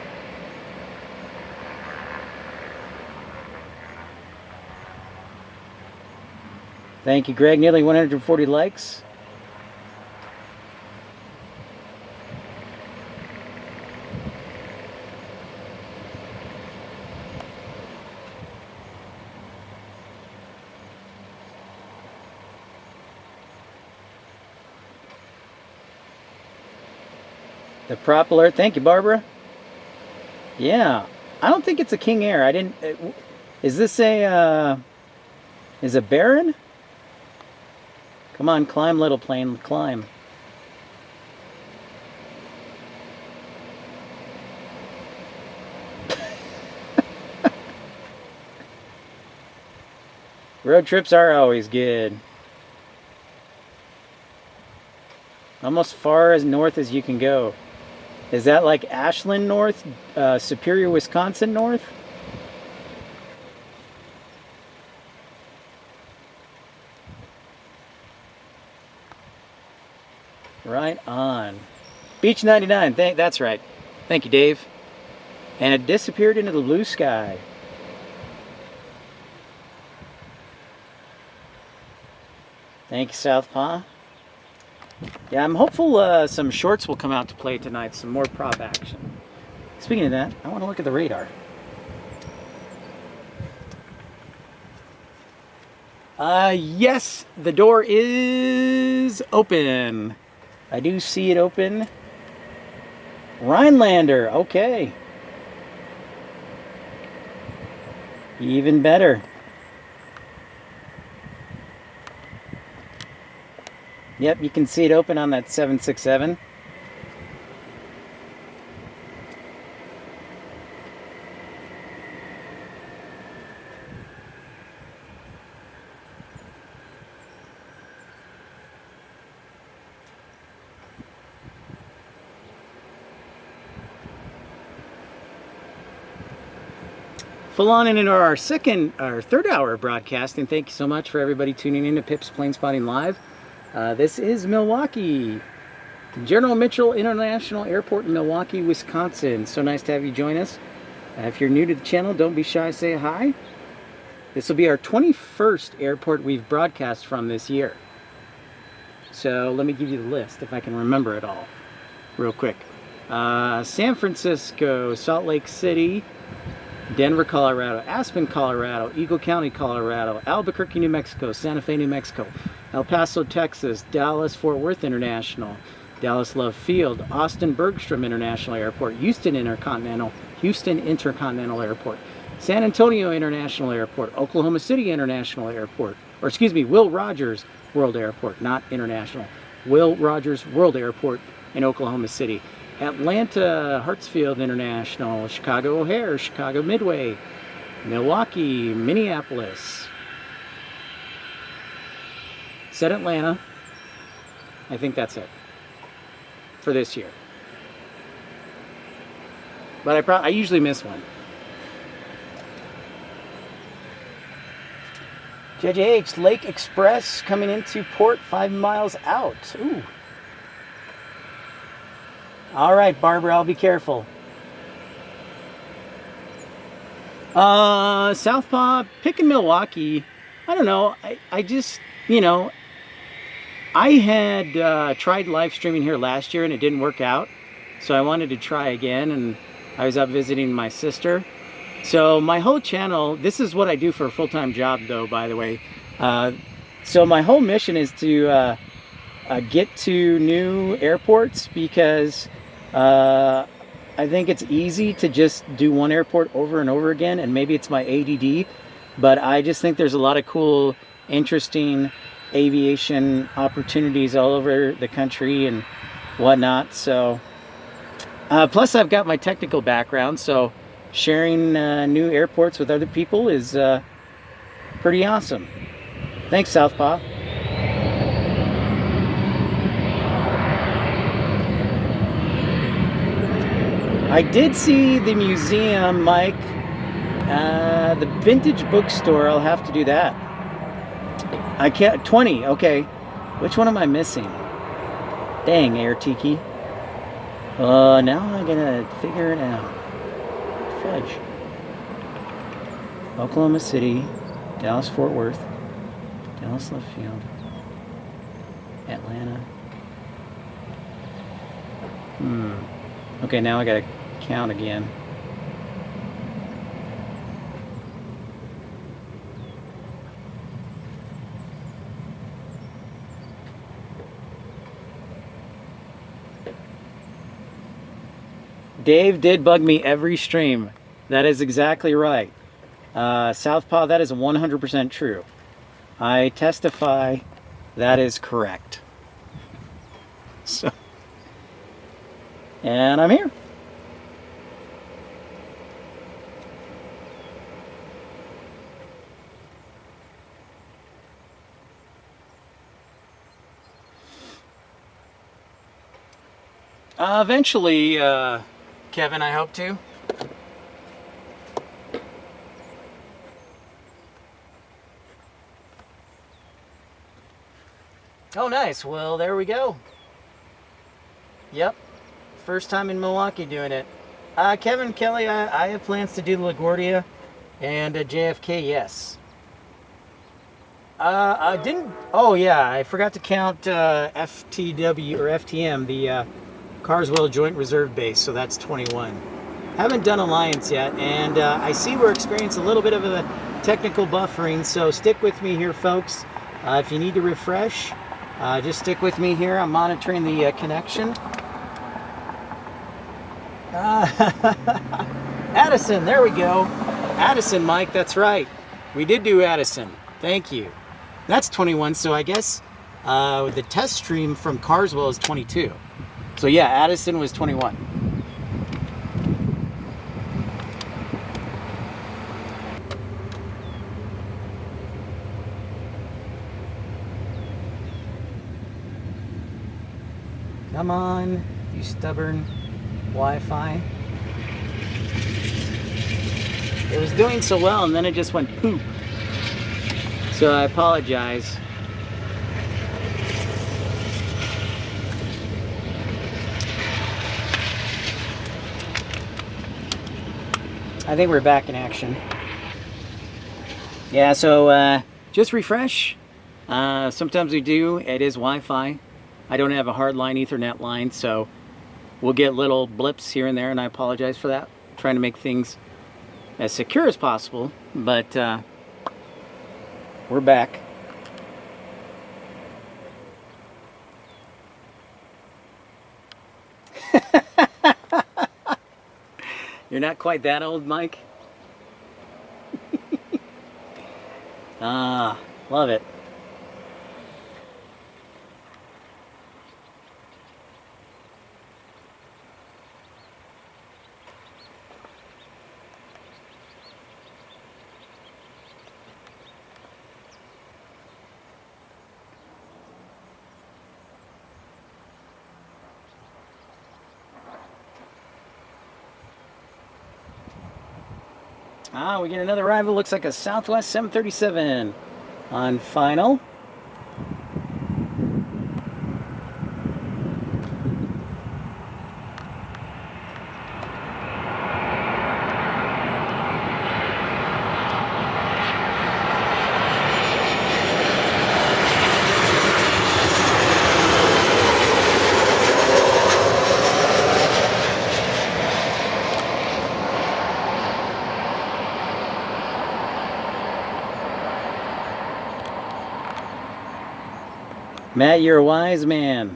Thank you, Greg. Nearly 140 likes. The prop alert. Thank you, Barbara. Yeah, I don't think it's a King Air. I didn't. Is this a? Is a Baron? Come on, climb, little plane, climb. Road trips are always good. Almost far as north as you can go. Is that like Ashland north? Superior, Wisconsin north? Right on. Beach 99, that's right. Thank you, Dave. And it disappeared into the blue sky. Thank you, Southpaw. Yeah, I'm hopeful some shorts will come out to play tonight, some more prop action. Speaking of that, I want to look at the radar. Yes, the door is open. I do see it open. Rhinelander, okay. Even better. Yep, you can see it open on that 767. Full on into our third hour of broadcasting. Thank you so much for everybody tuning in to Pip's Planespotting Live. This is Milwaukee, General Mitchell International Airport in Milwaukee, Wisconsin. So nice to have you join us. If you're new to the channel, don't be shy, say hi. This will be our 21st airport we've broadcast from this year. So let me give you the list if I can remember it all real quick. San Francisco, Salt Lake City, Denver, Colorado, Aspen, Colorado, Eagle County, Colorado, Albuquerque, New Mexico, Santa Fe, New Mexico, El Paso, Texas, Dallas, Fort Worth International, Dallas Love Field, Austin Bergstrom International Airport, Houston Intercontinental Airport, San Antonio International Airport, Oklahoma City International Airport, or excuse me, Will Rogers World Airport, not International, Will Rogers World Airport in Oklahoma City, Atlanta Hartsfield International, Chicago O'Hare, Chicago Midway, Milwaukee, Minneapolis. Said Atlanta. I think that's it for this year. But I usually miss one. JJH, Lake Express coming into port 5 miles out. Ooh. All right, Barbara, I'll be careful. Southpaw, picking Milwaukee. I don't know. I just, I had tried live streaming here last year and it didn't work out. So I wanted to try again, and I was up visiting my sister. So my whole channel, this is what I do for a full-time job though, by the way. So my whole mission is to get to new airports, because I think it's easy to just do one airport over and over again, and maybe it's my ADD, but I just think there's a lot of cool, interesting aviation opportunities all over the country and whatnot. So plus I've got my technical background, so sharing new airports with other people is pretty awesome. Thanks, Southpaw. I did see the museum, Mike. The vintage bookstore, I'll have to do that. I can't, 20, okay. Which one am I missing? Dang, Air Tiki. Now I'm gonna figure it out. Fudge. Oklahoma City, Dallas, Fort Worth. Dallas left field. Atlanta. Okay, now I gotta count again. Dave did bug me every stream. That is exactly right. Southpaw, that is 100% true. I testify that is correct. So, and I'm here. Eventually, Kevin, I hope to. Oh, nice. Well, there we go. Yep. First time in Milwaukee doing it. Kevin, Kelly, I have plans to do the LaGuardia and JFK, yes. I didn't... Oh, yeah, I forgot to count FTW or FTM, the Carswell Joint Reserve Base, so that's 21. Haven't done Alliance yet, and I see we're experiencing a little bit of a technical buffering, so stick with me here, folks. If you need to refresh, just stick with me here. I'm monitoring the connection. Addison, there we go. Addison, Mike, that's right. We did do Addison. Thank you. That's 21, so I guess the test stream from Carswell is 22. So yeah, Addison was 21. Come on, you stubborn Wi-Fi. It was doing so well and then it just went poop. So I apologize. I think we're back in action. Yeah, so just refresh. Sometimes we do. It is Wi-Fi. I don't have a hardline Ethernet line, so we'll get little blips here and there, and I apologize for that. I'm trying to make things as secure as possible, but we're back. You're not quite that old, Mike? Love it. We get another arrival. Looks like a Southwest 737 on final. Matt, you're a wise man.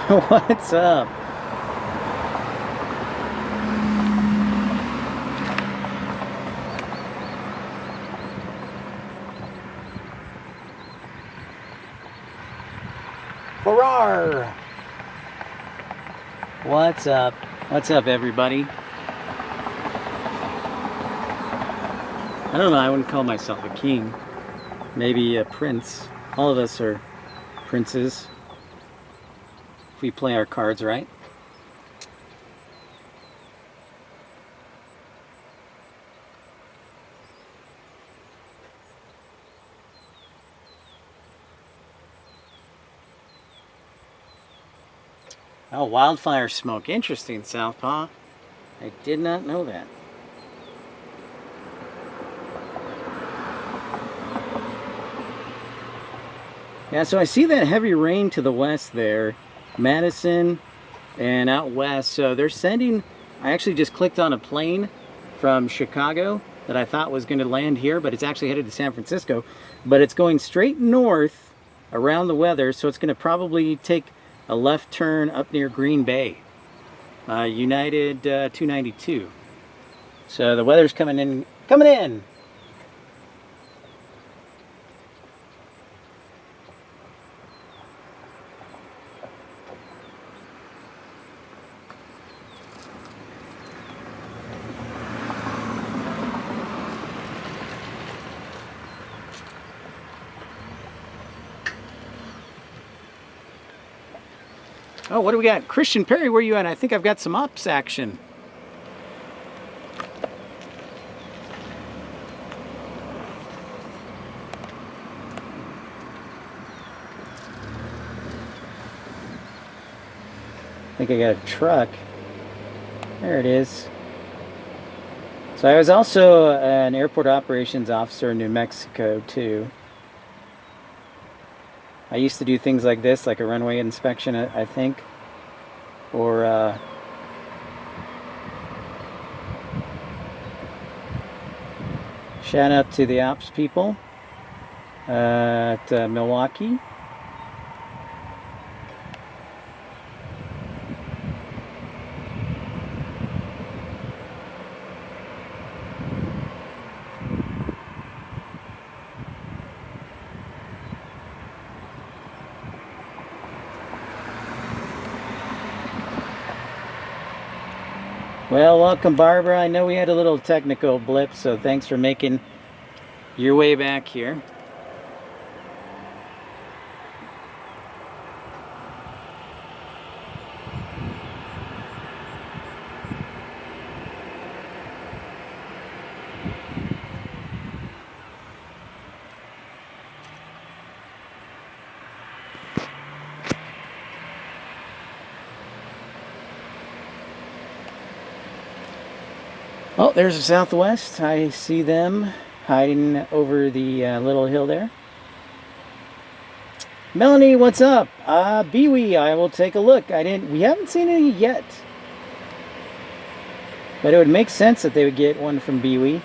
What's up? Hurrah! What's up? What's up, everybody? I don't know, I wouldn't call myself a king. Maybe a prince. All of us are princes. If we play our cards right. Oh, wildfire smoke. Interesting, Southpaw. I did not know that. Yeah, so I see that heavy rain to the west there. Madison and out west. So they're sending... I actually just clicked on a plane from Chicago that I thought was going to land here, but it's actually headed to San Francisco. But it's going straight north around the weather, so it's going to probably take a left turn up near Green Bay. United 292. So the weather's coming in. Coming in! Oh, what do we got? Christian Perry, where you at? I think I've got some ops action. I think I got a truck. There it is. So I was also an airport operations officer in New Mexico too. I used to do things like this, like a runway inspection, I think, or shout out to the ops people at Milwaukee. Well, welcome, Barbara. I know we had a little technical blip, so thanks for making your way back here. Oh, there's the Southwest. I see them hiding over the little hill there. Melanie, what's up? Biwi, I will take a look. We haven't seen any yet. But it would make sense that they would get one from Biwi.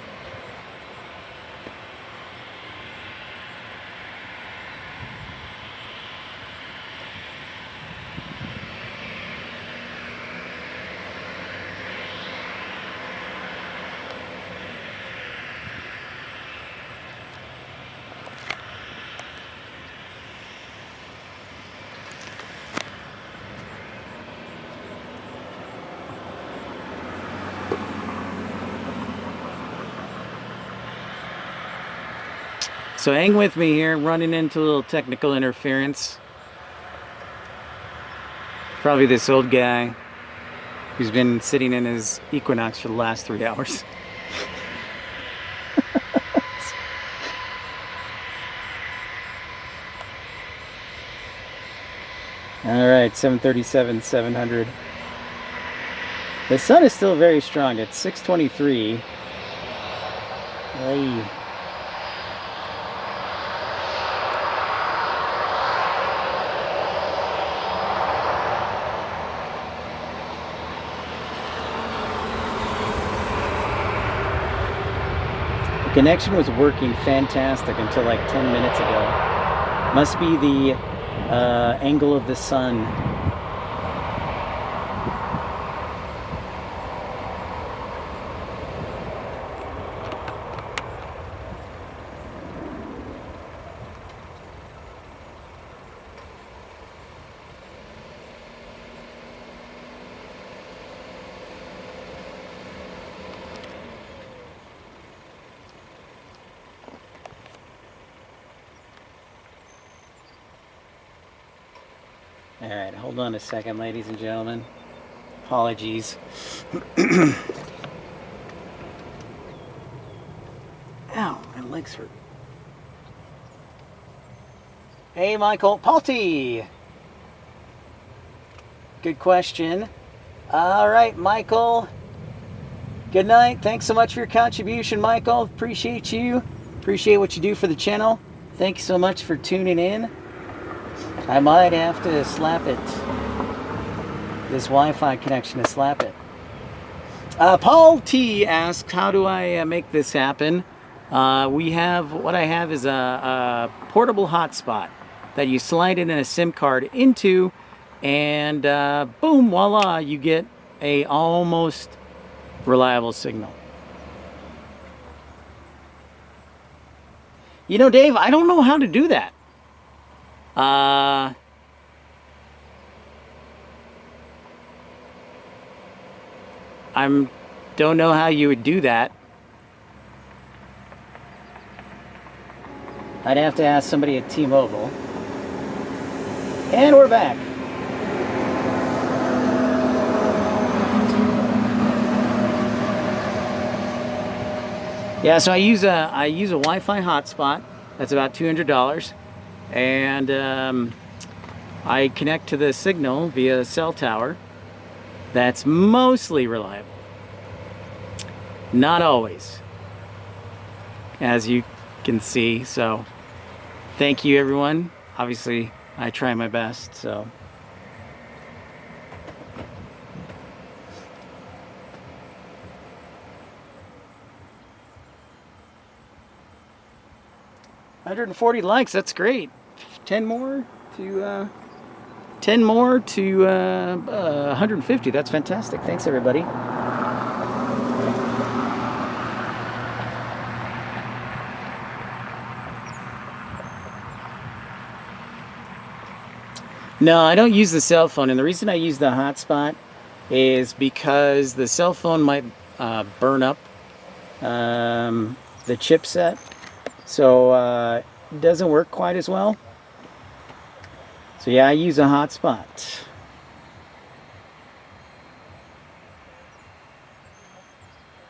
So hang with me here, running into a little technical interference. Probably this old guy who's been sitting in his Equinox for the last 3 hours. All right, 737, 700. The sun is still very strong. It's 6:23. Hey. The connection was working fantastic until like 10 minutes ago. Must be the angle of the sun. Alright, hold on a second, ladies and gentlemen. Apologies. Ow, my legs hurt. Hey, Michael. Palty! Good question. All right, Michael. Good night. Thanks so much for your contribution, Michael. Appreciate you. Appreciate what you do for the channel. Thank you so much for tuning in. I might have to slap it. This Wi-Fi connection to slap it. Paul T asks, how do I make this happen? What I have is a portable hotspot that you slide in a SIM card into, and boom, voila, you get a almost reliable signal. You know, Dave, I don't know how to do that. Don't know how you would do that. I'd have to ask somebody at T-Mobile. And we're back. Yeah, so I use a Wi-Fi hotspot. That's about $200, and I connect to the signal via a cell tower. That's mostly reliable. Not always, as you can see. So thank you, everyone. Obviously, I try my best. So $140 likes. That's great. 10 more to 150. That's fantastic. Thanks, everybody. No, I don't use the cell phone, and the reason I use the hotspot is because the cell phone might burn up the chipset, so it doesn't work quite as well. So yeah, I use a hotspot.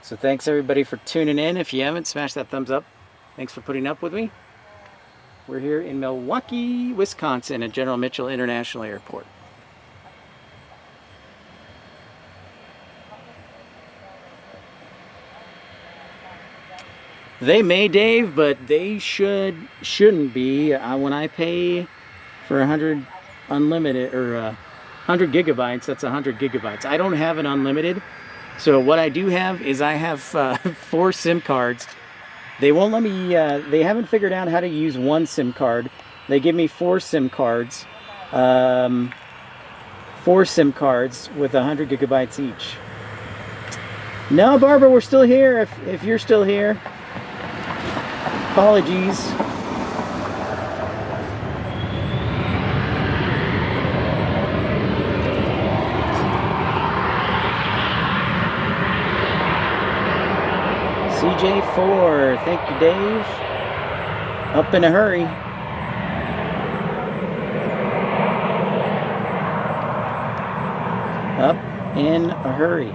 So thanks everybody for tuning in. If you haven't, smash that thumbs up. Thanks for putting up with me. We're here in Milwaukee, Wisconsin at General Mitchell International Airport. They may, Dave, but they shouldn't be. When I pay for 100 unlimited or 100 gigabytes, that's 100 gigabytes. I don't have an unlimited. So what I do have is I have 4 SIM cards. They won't let me, they haven't figured out how to use one SIM card. They give me 4 SIM cards. 4 SIM cards with 100 gigabytes each. No, Barbara, we're still here if you're still here. Apologies. CJ4, thank you, Dave. Up in a hurry. Up in a hurry.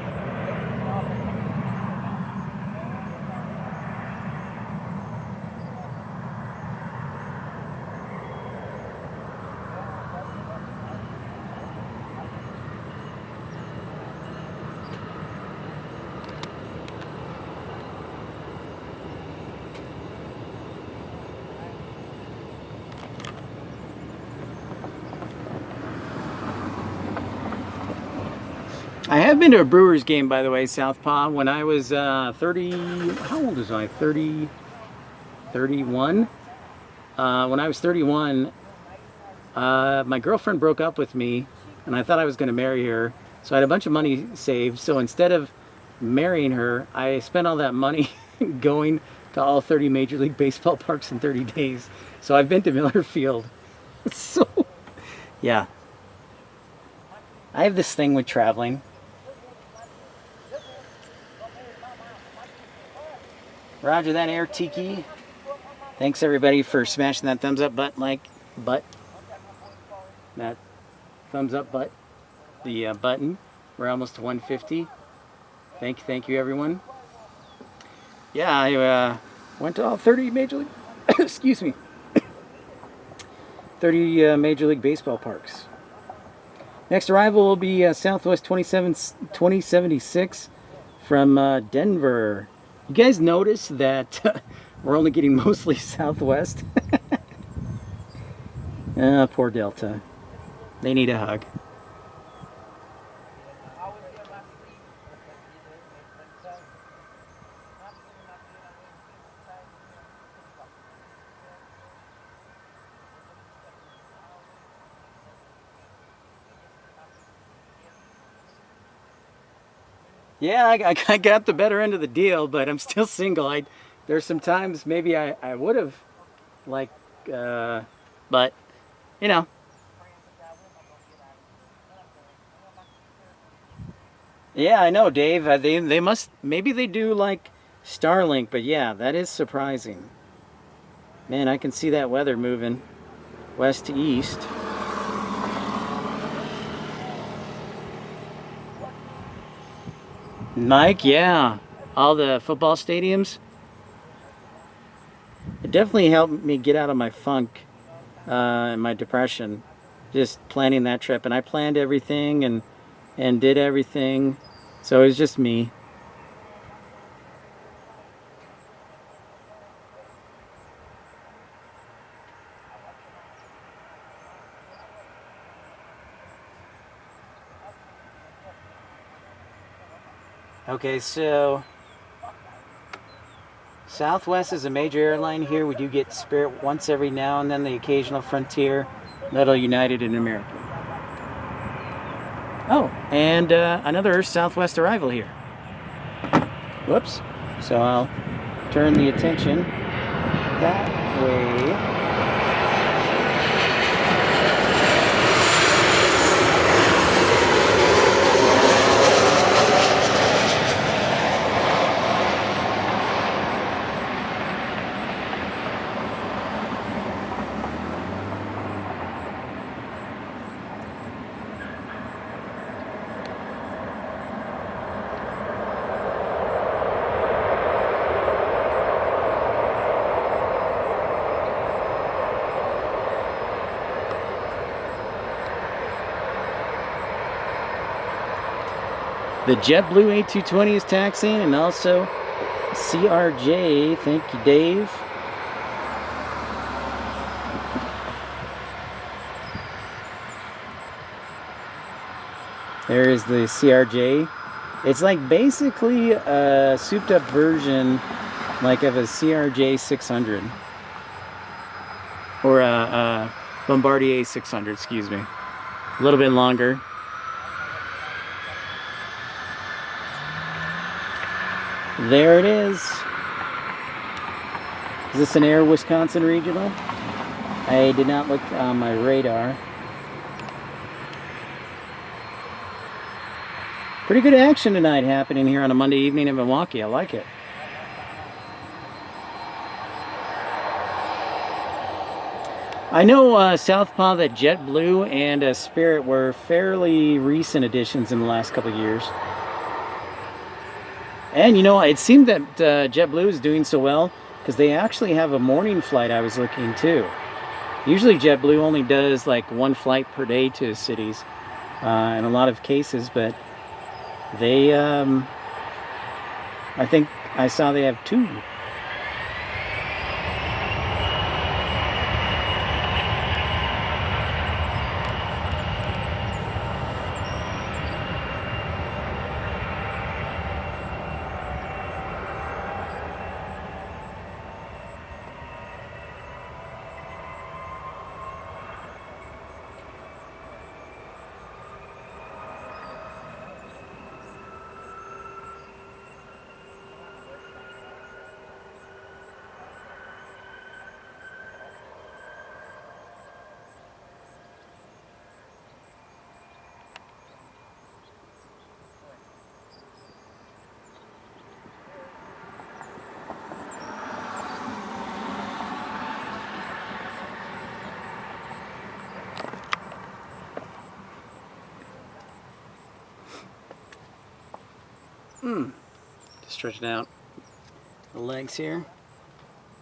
I have been to a Brewers game, by the way, Southpaw, when I was 30, how old was I? 31? When I was 31, my girlfriend broke up with me, and I thought I was going to marry her, so I had a bunch of money saved. So instead of marrying her, I spent all that money going to all 30 Major League Baseball parks in 30 days. So I've been to Miller Field. So, yeah. I have this thing with traveling. Roger that, Air Tiki. Thanks everybody for smashing that thumbs up button, that thumbs up button. We're almost to 150. Thank you everyone. Yeah, I went to all 30 Major League, excuse me, 30 Major League Baseball parks. Next arrival will be Southwest 2076 from Denver. You guys notice that we're only getting mostly Southwest? Poor Delta. They need a hug. Yeah, I got the better end of the deal, but I'm still single. There's some times maybe I would have, like, but, you know. Yeah, I know, Dave. They must, maybe they do like Starlink, but yeah, that is surprising. Man, I can see that weather moving west to east. Mike, yeah, all the football stadiums. It definitely helped me get out of my funk and my depression, just planning that trip. And I planned everything and did everything, so it was just me. Okay, so Southwest is a major airline here. We do get Spirit once every now and then, the occasional Frontier, Little United, and American. Oh, and another Southwest arrival here. Whoops. So I'll turn the attention that way. The JetBlue A220 is taxiing, and also CRJ. Thank you, Dave. There is the CRJ. It's like basically a souped up version like of a CRJ 600. Or a Bombardier 600, excuse me. A little bit longer. There it is. Is this an Air Wisconsin Regional? I did not look on my radar. Pretty good action tonight happening here on a Monday evening in Milwaukee. I like it. I know Southpaw, that JetBlue and Spirit were fairly recent additions in the last couple of years. And you know, it seemed that JetBlue is doing so well because they actually have a morning flight I was looking too. Usually JetBlue only does like one flight per day to cities in a lot of cases, but they, I think I saw they have two. Just stretching out the legs here.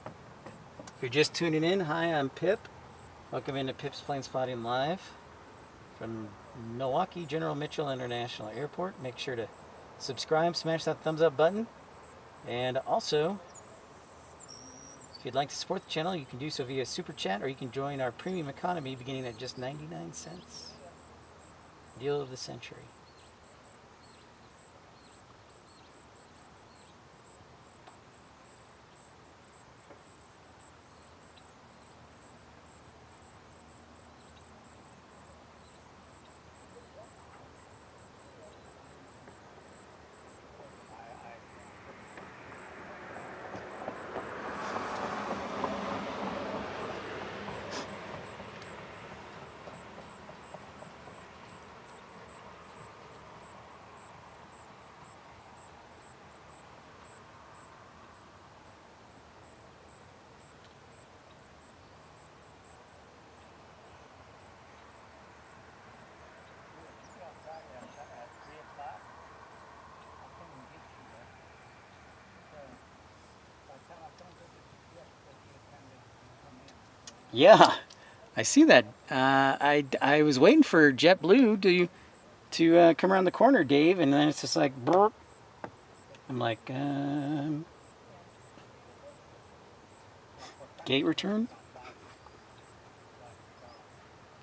If you're just tuning in, hi, I'm Pip. Welcome into Pip's Planespotting Live from Milwaukee General Mitchell International Airport. Make sure to subscribe, smash that thumbs up button. And also, if you'd like to support the channel, you can do so via Super Chat, or you can join our premium economy beginning at just 99 cents. Deal of the century. Yeah, I see that. I was waiting for JetBlue to come around the corner, Dave, and then it's just like, burp. I'm like, gate return?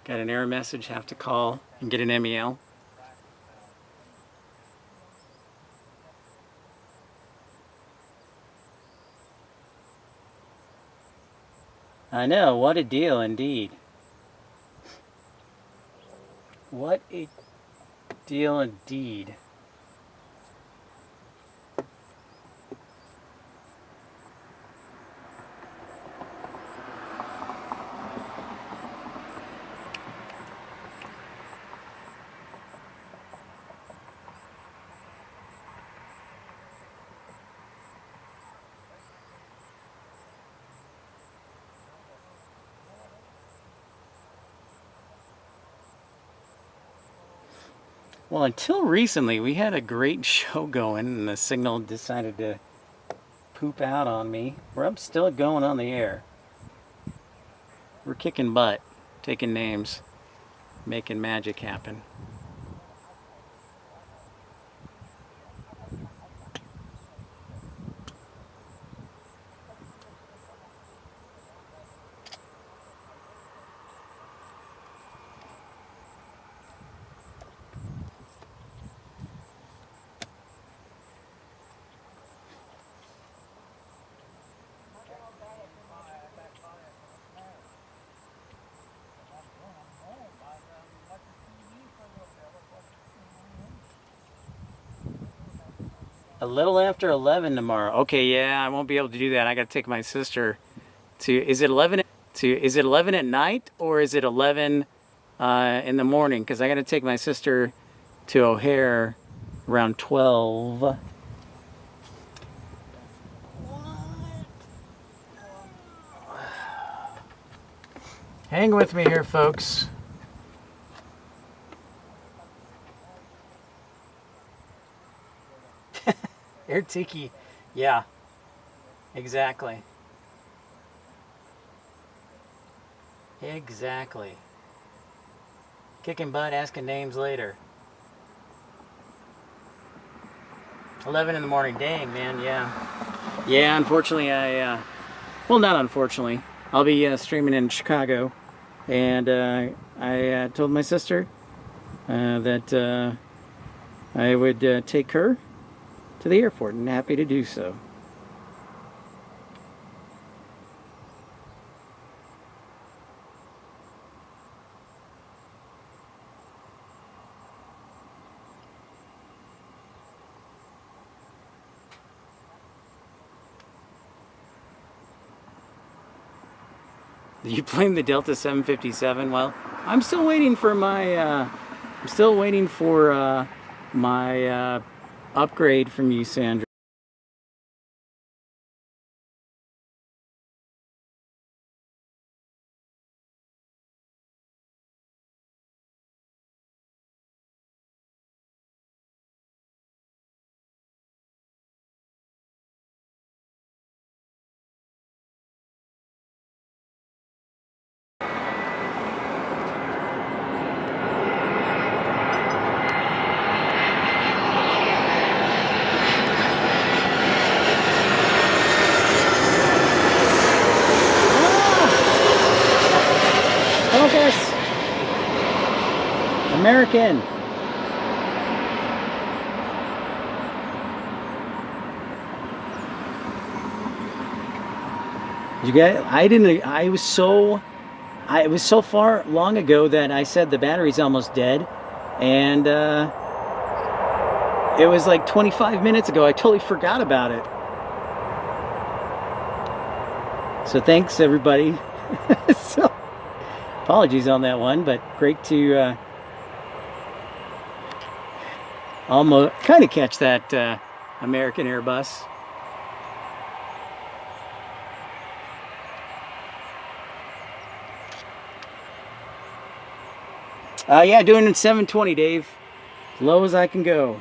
Got an error message, have to call and get an MEL. I know, what a deal indeed. What a deal indeed. Well, until recently, we had a great show going, and the signal decided to poop out on me. We're still going on the air. We're kicking butt, taking names, making magic happen. A little after 11 tomorrow. Okay, yeah, I won't be able to do that. I got to take my sister to. Is it 11? Is it 11 at night, or is it 11 in the morning? Because I got to take my sister to O'Hare around 12. Hang with me here, folks. Air Tiki. Yeah, exactly. Exactly. Kicking butt, asking names later. 11 in the morning. Dang, man, yeah. Yeah, unfortunately, well, not unfortunately. I'll be streaming in Chicago. And I told my sister that I would take her to the airport, and happy to do so. You blame the Delta 757? Well, I'm still waiting for my my upgrade from you, Sandra. back in. You get it? It was so far long ago that I said the battery's almost dead, and it was like 25 minutes ago. I totally forgot about it. So thanks everybody. So apologies on that one, but great to almost kind of catch that American Airbus. Yeah, doing it 720, Dave. As low as I can go.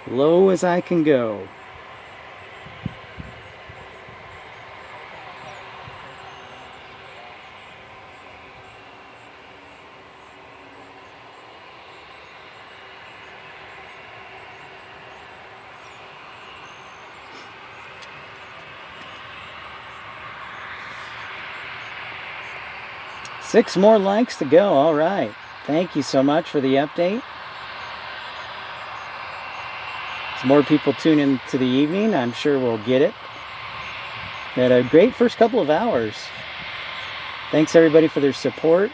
Low as I can go. Six more likes to go. All right. Thank you so much for the update. As more people tune in to the evening, I'm sure we'll get it. We had a great first couple of hours. Thanks everybody for their support.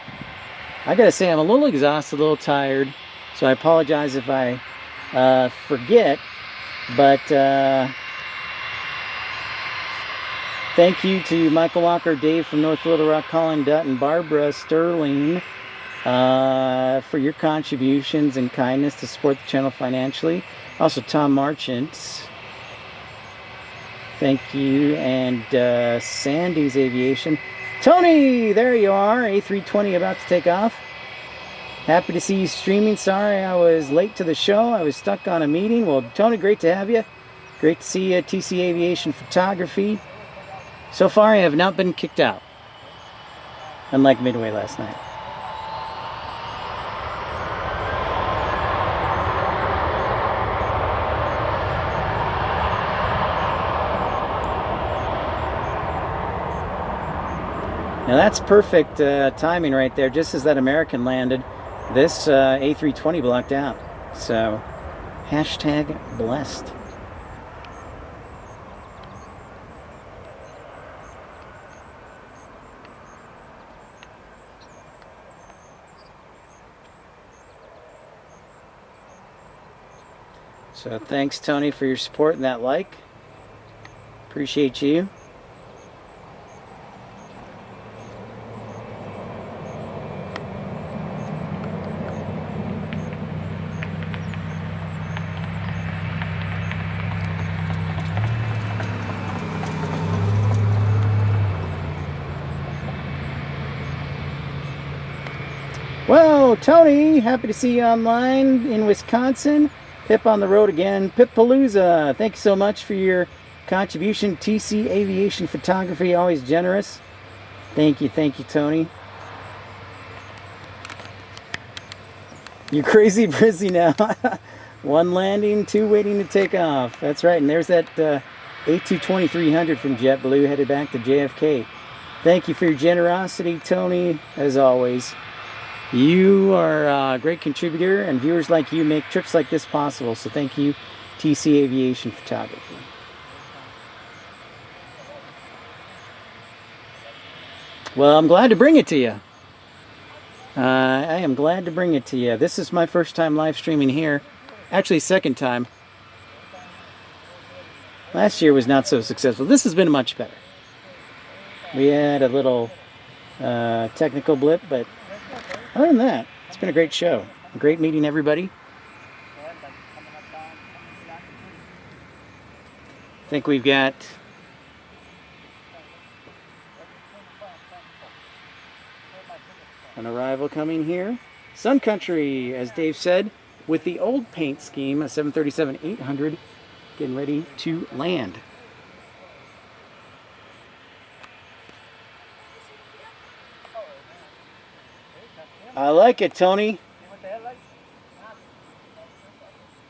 I gotta say, I'm a little exhausted, a little tired, so I apologize if I forget, but thank you to Michael Walker, Dave from North Little Rock, Colin Dutton, Barbara Sterling for your contributions and kindness to support the channel financially. Also Tom Marchant, thank you, and Sandy's Aviation. Tony, there you are, A320 about to take off. Happy to see you streaming. Sorry I was late to the show. I was stuck on a meeting. Well, Tony, great to have you. Great to see you at TC Aviation Photography. So far, I have not been kicked out, unlike Midway last night. Now that's perfect timing right there. Just as that American landed, this A320 blocked out. So, hashtag blessed. So thanks, Tony, for your support and that like. Appreciate you. Well, Tony, happy to see you online in Wisconsin. Pip on the road again. Pip Palooza, thank you so much for your contribution. TC Aviation Photography, always generous. Thank you, Tony. You're crazy busy now. One landing, two waiting to take off. That's right, and there's that A220-300 from JetBlue headed back to JFK. Thank you for your generosity, Tony, as always. You are a great contributor, and viewers like you make trips like this possible. So thank you, TC Aviation Photography. Well, I'm glad to bring it to you. I am glad to bring it to you. This is my first time live streaming here. Actually, second time. Last year was not so successful. This has been much better. We had a little technical blip, but other than that, it's been a great show. Great meeting everybody. I think we've got an arrival coming here. Sun Country, as Dave said, with the old paint scheme, a 737-800, getting ready to land. I like it, Tony.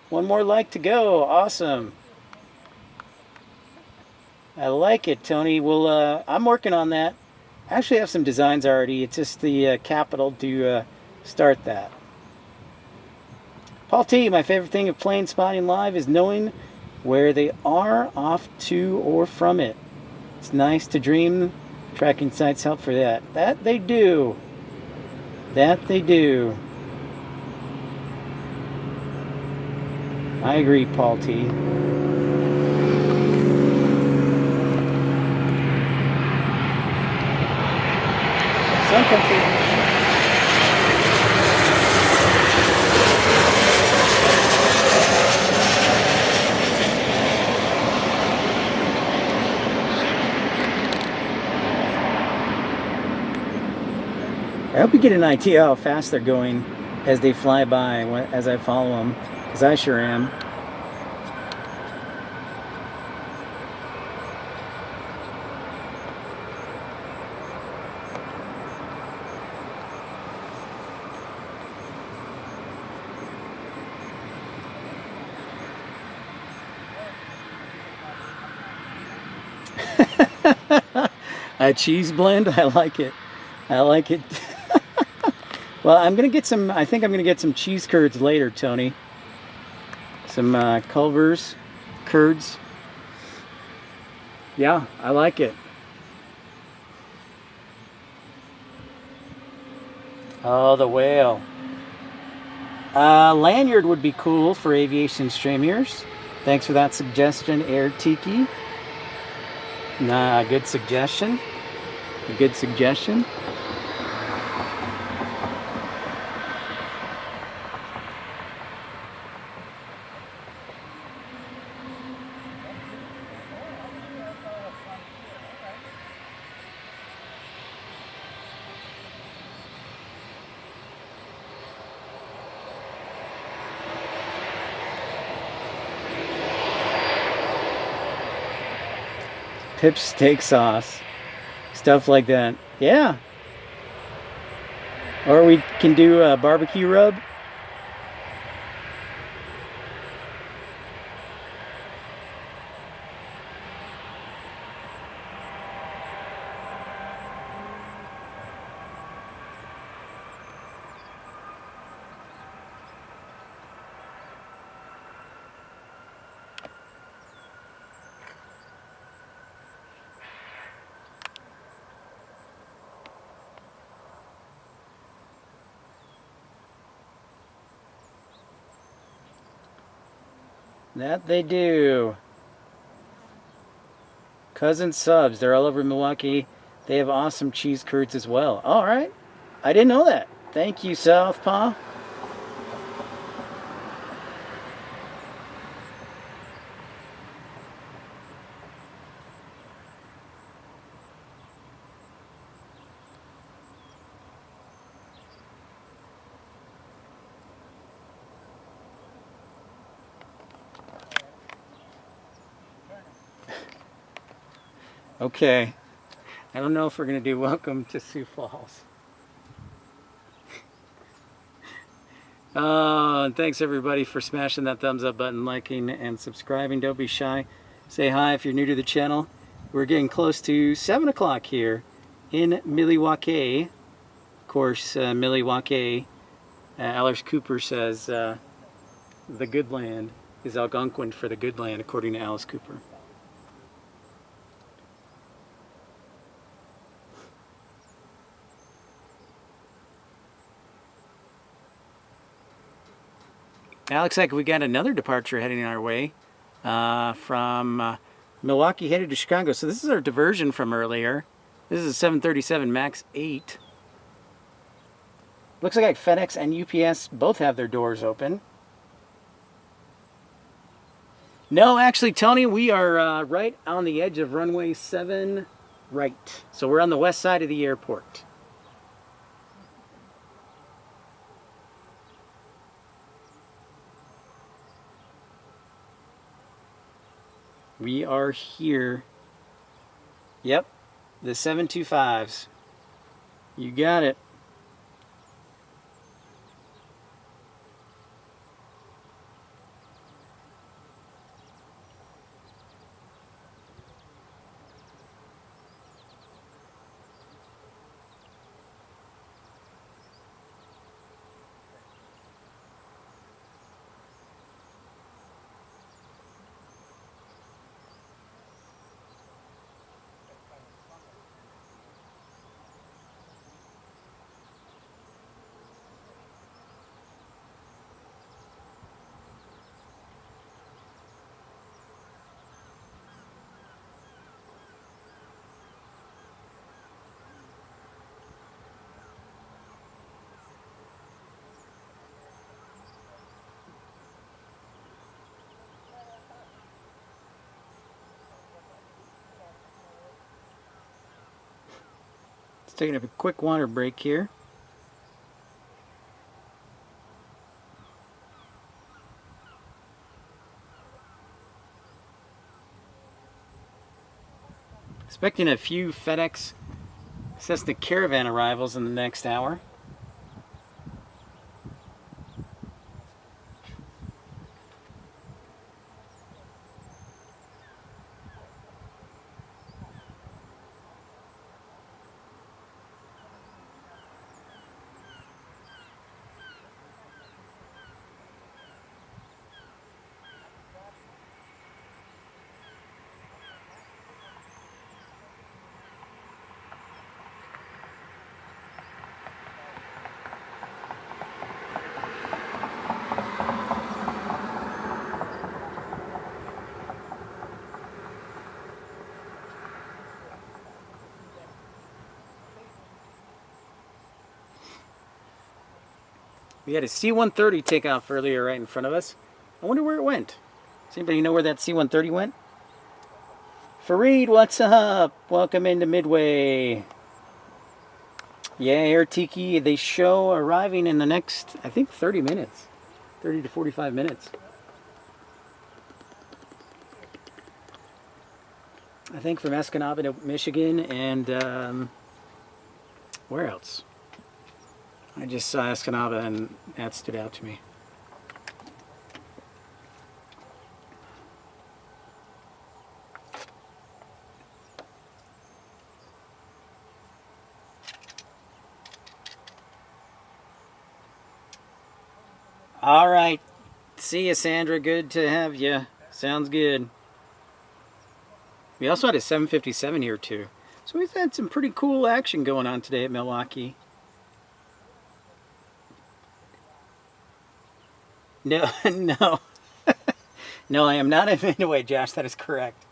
One more like to go. Awesome. I like it, Tony. Well, I'm working on that. actually have some designs already. It's just the capital to start that. Paul T, my favorite thing of plane spotting live is knowing where they are off to or from it. It's nice to dream. Tracking sites help for that. That they do. That they do. I agree, Paul T. Sun country. I hope you get an idea how fast they're going as they fly by, as I follow them, because I sure am. A cheese blend? I like it. I like it. Well, I'm gonna get some. I think I'm gonna get some cheese curds later, Tony. Some Culver's curds. Yeah, I like it. Oh, the whale. Lanyard would be cool for aviation stream ears. Thanks for that suggestion, Air Tiki. Nah, good suggestion. A good suggestion. Pip steak sauce, stuff like that. Yeah. Or we can do a barbecue rub. That they do. Cousin Subs, they're all over Milwaukee. They have awesome cheese curds as well. All right. I didn't know that. Thank you, Southpaw. Okay. I don't know if we're going to do Welcome to Sioux Falls. And thanks everybody for smashing that thumbs up button, liking and subscribing. Don't be shy. Say hi if you're new to the channel. We're getting close to 7 o'clock here in Milwaukee. Of course, Milwaukee, Alice Cooper says the good land is Algonquin for the good land, according to Alice Cooper. Looks like we got another departure heading our way from Milwaukee headed to Chicago. So this is our diversion from earlier. This is a 737 MAX 8. Looks like FedEx and UPS both have their doors open. No, actually, Tony, we are right on the edge of runway 7 right. So we're on the west side of the airport. We are here. Yep, the 725s. You got it. taking a quick water break here. Expecting a few FedEx Cessna Caravan arrivals in the next hour. We had a C-130 take off earlier right in front of us. I wonder where it went. Does anybody know where that C-130 went? Fareed, what's up? Welcome into Midway. Yeah, Air Tiki, they show arriving in the next, I think, 30 minutes. 30 to 45 minutes. I think from Escanaba, Michigan, and where else? I just saw Escanaba and that stood out to me. All right. See you, Sandra. Good to have you. Sounds good. We also had a 757 here, too. So we've had some pretty cool action going on today at Milwaukee. No, no. No, I am not in Midway, Josh. That is correct.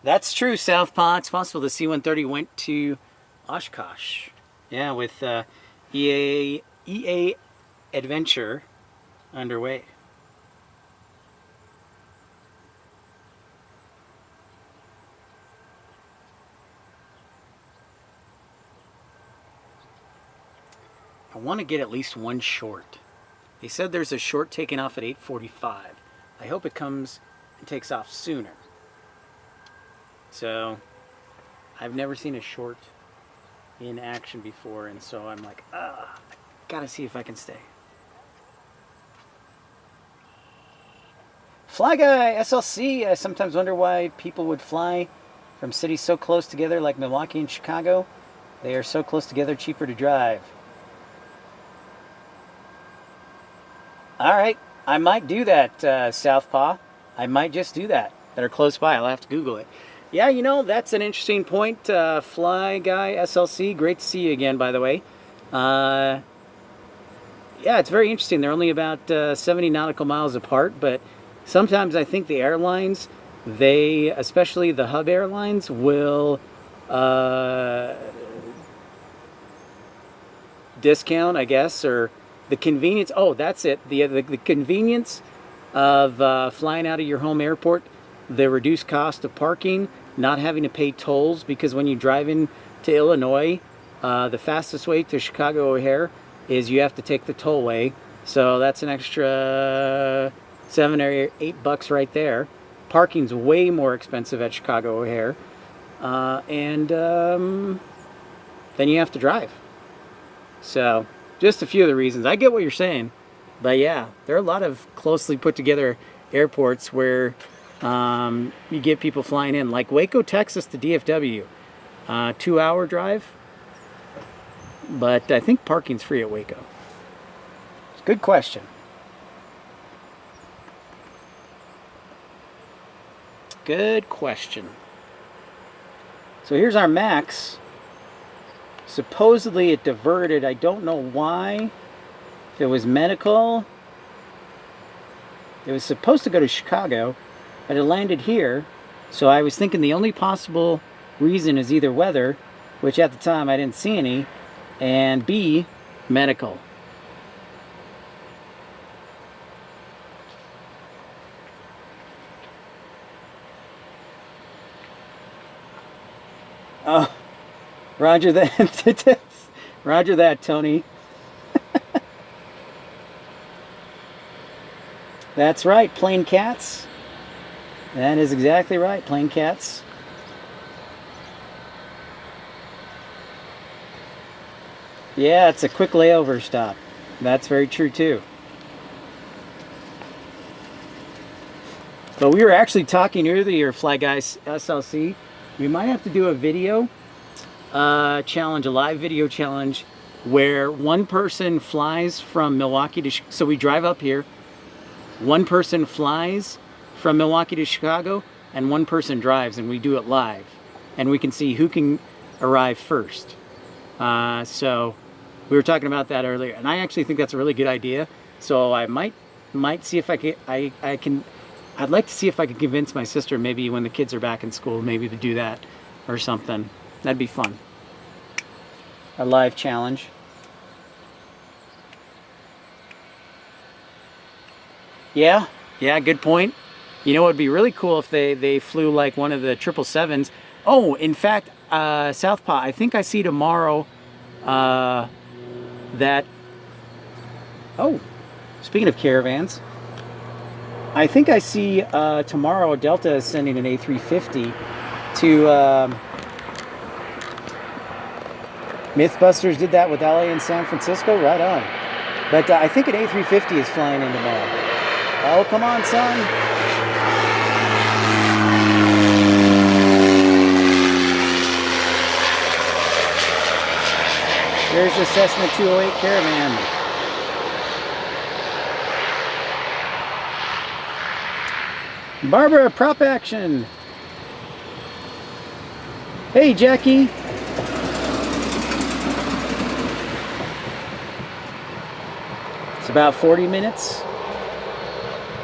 That's true, Southpaw. It's possible the C-130 went to Oshkosh. Yeah, with EA Adventure underway. I want to get at least one short. They said there's a short taking off at 8:45. I hope it comes and takes off sooner. So, I've never seen a short in action before, and so I'm like, I gotta see if I can stay. Fly Guy, SLC, I sometimes wonder why people would fly from cities so close together like Milwaukee and Chicago. They are so close together, cheaper to drive. All right, I might do that, Southpaw. I might just do that. That are close by. I'll have to Google it. Yeah, you know, that's an interesting point. Fly Guy SLC, great to see you again, by the way. Yeah, it's very interesting. They're only about 70 nautical miles apart, but sometimes I think the airlines, they, especially the hub airlines, will discount, I guess, or the convenience. Oh, that's it. The convenience of flying out of your home airport, the reduced cost of parking, not having to pay tolls, because when you drive in to Illinois, the fastest way to Chicago O'Hare is you have to take the tollway. So that's an extra $7 or $8 right there. Parking's way more expensive at Chicago O'Hare, and then you have to drive. So just a few of the reasons. I get what you're saying, but yeah, there are a lot of closely put together airports where you get people flying in, like Waco, Texas to DFW, 2-hour drive, but I think parking's free at Waco. It's a good question. Good question. So here's our max. Supposedly it diverted. I don't know why. If it was medical. It was supposed to go to Chicago, but it landed here. So I was thinking the only possible reason is either weather, which at the time I didn't see any, and B, medical. Oh, Roger that. Roger that, Tony. That's right, plain cats. That is exactly right, plain cats. Yeah, it's a quick layover stop. That's very true too. But we were actually talking earlier, Fly Guys SLC. We might have to do a video challenge, a live video challenge, where one person flies from Milwaukee to, so we drive up here, one person flies from Milwaukee to Chicago, and one person drives, and we do it live. And we can see who can arrive first. So we were talking about that earlier, and I actually think that's a really good idea. So I might see if I'd like to see if I could convince my sister, maybe when the kids are back in school, maybe to do that or something. That'd be fun. A live challenge. Yeah, good point. You know, it would be really cool if they flew like one of the 777s. Oh, in fact, Southpaw, I think I see tomorrow that... Oh, speaking of caravans, I think I see tomorrow Delta is sending an A350 to... Mythbusters did that with LA and San Francisco, right on. But I think an A350 is flying in tomorrow. Oh, come on, son. There's the Cessna 208 Caravan. Barbara, prop action. Hey, Jackie. It's about 40 minutes.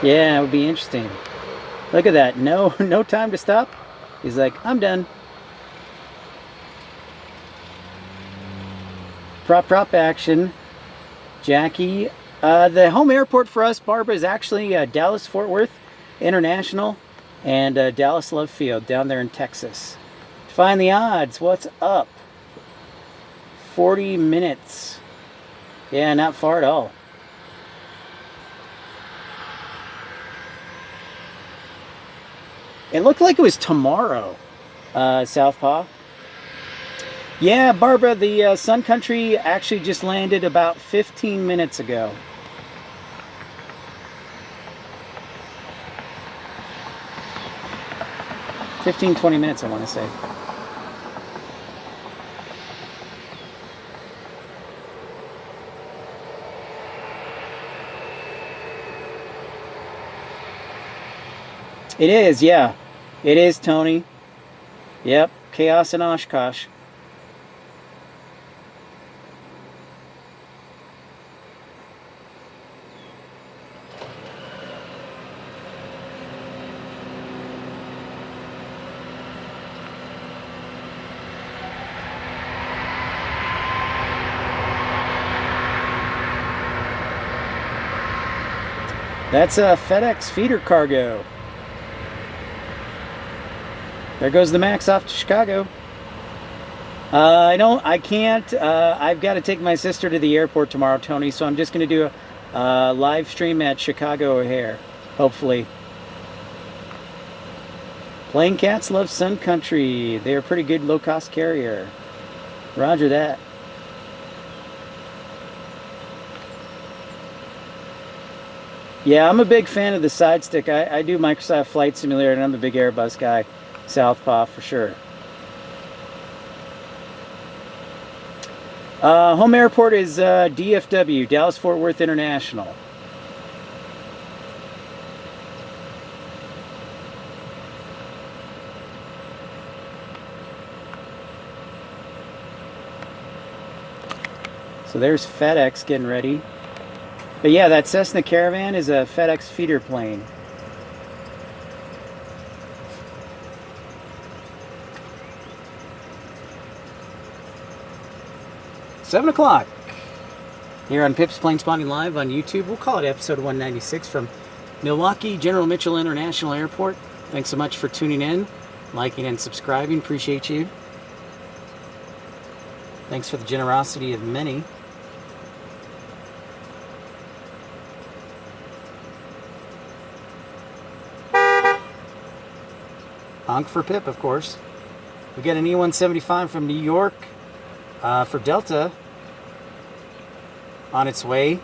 Yeah, it would be interesting. Look at that. No time to stop. He's like, I'm done. Prop action. Jackie. The home airport for us, Barbara, is actually Dallas-Fort Worth International and Dallas Love Field down there in Texas. Find the odds. What's up? 40 minutes. Yeah, not far at all. It looked like it was tomorrow, Southpaw. Yeah, Barbara, the Sun Country actually just landed about 15 minutes ago. Fifteen, 20 minutes, I want to say. It is, yeah. It is, Tony. Yep, chaos in Oshkosh. That's a FedEx feeder cargo. There goes the Max off to Chicago. I can't. I've got to take my sister to the airport tomorrow, Tony, so I'm just going to do a live stream at Chicago O'Hare, hopefully. Plain Cats love Sun Country. They're a pretty good low-cost carrier. Roger that. Yeah, I'm a big fan of the side stick. I do Microsoft Flight Simulator, and I'm a big Airbus guy. Southpaw for sure. Home airport is DFW, Dallas Fort Worth International. So there's FedEx getting ready. But yeah, that Cessna Caravan is a FedEx feeder plane. Seven o'clock here on Pip's Planespotting Live on YouTube. We'll call it episode 196 from Milwaukee General Mitchell International Airport. Thanks so much for tuning in, liking and subscribing. Appreciate you. Thanks for the generosity of many. Honk for Pip, of course. We got an E175 from New York for Delta on its way.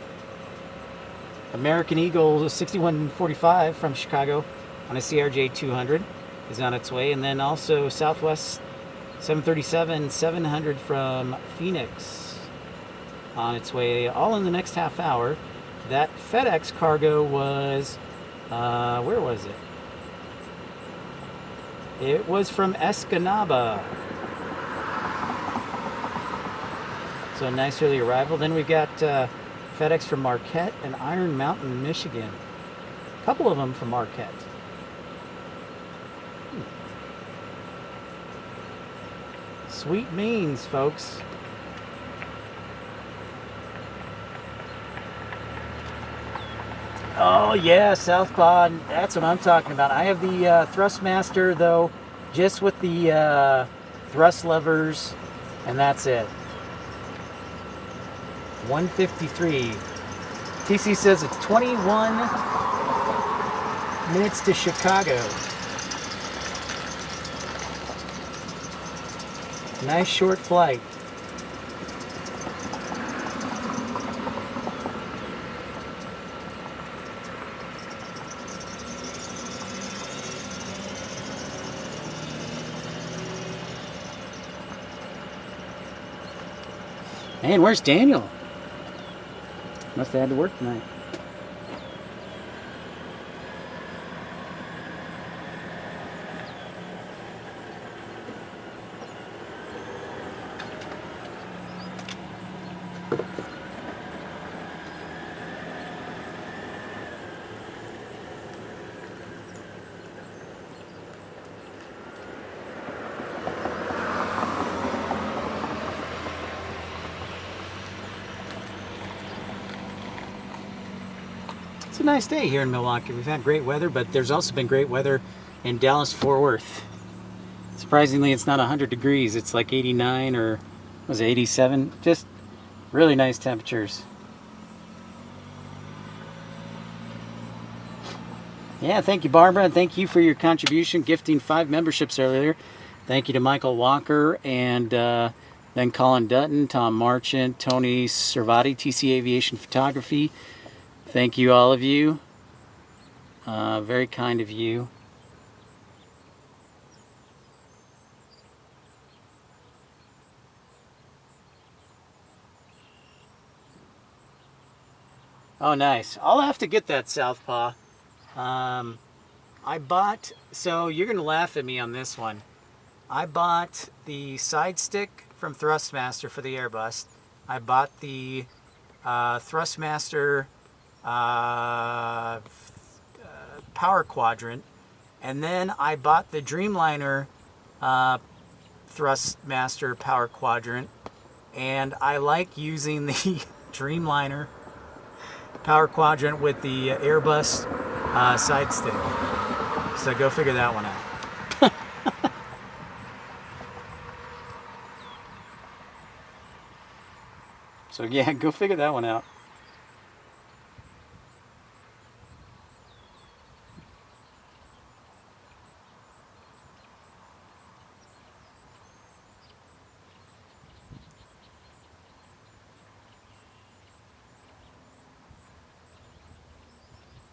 American Eagle 6145 from Chicago on a CRJ 200 is on its way. And then also Southwest 737-700 from Phoenix on its way, all in the next half hour. That FedEx cargo was, where was it? It was from Escanaba. So a nice early arrival. Then we've got FedEx from Marquette and Iron Mountain, Michigan. A couple of them from Marquette. Sweet means, folks. Oh yeah, Southpaw. That's what I'm talking about. I have the Thrustmaster though, just with the thrust levers, and that's it. 153. TC says it's 21 minutes to Chicago. Nice short flight. Man, where's Daniel? Must have had to work tonight. It's a nice day here in Milwaukee. We've had great weather, but there's also been great weather in Dallas-Fort Worth. Surprisingly, it's not 100 degrees. It's like 89 or was it 87? Just really nice temperatures. Yeah, thank you, Barbara, and thank you for your contribution, gifting 5 memberships earlier. Thank you to Michael Walker and then Colin Dutton, Tom Marchant, Tony Servati, TC Aviation Photography. Thank you, all of you. Very kind of you. Oh, nice. I'll have to get that Southpaw. I bought, so you're going to laugh at me on this one. I bought the side stick from Thrustmaster for the Airbus. I bought the Thrustmaster power quadrant, and then I bought the Dreamliner Thrustmaster power quadrant, and I like using the Dreamliner power quadrant with the Airbus side stick. So go figure that one out. So yeah, go figure that one out.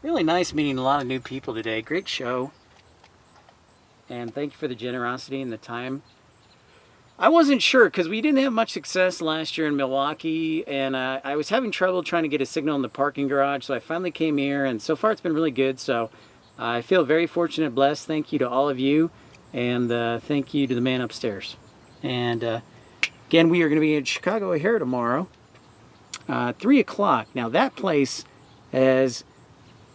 Really nice meeting a lot of new people today. Great show. And thank you for the generosity and the time. I wasn't sure because we didn't have much success last year in Milwaukee, and I was having trouble trying to get a signal in the parking garage, so I finally came here, and so far it's been really good. So I feel very fortunate, blessed. Thank you to all of you, and thank you to the man upstairs. And again, we are going to be in Chicago O'Hare tomorrow, 3 o'clock. Now that place has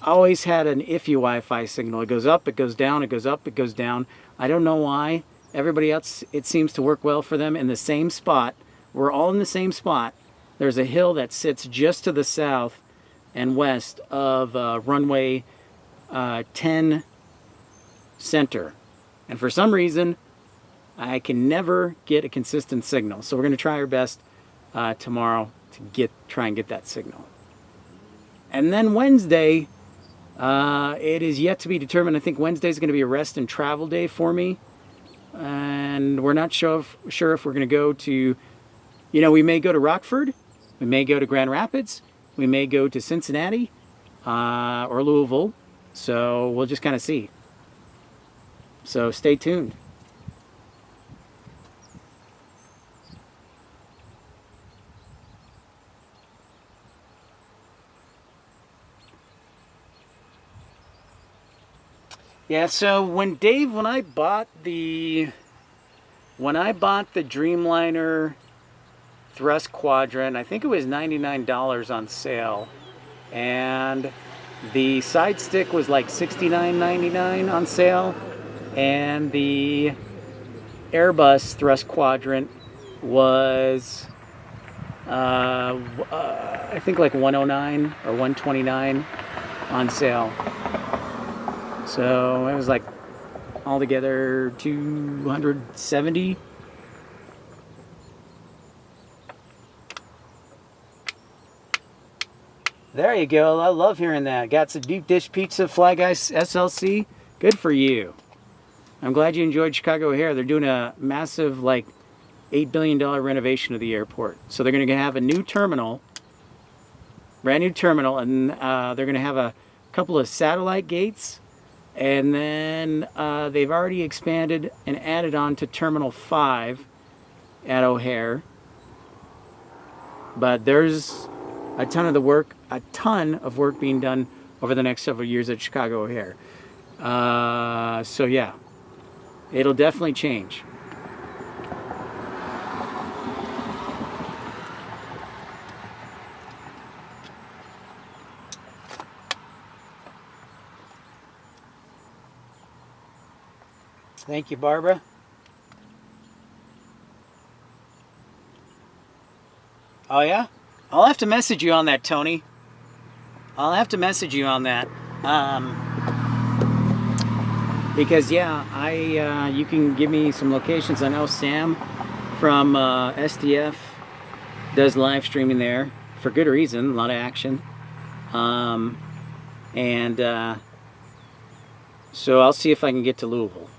always had an iffy Wi-Fi signal. It goes up, it goes down, it goes up, it goes down. I don't know why. Everybody else, it seems to work well for them in the same spot. We're all in the same spot. There's a hill that sits just to the south and west of runway 10 center. And for some reason, I can never get a consistent signal. So we're going to try our best tomorrow to try and get that signal. And then Wednesday, it is yet to be determined. I think Wednesday is going to be a rest and travel day for me. And we're not sure if we're going to go to, we may go to Rockford, we may go to Grand Rapids, we may go to Cincinnati or Louisville. So we'll just kind of see. So stay tuned. Yeah, so when I bought the Dreamliner Thrust Quadrant, I think it was $99 on sale, and the side stick was like $69.99 on sale, and the Airbus Thrust Quadrant was I think like $109 or $129 on sale. So it was like altogether $270. There you go. I love hearing that. Got some deep dish pizza, Fly Guys SLC. Good for you. I'm glad you enjoyed Chicago O'Hare. They're doing a massive, like, $8 billion renovation of the airport. So they're going to have a new terminal, brand new terminal, and they're going to have a couple of satellite gates. And then they've already expanded and added on to Terminal 5 at O'Hare. But there's a ton of work being done over the next several years at Chicago O'Hare. So yeah, it'll definitely change. Thank you, Barbara. Oh yeah? I'll have to message you on that, Tony. I'll have to message you on that. Because yeah, you can give me some locations. I know Sam from SDF does live streaming there for good reason, a lot of action. So I'll see if I can get to Louisville.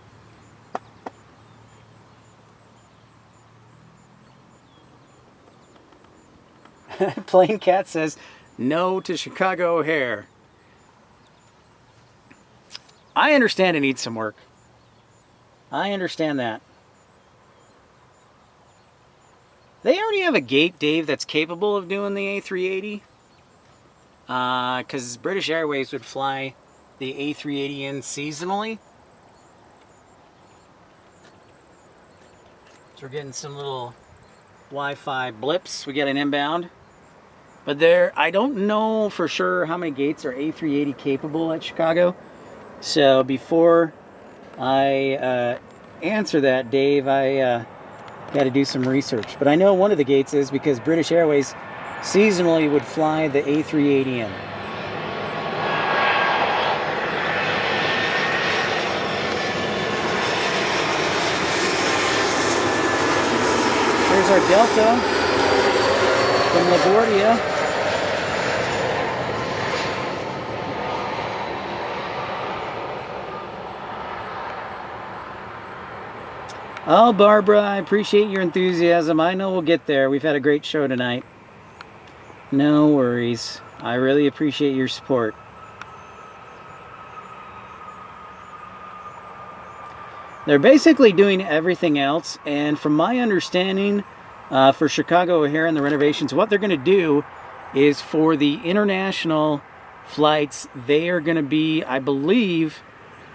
Plain Cat says no to Chicago O'Hare. I understand it needs some work. I understand that. They already have a gate, Dave, that's capable of doing the A380. Because British Airways would fly the A380 in seasonally. So we're getting some little Wi-Fi blips. We get an inbound. But I don't know for sure how many gates are A380 capable at Chicago. So before I answer that, Dave, I got to do some research. But I know one of the gates is because British Airways seasonally would fly the A380 in. Here's our Delta from LaGuardia. Oh, Barbara, I appreciate your enthusiasm. I know we'll get there. We've had a great show tonight. No worries. I really appreciate your support. They're basically doing everything else, and from my understanding, for Chicago O'Hare and the renovations, what they're going to do is for the international flights, they are going to be, I believe,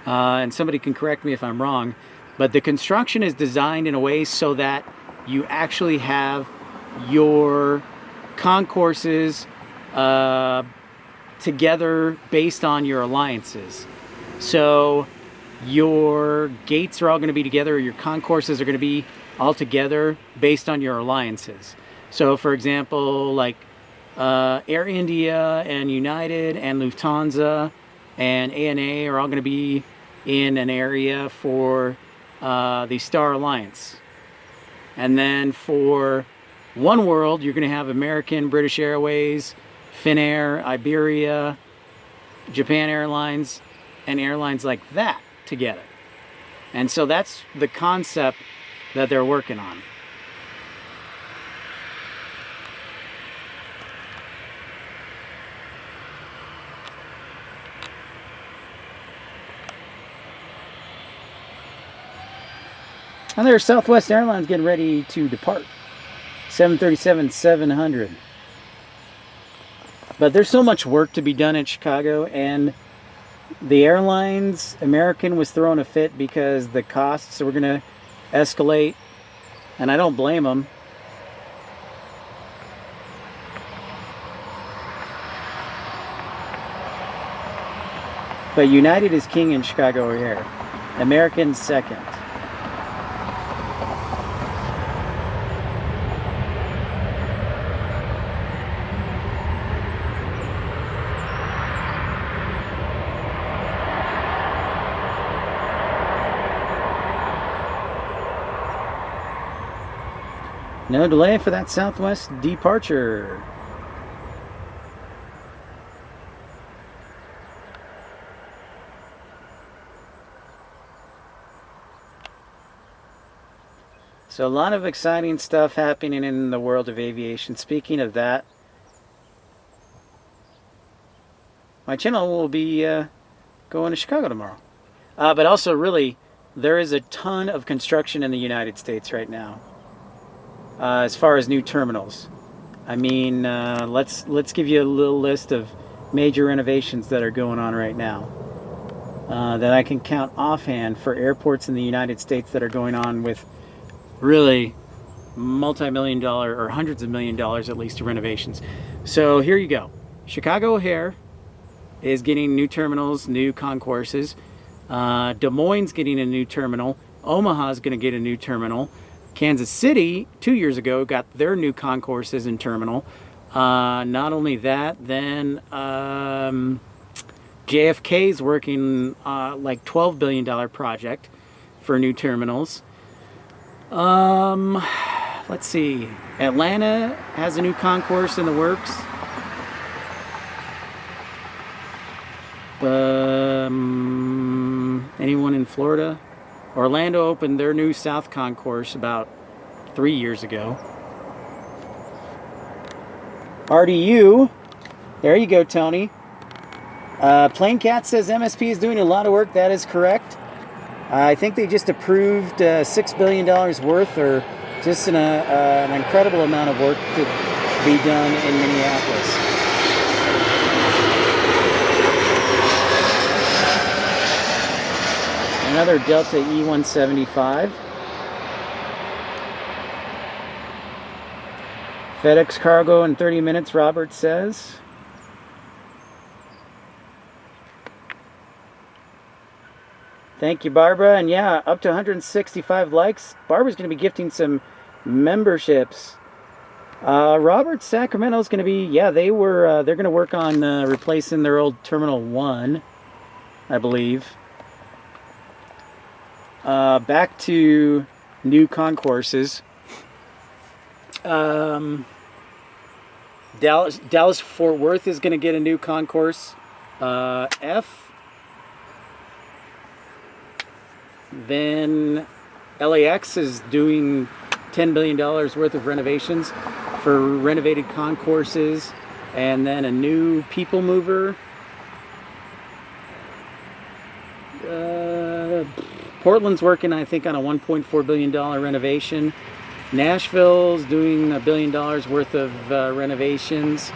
and somebody can correct me if I'm wrong, but the construction is designed in a way so that you actually have your concourses together based on your alliances. So your gates are all going to be together, or your concourses are going to be all together based on your alliances. So for example, like Air India and United and Lufthansa and ANA are all going to be in an area for the Star Alliance. And then for One World, you're going to have American, British Airways, Finnair, Iberia, Japan Airlines, and airlines like that together. And so that's the concept that they're working on. And there's Southwest Airlines getting ready to depart. 737-700. But there's so much work to be done in Chicago, and the airlines, American was throwing a fit because the costs were going to escalate, and I don't blame them. But United is king in Chicago Air. American second. No delay for that Southwest departure. So a lot of exciting stuff happening in the world of aviation. Speaking of that, my channel will be going to Chicago tomorrow. But also, really, there is a ton of construction in the United States right now. As far as new terminals, I mean, let's give you a little list of major renovations that are going on right now that I can count offhand for airports in the United States that are going on with really multi-million-dollar or hundreds of million dollars at least to renovations. So here you go. Chicago O'Hare is getting new terminals, new concourses. Des Moines getting a new terminal. Omaha's going to get a new terminal. Kansas City, 2 years ago, got their new concourses and terminal. Not only that, then JFK's working like $12 billion project for new terminals. Let's see. Atlanta has a new concourse in the works. Anyone in Florida? Orlando opened their new South Concourse about 3 years ago. RDU, there you go, Tony. PlaneCat says MSP is doing a lot of work. That is correct. I think they just approved $6 billion worth, or just an incredible amount of work to be done in Minneapolis. Another Delta E-175. FedEx cargo in 30 minutes, Robert says. Thank you, Barbara. And yeah, up to 165 likes. Barbara's going to be gifting some memberships. Robert, Sacramento's going to be, yeah, they're going to work on replacing their old Terminal 1, I believe. Back to new concourses. Dallas Fort Worth is going to get a new concourse. F. Then LAX is doing $10 billion worth of renovations for renovated concourses, and then a new people mover. Portland's working, I think, on a $1.4 billion renovation. Nashville's doing $1 billion worth of renovations.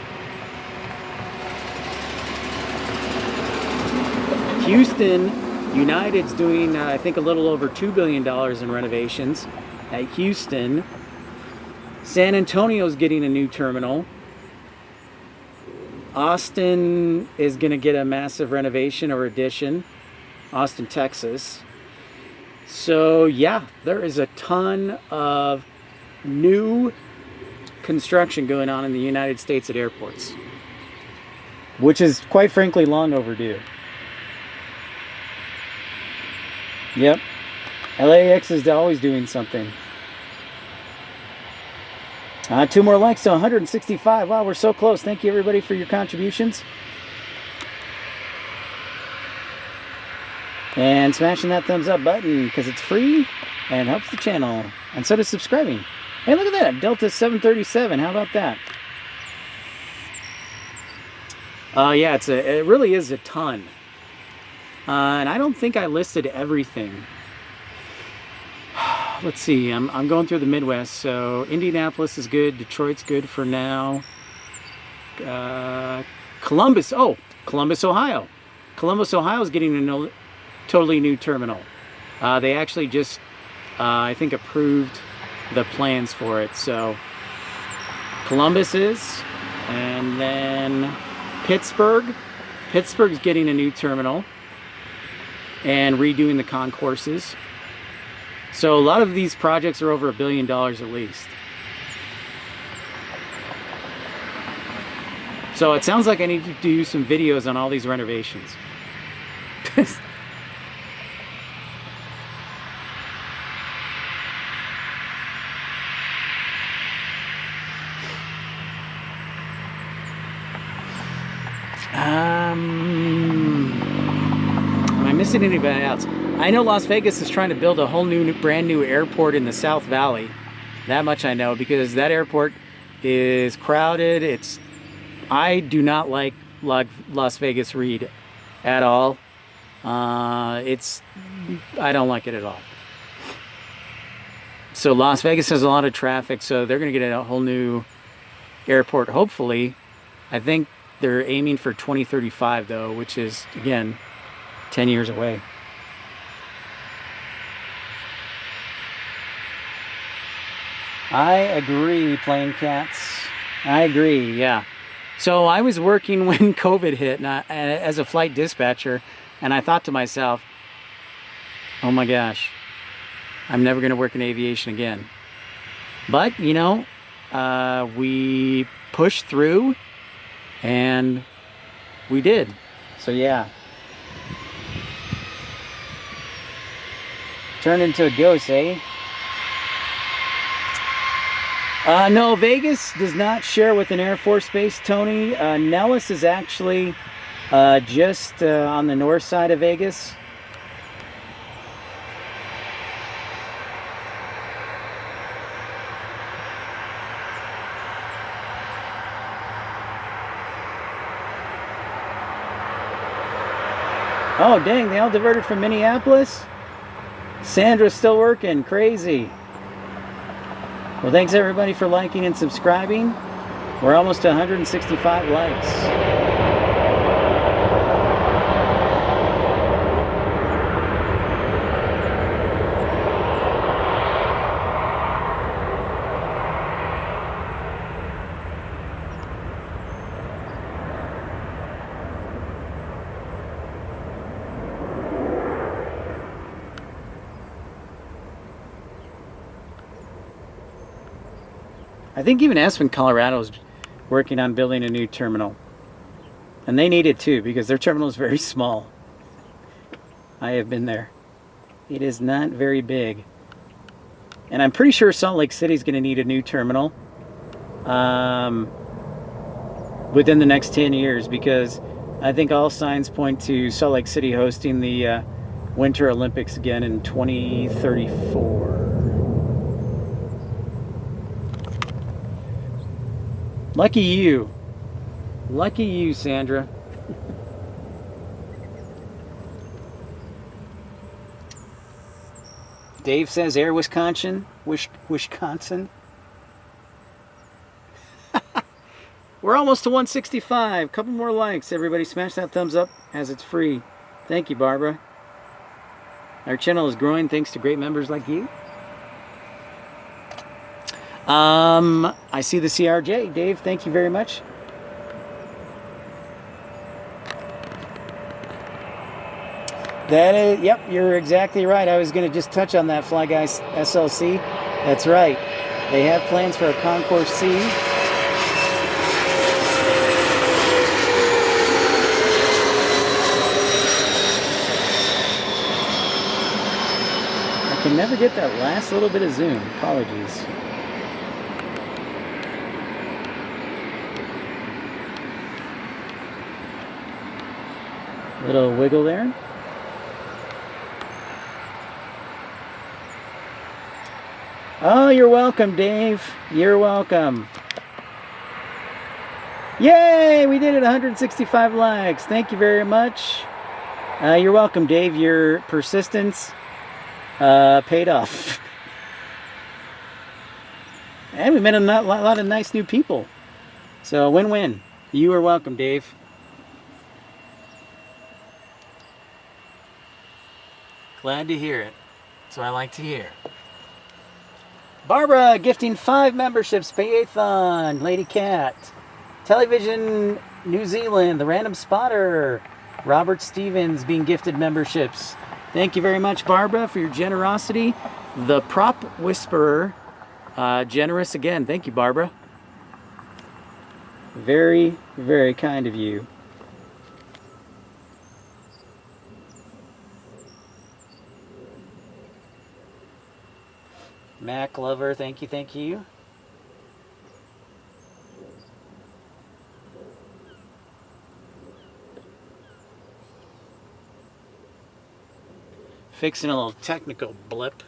Houston, United's doing, I think, a little over $2 billion in renovations at Houston. San Antonio's getting a new terminal. Austin is going to get a massive renovation or addition. Austin, Texas. So yeah, there is a ton of new construction going on in the United States at airports, which is quite frankly long overdue. Yep. LAX is always doing something. 2 more likes to 165. Wow, we're so close. Thank you, everybody, for your contributions. And smashing that thumbs up button because it's free and helps the channel. And so does subscribing. Hey, look at that. Delta 737. How about that? Yeah, it really is a ton. And I don't think I listed everything. Let's see, I'm going through the Midwest. So Indianapolis is good, Detroit's good for now. Columbus, Ohio. Columbus, Ohio is getting a totally new terminal. They actually just, I think, approved the plans for it. So Columbus is, and then Pittsburgh. Pittsburgh's getting a new terminal and redoing the concourses. So a lot of these projects are over $1 billion at least. So it sounds like I need to do some videos on all these renovations. Am I missing anybody else? I know Las Vegas is trying to build a whole brand new airport in the South Valley. That much I know, because that airport is crowded. I do not like Las Vegas Reed at all. I don't like it at all. So Las Vegas has a lot of traffic, so they're going to get a whole new airport, hopefully. I think they're aiming for 2035 though, which is, again, 10 years away. I agree, Playing Cats. I agree, yeah. So I was working when COVID hit as a flight dispatcher, and I thought to myself, oh my gosh, I'm never going to work in aviation again. But, you know, we pushed through, and we did. So yeah. Turned into a ghost, eh? No, Vegas does not share with an Air Force base, Tony. Nellis is actually just on the north side of Vegas. Oh, dang, they all diverted from Minneapolis? Sandra's still working, crazy. Well, thanks everybody for liking and subscribing. We're almost to 165 likes. I think even Aspen, Colorado is working on building a new terminal. And they need it too, because their terminal is very small. I have been there. It is not very big. And I'm pretty sure Salt Lake City is going to need a new terminal within the next 10 years, because I think all signs point to Salt Lake City hosting the Winter Olympics again in 2034. Lucky you. Lucky you, Sandra. Dave says Air Wisconsin. Wisconsin. We're almost to 165. Couple more likes. Everybody smash that thumbs up as it's free. Thank you, Barbara. Our channel is growing thanks to great members like you. I see the CRJ. Dave, thank you very much. That is, yep, you're exactly right. I was going to just touch on that, Fly Guys SLC. That's right. They have plans for a Concourse C. I can never get that last little bit of zoom. Apologies. Little wiggle there. Oh, you're welcome, Dave. You're welcome. Yay! We did it. 165 likes. Thank you very much. You're welcome, Dave. Your persistence paid off. And we met a lot of nice new people. So win-win. You are welcome, Dave. Glad to hear it. That's what I like to hear. Barbara gifting 5 memberships. Payathon, Lady Cat, Television New Zealand, The Random Spotter, Robert Stevens being gifted memberships. Thank you very much, Barbara, for your generosity. The Prop Whisperer, generous again. Thank you, Barbara. Very, very kind of you. Mac Lover, thank you, thank you. Fixing a little technical blip.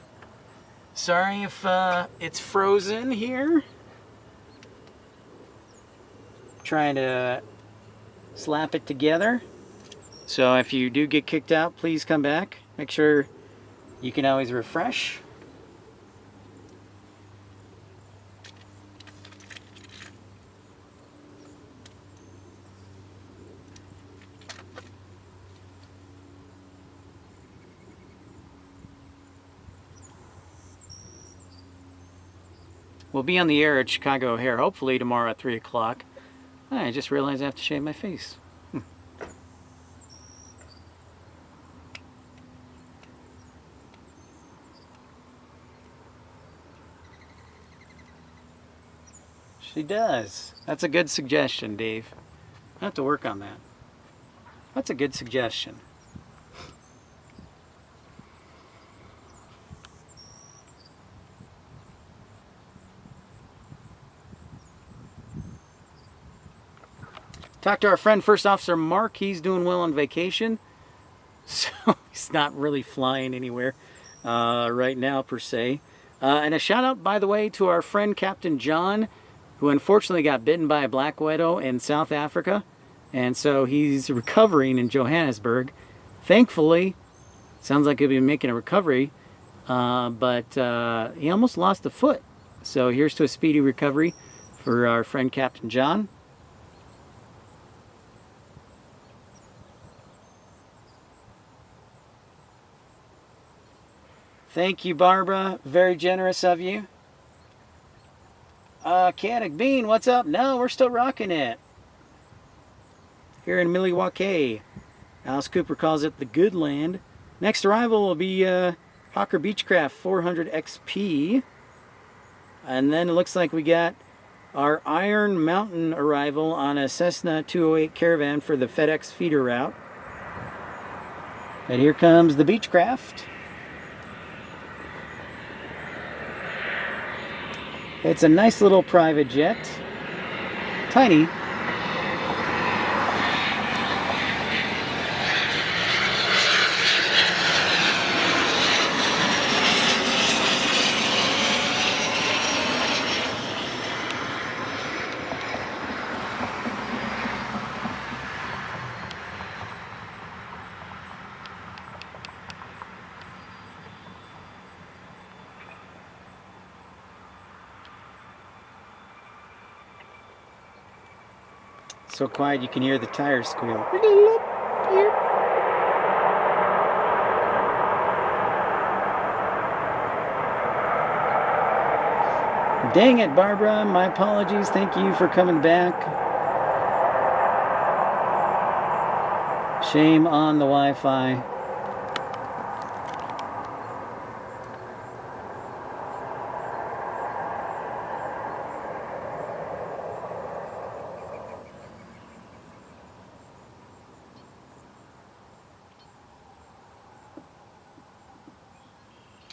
Sorry if it's frozen here. Trying to slap it together. So if you do get kicked out, please come back. Make sure you can always refresh. We'll be on the air at Chicago O'Hare, hopefully tomorrow at 3 o'clock. I just realized I have to shave my face. She does. That's a good suggestion, Dave. I have to work on that. That's a good suggestion. Talked to our friend First Officer Mark. He's doing well on vacation. So he's not really flying anywhere right now per se. And a shout out, by the way, to our friend Captain John, who unfortunately got bitten by a black widow in South Africa. And so he's recovering in Johannesburg. Thankfully, sounds like he'll be making a recovery, but he almost lost a foot. So here's to a speedy recovery for our friend Captain John. Thank you, Barbara. Very generous of you. Chaotic Bean, what's up? No, we're still rocking it. Here in Milwaukee. Alice Cooper calls it the good land. Next arrival will be Hawker Beechcraft 400 XP. And then it looks like we got our Iron Mountain arrival on a Cessna 208 Caravan for the FedEx feeder route. And here comes the Beechcraft. It's a nice little private jet. Tiny. So quiet you can hear the tires squeal. Dang it, Barbara. My apologies. Thank you for coming back. Shame on the Wi-Fi.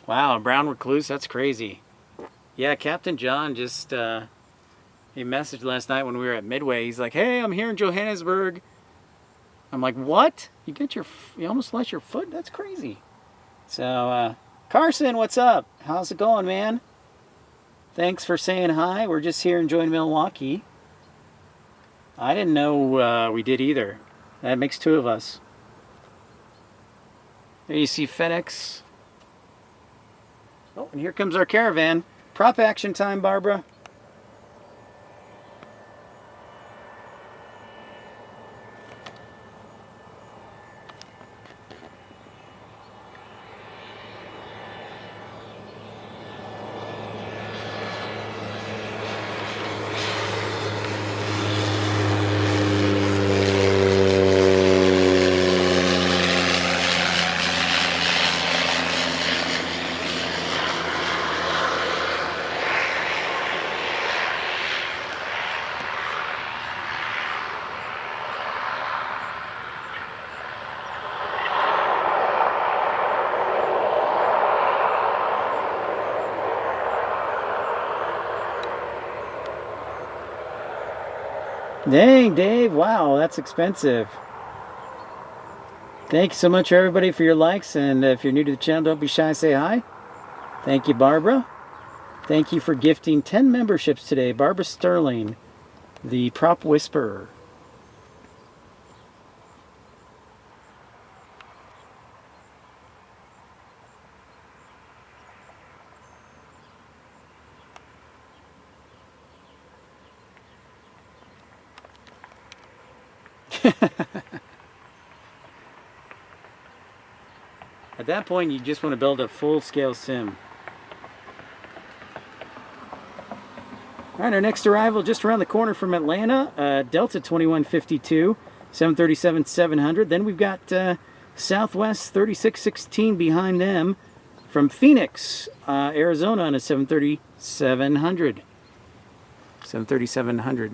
Wow, a brown recluse, that's crazy. Yeah, Captain John just, he messaged last night when we were at Midway. He's like, hey, I'm here in Johannesburg. I'm like, what? You almost lost your foot? That's crazy. So, Carson, what's up? How's it going, man? Thanks for saying hi. We're just here enjoying Milwaukee. I didn't know we did either. That makes two of us. There you see FedEx. Oh, and here comes our caravan. Prop action time, Barbara. Dang, Dave, wow, that's expensive. Thank you so much, everybody, for your likes, and if you're new to the channel, don't be shy, say hi. Thank you, Barbara. Thank you for gifting 10 memberships today. Barbara Sterling, the Prop Whisperer. At that point, you just want to build a full-scale sim. All right, our next arrival just around the corner from Atlanta, Delta 2152, 737-700. Then we've got Southwest 3616 behind them from Phoenix, Arizona on a 737-700. 737-700.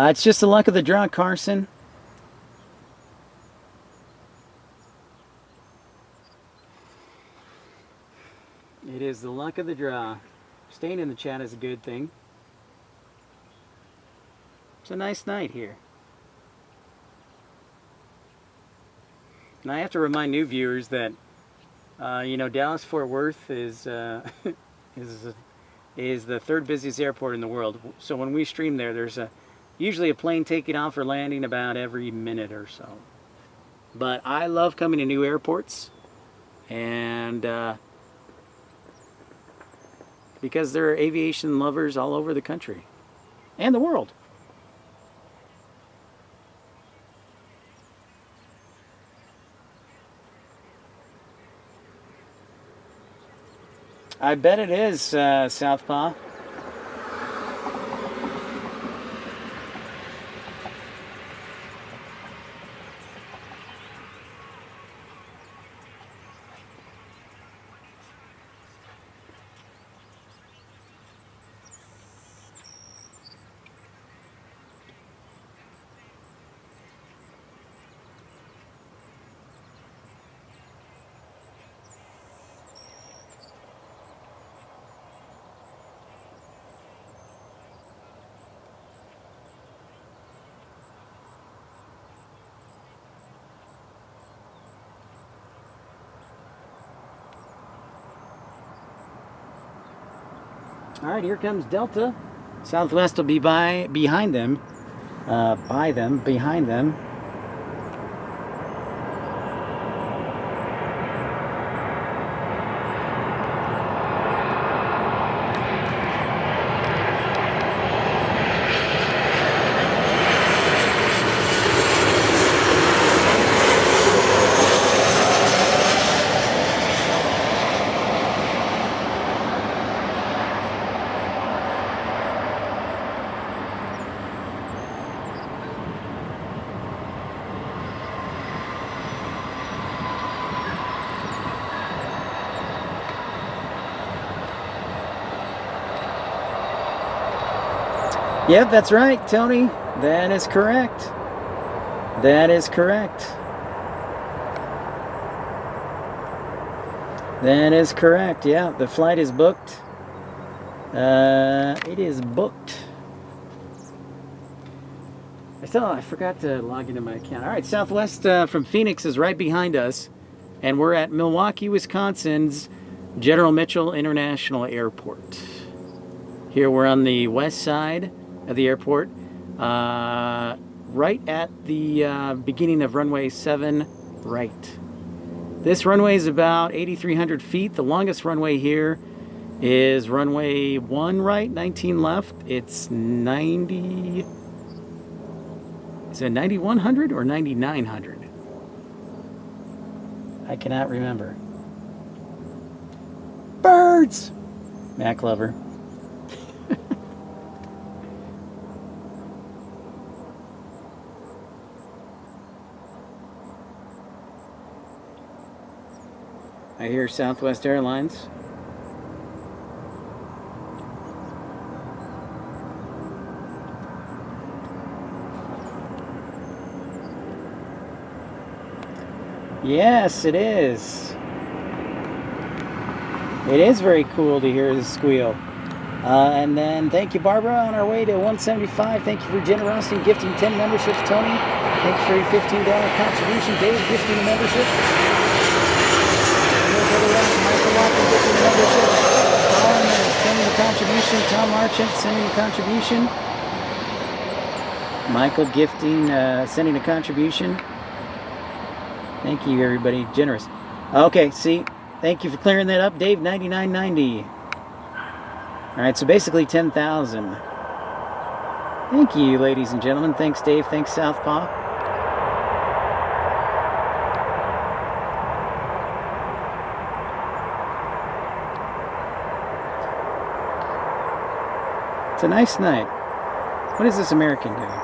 It's just the luck of the draw, Carson. It is the luck of the draw. Staying in the chat is a good thing. It's a nice night here. And I have to remind new viewers that, you know, Dallas-Fort Worth is is the third busiest airport in the world. So when we stream there, there's usually a plane taking off or landing about every minute or so. But I love coming to new airports, and because there are aviation lovers all over the country and the world. I bet it is, Southpaw. All right, here comes Delta. Southwest will be behind them. Behind them. Yep, that's right, Tony. That is correct. That is correct. That is correct. Yeah, the flight is booked. It is booked. I forgot to log into my account. All right, Southwest from Phoenix is right behind us, and we're at Milwaukee, Wisconsin's General Mitchell International Airport. Here we're on the west side of the airport, right at the beginning of runway 7 right. This runway is about 8,300 feet. The longest runway here is runway 1 right, 19 left. It's 90... Is it 9,100 or 9,900? I cannot remember. Birds! Mac lover. I hear Southwest Airlines. Yes, it is. It is very cool to hear the squeal. And then thank you, Barbara, on our way to 175. Thank you for your generosity in gifting 10 memberships, Tony. Thank you for your $15 contribution. Dave, gifting a membership. Michael Walker, gifting a membership. Colin, sending the contribution. Tom Marchant, sending the contribution. Michael gifting, sending a contribution. Thank you, everybody. Generous. Okay, see, thank you for clearing that up, Dave. 99.90. All right, so basically 10,000. Thank you, ladies and gentlemen. Thanks, Dave. Thanks, Southpaw. It's a nice night. What is this American doing?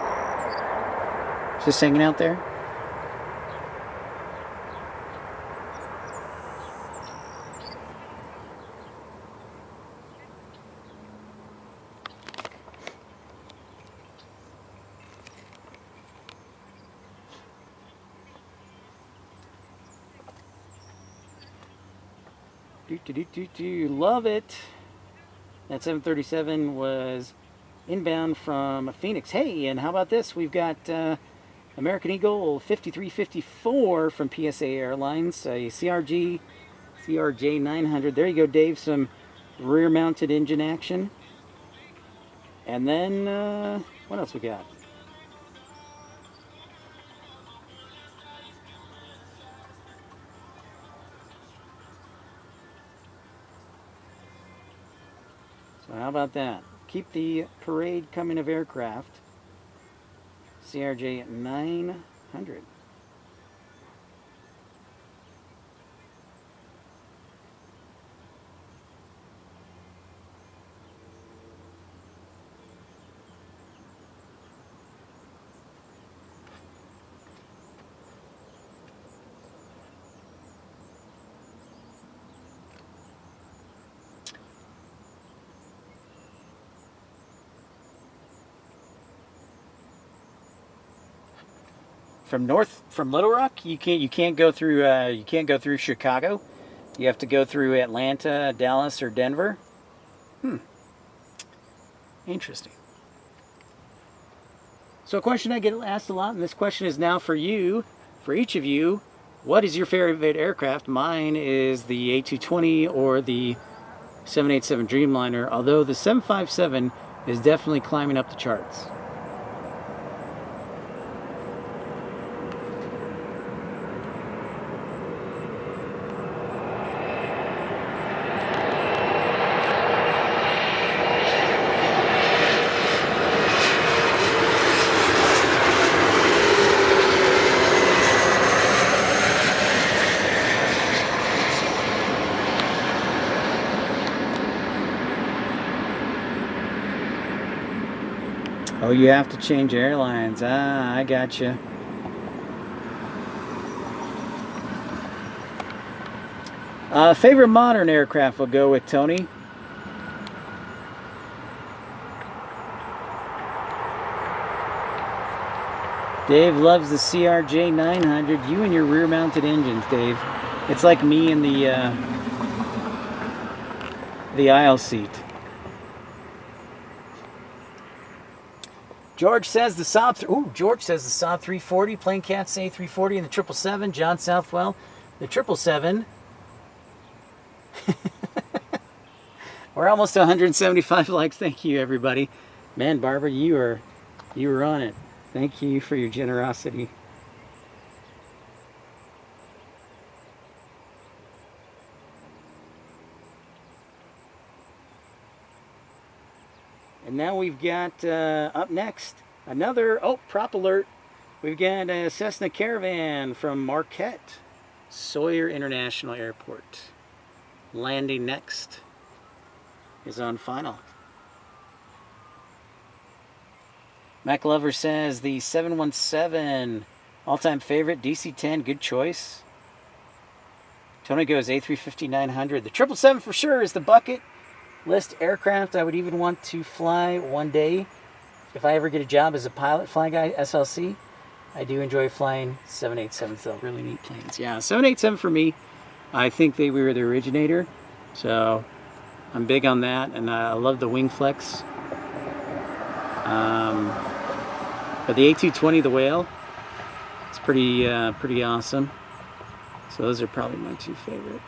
Just hanging out there? Love it. That 737 was inbound from Phoenix. Hey, and how about this? We've got American Eagle 5354 from PSA Airlines, a CRJ 900. There you go, Dave. Some rear-mounted engine action. And then, what else we got? So how about that? Keep the parade coming of aircraft. CRJ 900. From Little Rock, you can't go through Chicago. You have to go through Atlanta, Dallas, or Denver. Interesting. So a question I get asked a lot, and this question is now for you, for each of you. What is your favorite aircraft? Mine is the A220 or the 787 Dreamliner, although the 757 is definitely climbing up the charts. Oh, you have to change airlines. Ah, I gotcha. Favorite modern aircraft we'll go with, Tony. Dave loves the CRJ 900. You and your rear-mounted engines, Dave. It's like me in the aisle seat. George says the Saab. George says the Saab 340, Plain Cats A340, and the 777. John Southwell, the 777. We're almost to 175 likes. Thank you, everybody. Man, Barbara, you were on it. Thank you for your generosity. And now we've got up next another prop alert. We've got a Cessna Caravan from Marquette Sawyer International Airport. Landing next is on final. Mac Lover says the 717 all-time favorite, DC-10, good choice. Tony goes A350-900. The 777 for sure is the bucket list aircraft I would even want to fly one day. If I ever get a job as a pilot, fly guy, SLC, I do enjoy flying 787s though, really neat planes. Yeah, 787 for me, I think we were the originator, so I'm big on that, and I love the wing flex. But the A220, the Whale, it's pretty awesome. So those are probably my two favorite.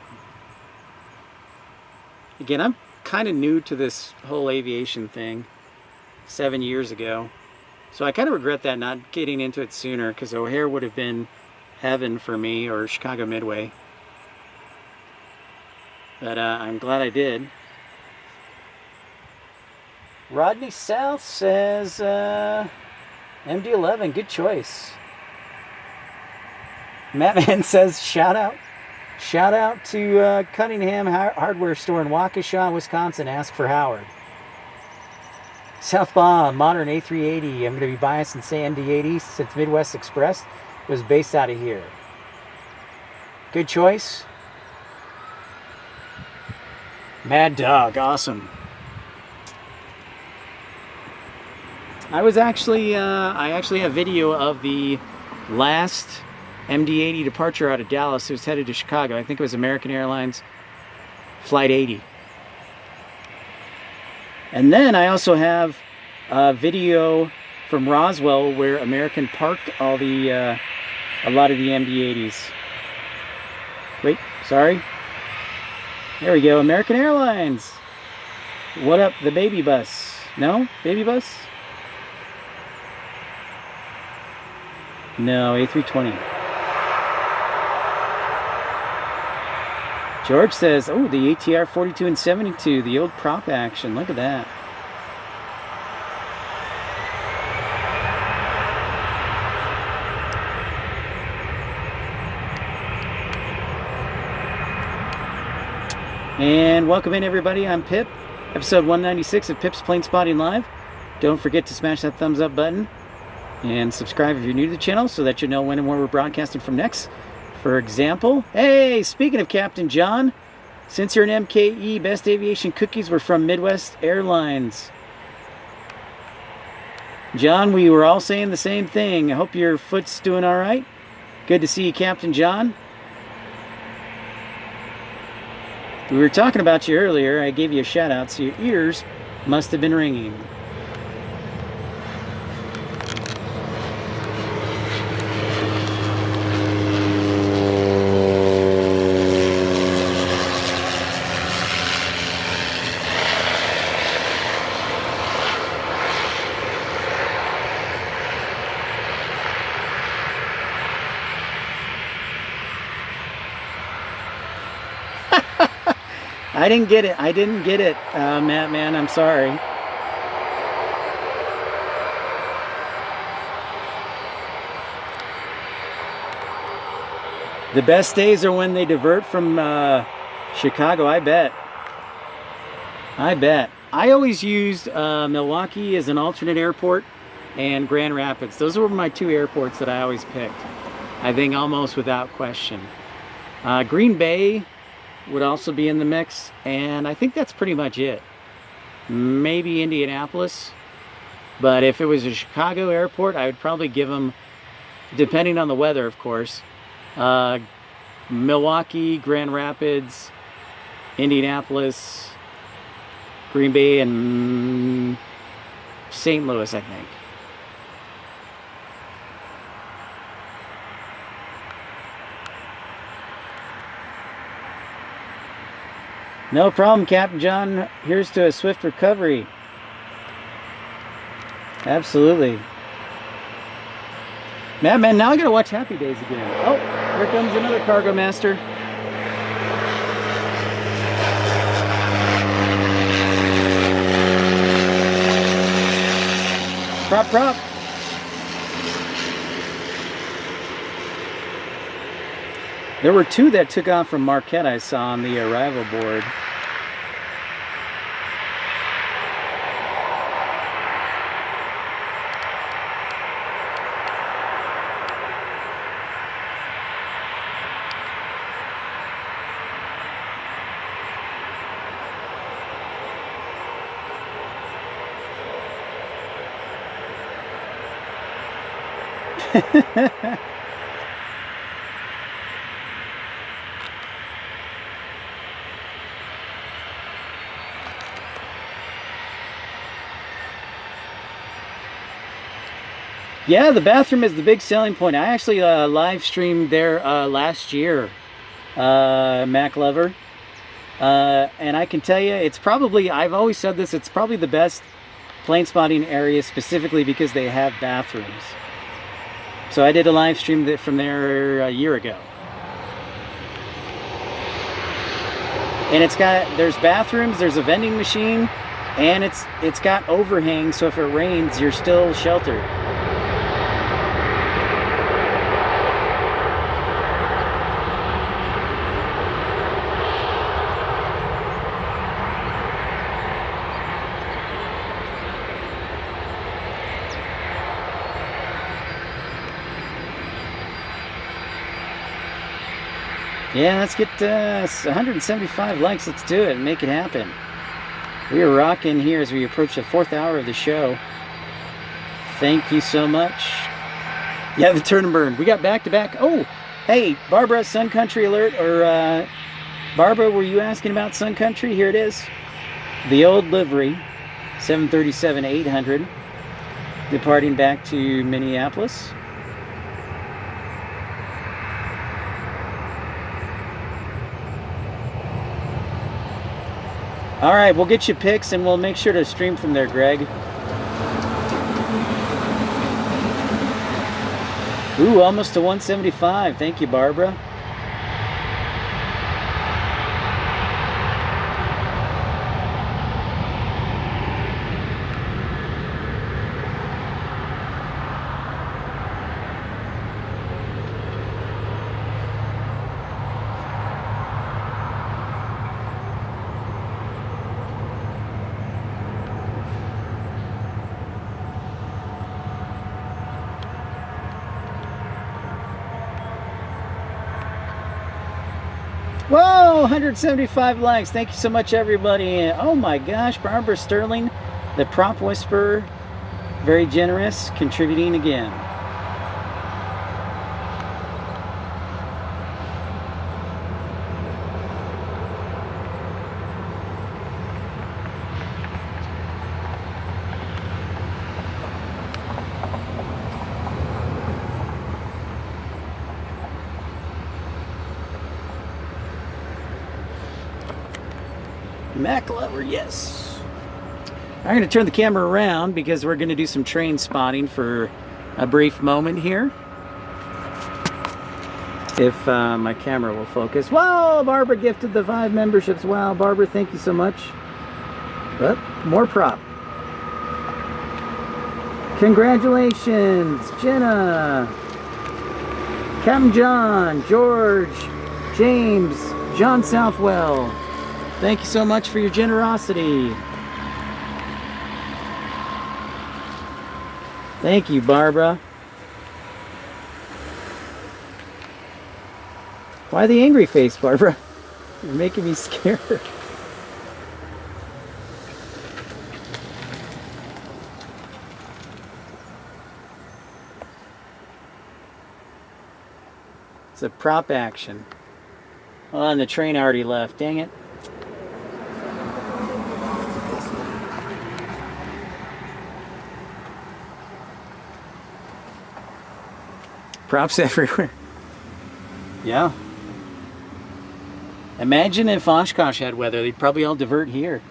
Again, I'm kind of new to this whole aviation thing 7 years ago. So I kind of regret that, not getting into it sooner, because O'Hare would have been heaven for me, or Chicago Midway. But I'm glad I did. Rodney South says MD-11, good choice. Mattman says shout out to Cunningham Hardware Store in Waukesha, Wisconsin. Ask for Howard. Southpaw modern A380. I'm going to be biased and say MD-80 since Midwest Express was based out of here. Good choice. Mad Dog, awesome. I actually have video of the last MD-80 departure out of Dallas. It was headed to Chicago. I think it was American Airlines Flight 80. And then I also have a video from Roswell where American parked a lot of the MD-80s. Wait, sorry. There we go, American Airlines. What up, the baby bus? No? Baby bus? No, A320. George says, oh, the ATR 42 and 72, the old prop action. Look at that. And welcome in, everybody. I'm Pip, episode 196 of Pip's Planespotting Live. Don't forget to smash that thumbs up button and subscribe if you're new to the channel so that you know when and where we're broadcasting from next. For example, hey, speaking of Captain John, since you're an MKE, best aviation cookies were from Midwest Airlines. John, we were all saying the same thing. I hope your foot's doing all right. Good to see you, Captain John. We were talking about you earlier. I gave you a shout out, so your ears must have been ringing. I didn't get it, Matt, man. I'm sorry. The best days are when they divert from Chicago, I bet. I always used Milwaukee as an alternate airport and Grand Rapids. Those were my two airports that I always picked, I think almost without question. Green Bay would also be in the mix, and I think that's pretty much it. Maybe Indianapolis, but if it was a Chicago airport, I would probably give them depending on the weather, of course. Milwaukee, Grand Rapids, Indianapolis, Green Bay, and St. Louis, I think. No problem, Captain John. Here's to a swift recovery. Absolutely. Man, now I gotta watch Happy Days again. Oh, here comes another cargo master. Prop. There were two that took off from Marquette I saw on the arrival board. Yeah, the bathroom is the big selling point. I actually live streamed there last year, Mac Lover. And I can tell you, it's probably, I've always said this, it's probably the best plane spotting area specifically because they have bathrooms. So I did a live stream from there a year ago. And there's bathrooms, there's a vending machine, and it's got overhang, so if it rains, you're still sheltered. Yeah, let's get 175 likes. Let's do it and make it happen. We are rocking here as we approach the 4th hour of the show. Thank you so much. Yeah, the turn and burn. We got back-to-back. Oh, hey, Barbara, Sun Country alert. Or, Barbara, were you asking about Sun Country? Here it is. The old livery, 737-800, departing back to Minneapolis. All right, we'll get you pics and we'll make sure to stream from there, Greg. Ooh, almost to 175. Thank you, Barbara. Whoa, 175 likes. Thank you so much, everybody. Oh my gosh, Barbara Sterling, the prop whisperer, very generous, contributing again. Mac Lover, yes. I'm going to turn the camera around because we're going to do some train spotting for a brief moment here. If my camera will focus. Wow, Barbara gifted the 5 memberships. Wow, Barbara, thank you so much. But more prop. Congratulations, Jenna, Captain John, George, James, John Southwell. Thank you so much for your generosity. Thank you, Barbara. Why the angry face, Barbara? You're making me scared. It's a prop action. Oh, and the train already left. Dang it. Props everywhere. Yeah. Imagine if Oshkosh had weather. They'd probably all divert here.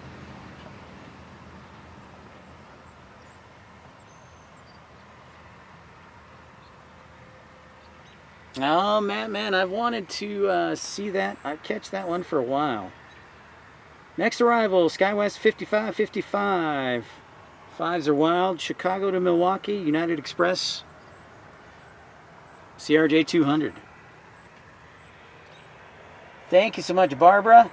Oh, man, I've wanted to see that. I'd catch that one for a while. Next arrival, SkyWest 5555. Fives are wild. Chicago to Milwaukee, United Express. CRJ 200. Thank you so much, Barbara.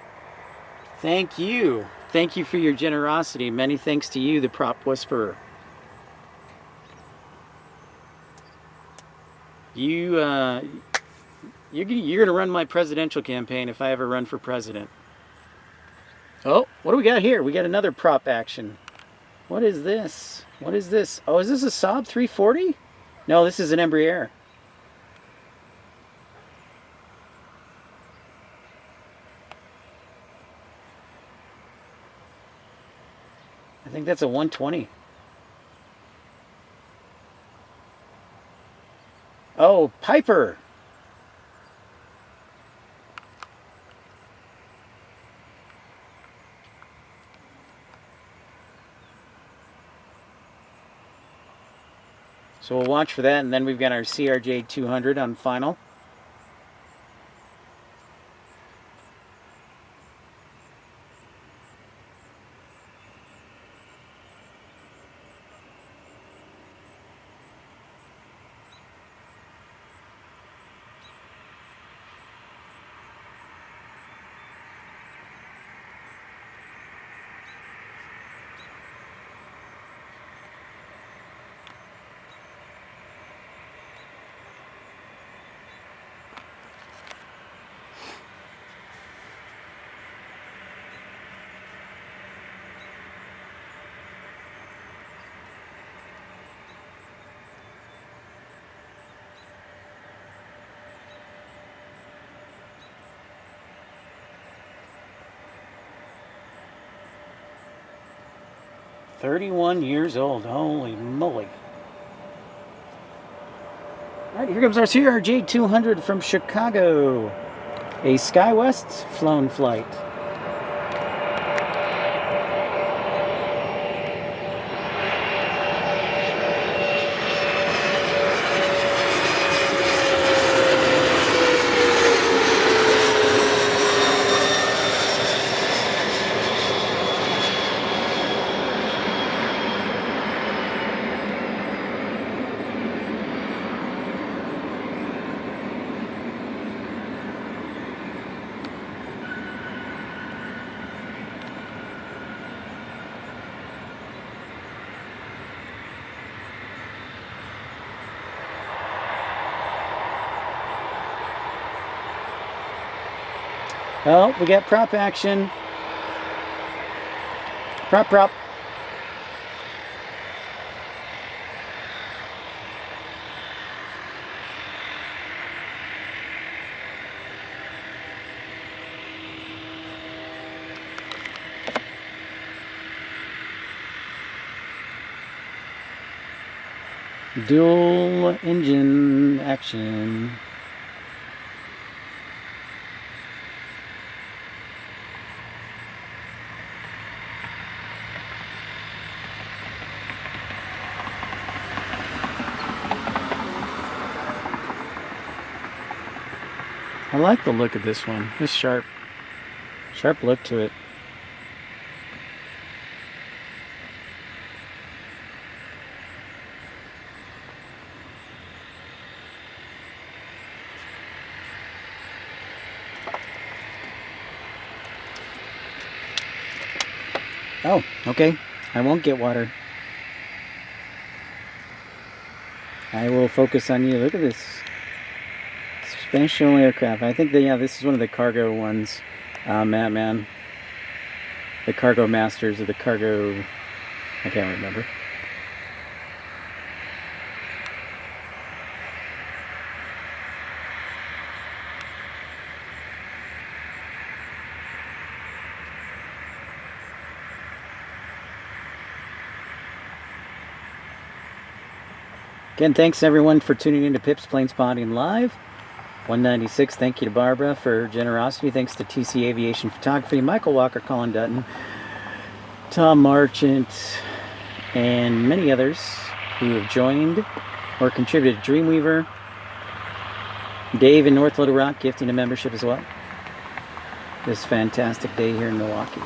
Thank you. Thank you for your generosity. Many thanks to you, the prop whisperer. You're gonna run my presidential campaign if I ever run for president. Oh, what do we got here? We got another prop action. What is this? What is this? Oh, is this a Saab 340? No, this is an Embraer. I think that's a 120. Oh, Piper. So we'll watch for that, and then we've got our CRJ 200 on final. $31 old. Holy moly. All right, here comes our CRJ 200 from Chicago. A SkyWest flown flight. Oh, we got prop action. Prop. Dual engine action. I like the look of this one. It's sharp look to it. Oh, okay. I won't get water. I will focus on you. Look at this. Suspension aircraft. I think that, yeah, this is one of the cargo ones. Man. The Cargo Masters or the Cargo... I can't remember. Again, thanks everyone for tuning in to Pip's Planespotting Live. 196, thank you to Barbara for generosity. Thanks to TC Aviation Photography, Michael Walker, Colin Dutton, Tom Marchant, and many others who have joined or contributed. Dreamweaver, Dave in North Little Rock gifting a membership as well. This fantastic day here in Milwaukee.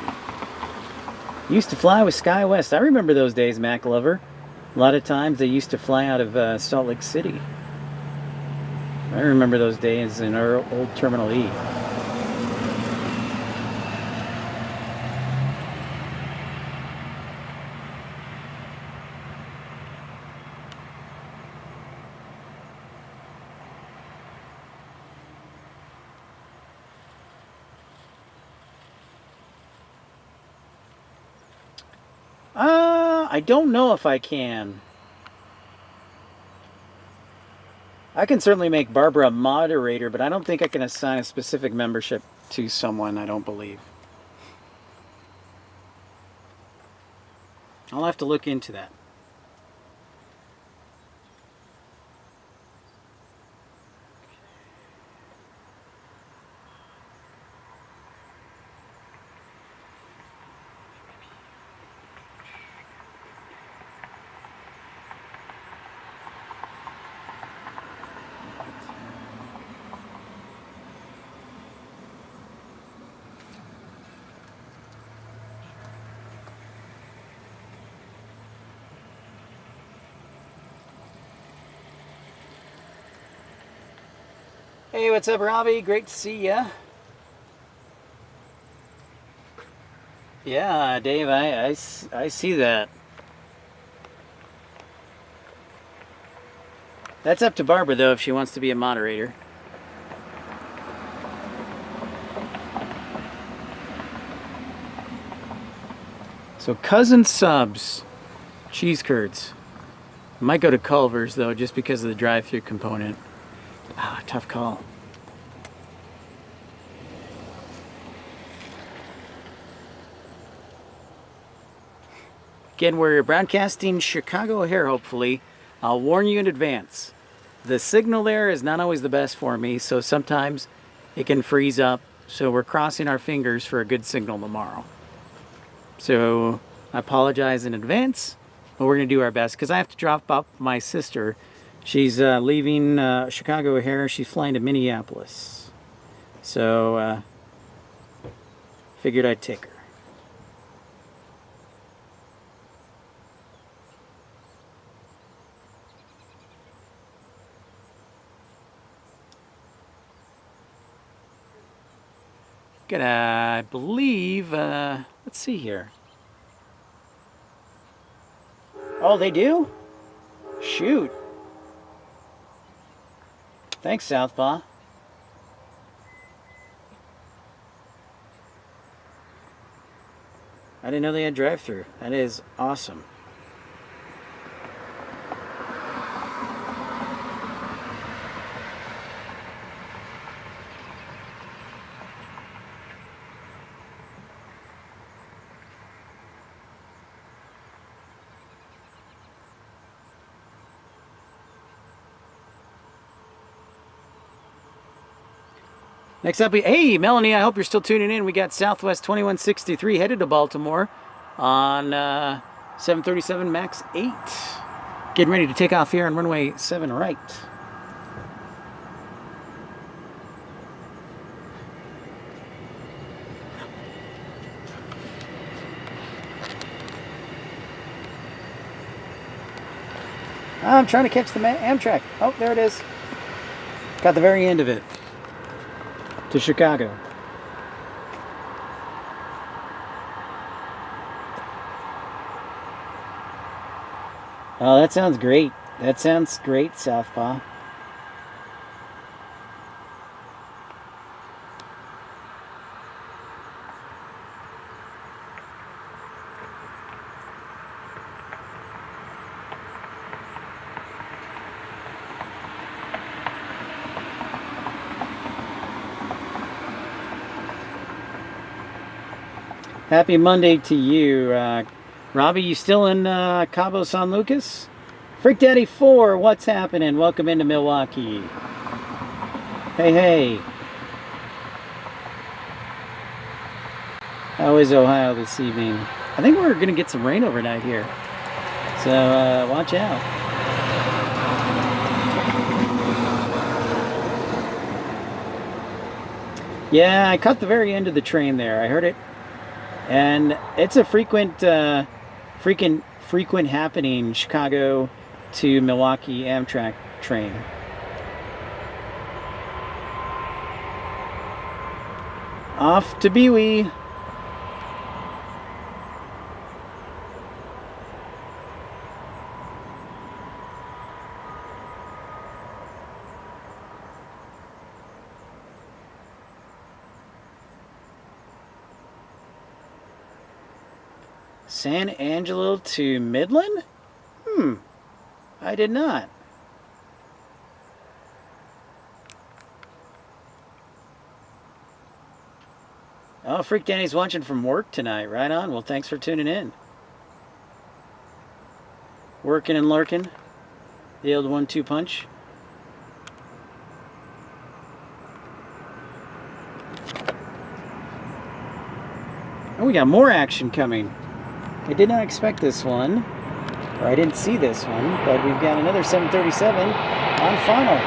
Used to fly with SkyWest. I remember those days, Mac Lover. A lot of times they used to fly out of Salt Lake City. I remember those days in our old Terminal E. I don't know if I can. I can certainly make Barbara a moderator, but I don't think I can assign a specific membership to someone, I don't believe. I'll have to look into that. Hey, what's up, Robbie? Great to see ya. Yeah, Dave, I see that. That's up to Barbara, though, if she wants to be a moderator. So, cousin subs, cheese curds. I might go to Culver's, though, just because of the drive-through component. Ah, tough call. Again, we're broadcasting Chicago O'Hare, hopefully. I'll warn you in advance. The signal there is not always the best for me, so sometimes it can freeze up. So we're crossing our fingers for a good signal tomorrow. So I apologize in advance, but we're going to do our best because I have to drop off my sister. She's leaving Chicago O'Hare. She's flying to Minneapolis. So figured I'd take her. I believe, let's see here. Oh, they do? Shoot. Thanks, Southpaw. I didn't know they had drive-through. That is awesome. Next up, hey, Melanie, I hope you're still tuning in. We got Southwest 2163 headed to Baltimore on 737 MAX 8. Getting ready to take off here on runway 7 right. I'm trying to catch the Amtrak. Oh, there it is. Got the very end of it. To Chicago. Oh, that sounds great. That sounds great, Southpaw. Happy Monday to you. Robbie, you still in Cabo San Lucas? Freak Daddy 4, what's happening? Welcome into Milwaukee. Hey, hey. How is Ohio this evening? I think we're going to get some rain overnight here. So watch out. Yeah, I caught the very end of the train there. I heard it. And it's a frequent happening, Chicago to Milwaukee Amtrak train. Off to Bewee. San Angelo to Midland? I did not. Oh, Freak Danny's watching from work tonight. Right on. Well, thanks for tuning in. Working and lurking. The old 1-2 punch. Oh, we got more action coming. I did not expect this one, or I didn't see this one, but we've got another 737 on final.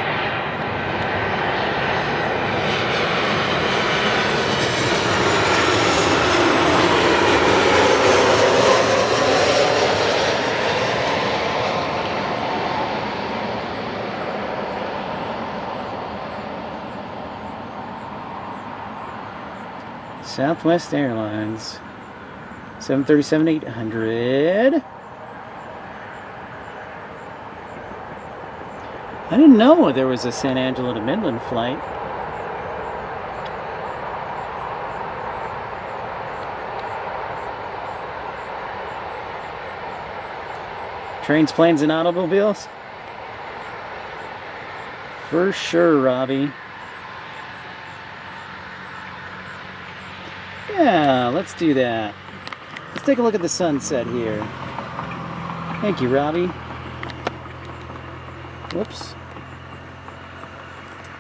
Southwest Airlines. 737-800. I didn't know there was a San Angelo to Midland flight. Trains, planes, and automobiles? For sure, Robbie. Yeah, let's do that. Let's take a look at the sunset here. Thank you, Robbie. Whoops.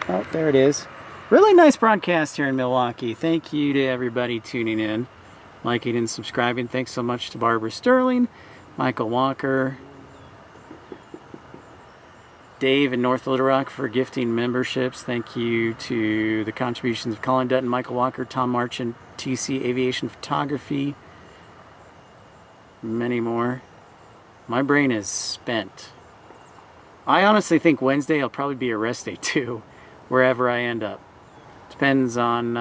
Oh, there it is. Really nice broadcast here in Milwaukee. Thank you to everybody tuning in, liking and subscribing. Thanks so much to Barbara Sterling, Michael Walker, Dave in North Little Rock for gifting memberships. Thank you to the contributions of Colin Dutton, Michael Walker, Tom Marchant, TC Aviation Photography, many more. My brain is spent. I honestly think Wednesday will probably be a rest day too, wherever I end up. Depends on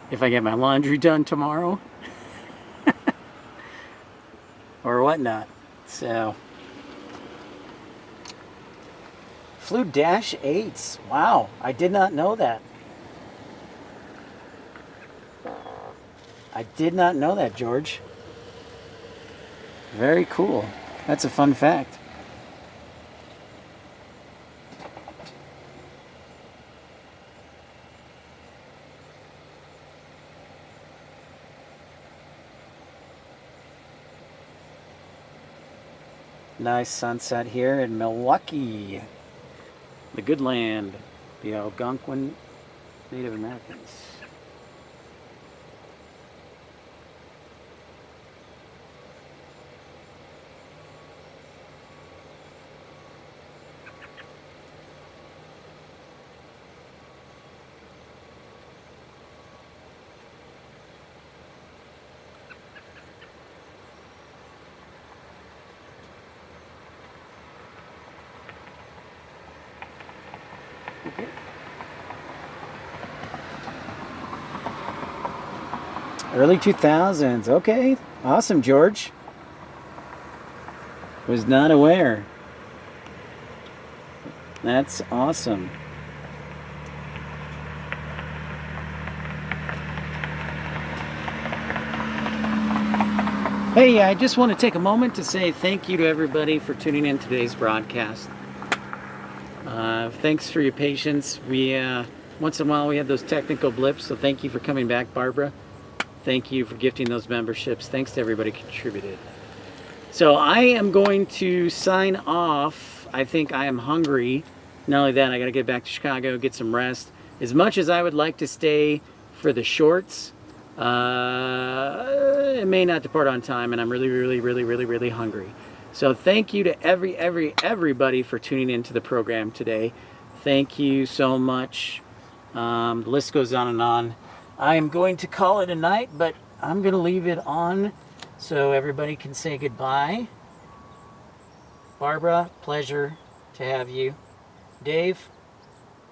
if I get my laundry done tomorrow or whatnot. So, flew Dash 8s. Wow, I did not know that. I did not know that, George. Very cool. That's a fun fact. Nice sunset here in Milwaukee. The good land. The Algonquin Native Americans. Early 2000s. Okay. Awesome, George. Was not aware. That's awesome. Hey, I just want to take a moment to say thank you to everybody for tuning in today's broadcast. Thanks for your patience. We once in a while we have those technical blips, so thank you for coming back, Barbara. Thank you for gifting those memberships. Thanks to everybody who contributed. So I am going to sign off. I think I am hungry. Not only that, I got to get back to Chicago, get some rest. As much as I would like to stay for the shorts, it may not depart on time, and I'm really hungry. So thank you to everybody for tuning into the program today. Thank you so much. The list goes on and on. I am going to call it a night, but I'm going to leave it on so everybody can say goodbye. Barbara, pleasure to have you. Dave,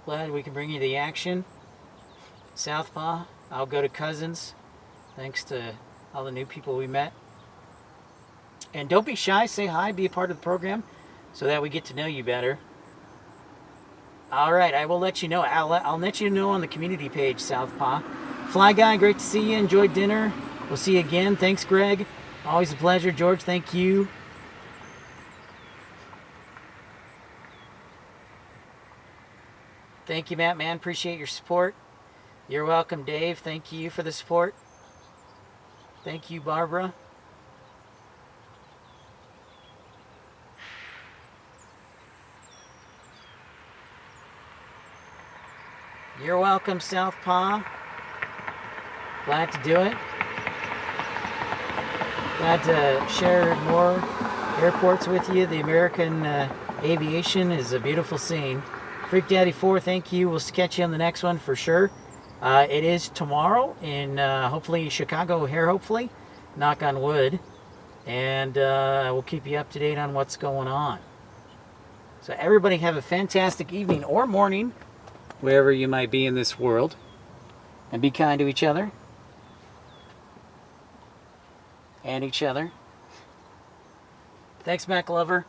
glad we can bring you the action. Southpaw, I'll go to Cousins. Thanks to all the new people we met. And don't be shy, say hi, be a part of the program so that we get to know you better. All right, I will let you know. I'll let you know on the community page, Southpaw. Fly Guy, great to see you. Enjoyed dinner. We'll see you again. Thanks, Greg. Always a pleasure. George, thank you. Thank you, Matt, man. Appreciate your support. You're welcome, Dave. Thank you for the support. Thank you, Barbara. You're welcome, Southpaw. Glad to do it. Glad to share more airports with you. The American Aviation is a beautiful scene. Freak Daddy 4, thank you. We'll catch you on the next one for sure. It is tomorrow in hopefully Chicago O'Hare, hopefully. Knock on wood. And we'll keep you up to date on what's going on. So everybody have a fantastic evening or morning, wherever you might be in this world. And be kind to each other. And each other. Thanks, Mac Lover.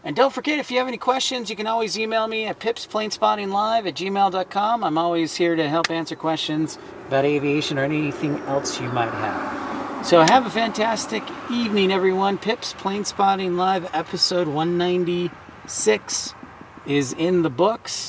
And don't forget, if you have any questions, you can always email me at pipsplanespottinglive@gmail.com. I'm always here to help answer questions about aviation or anything else you might have. So have a fantastic evening, everyone. Pips Planespotting Live episode 196 is in the books.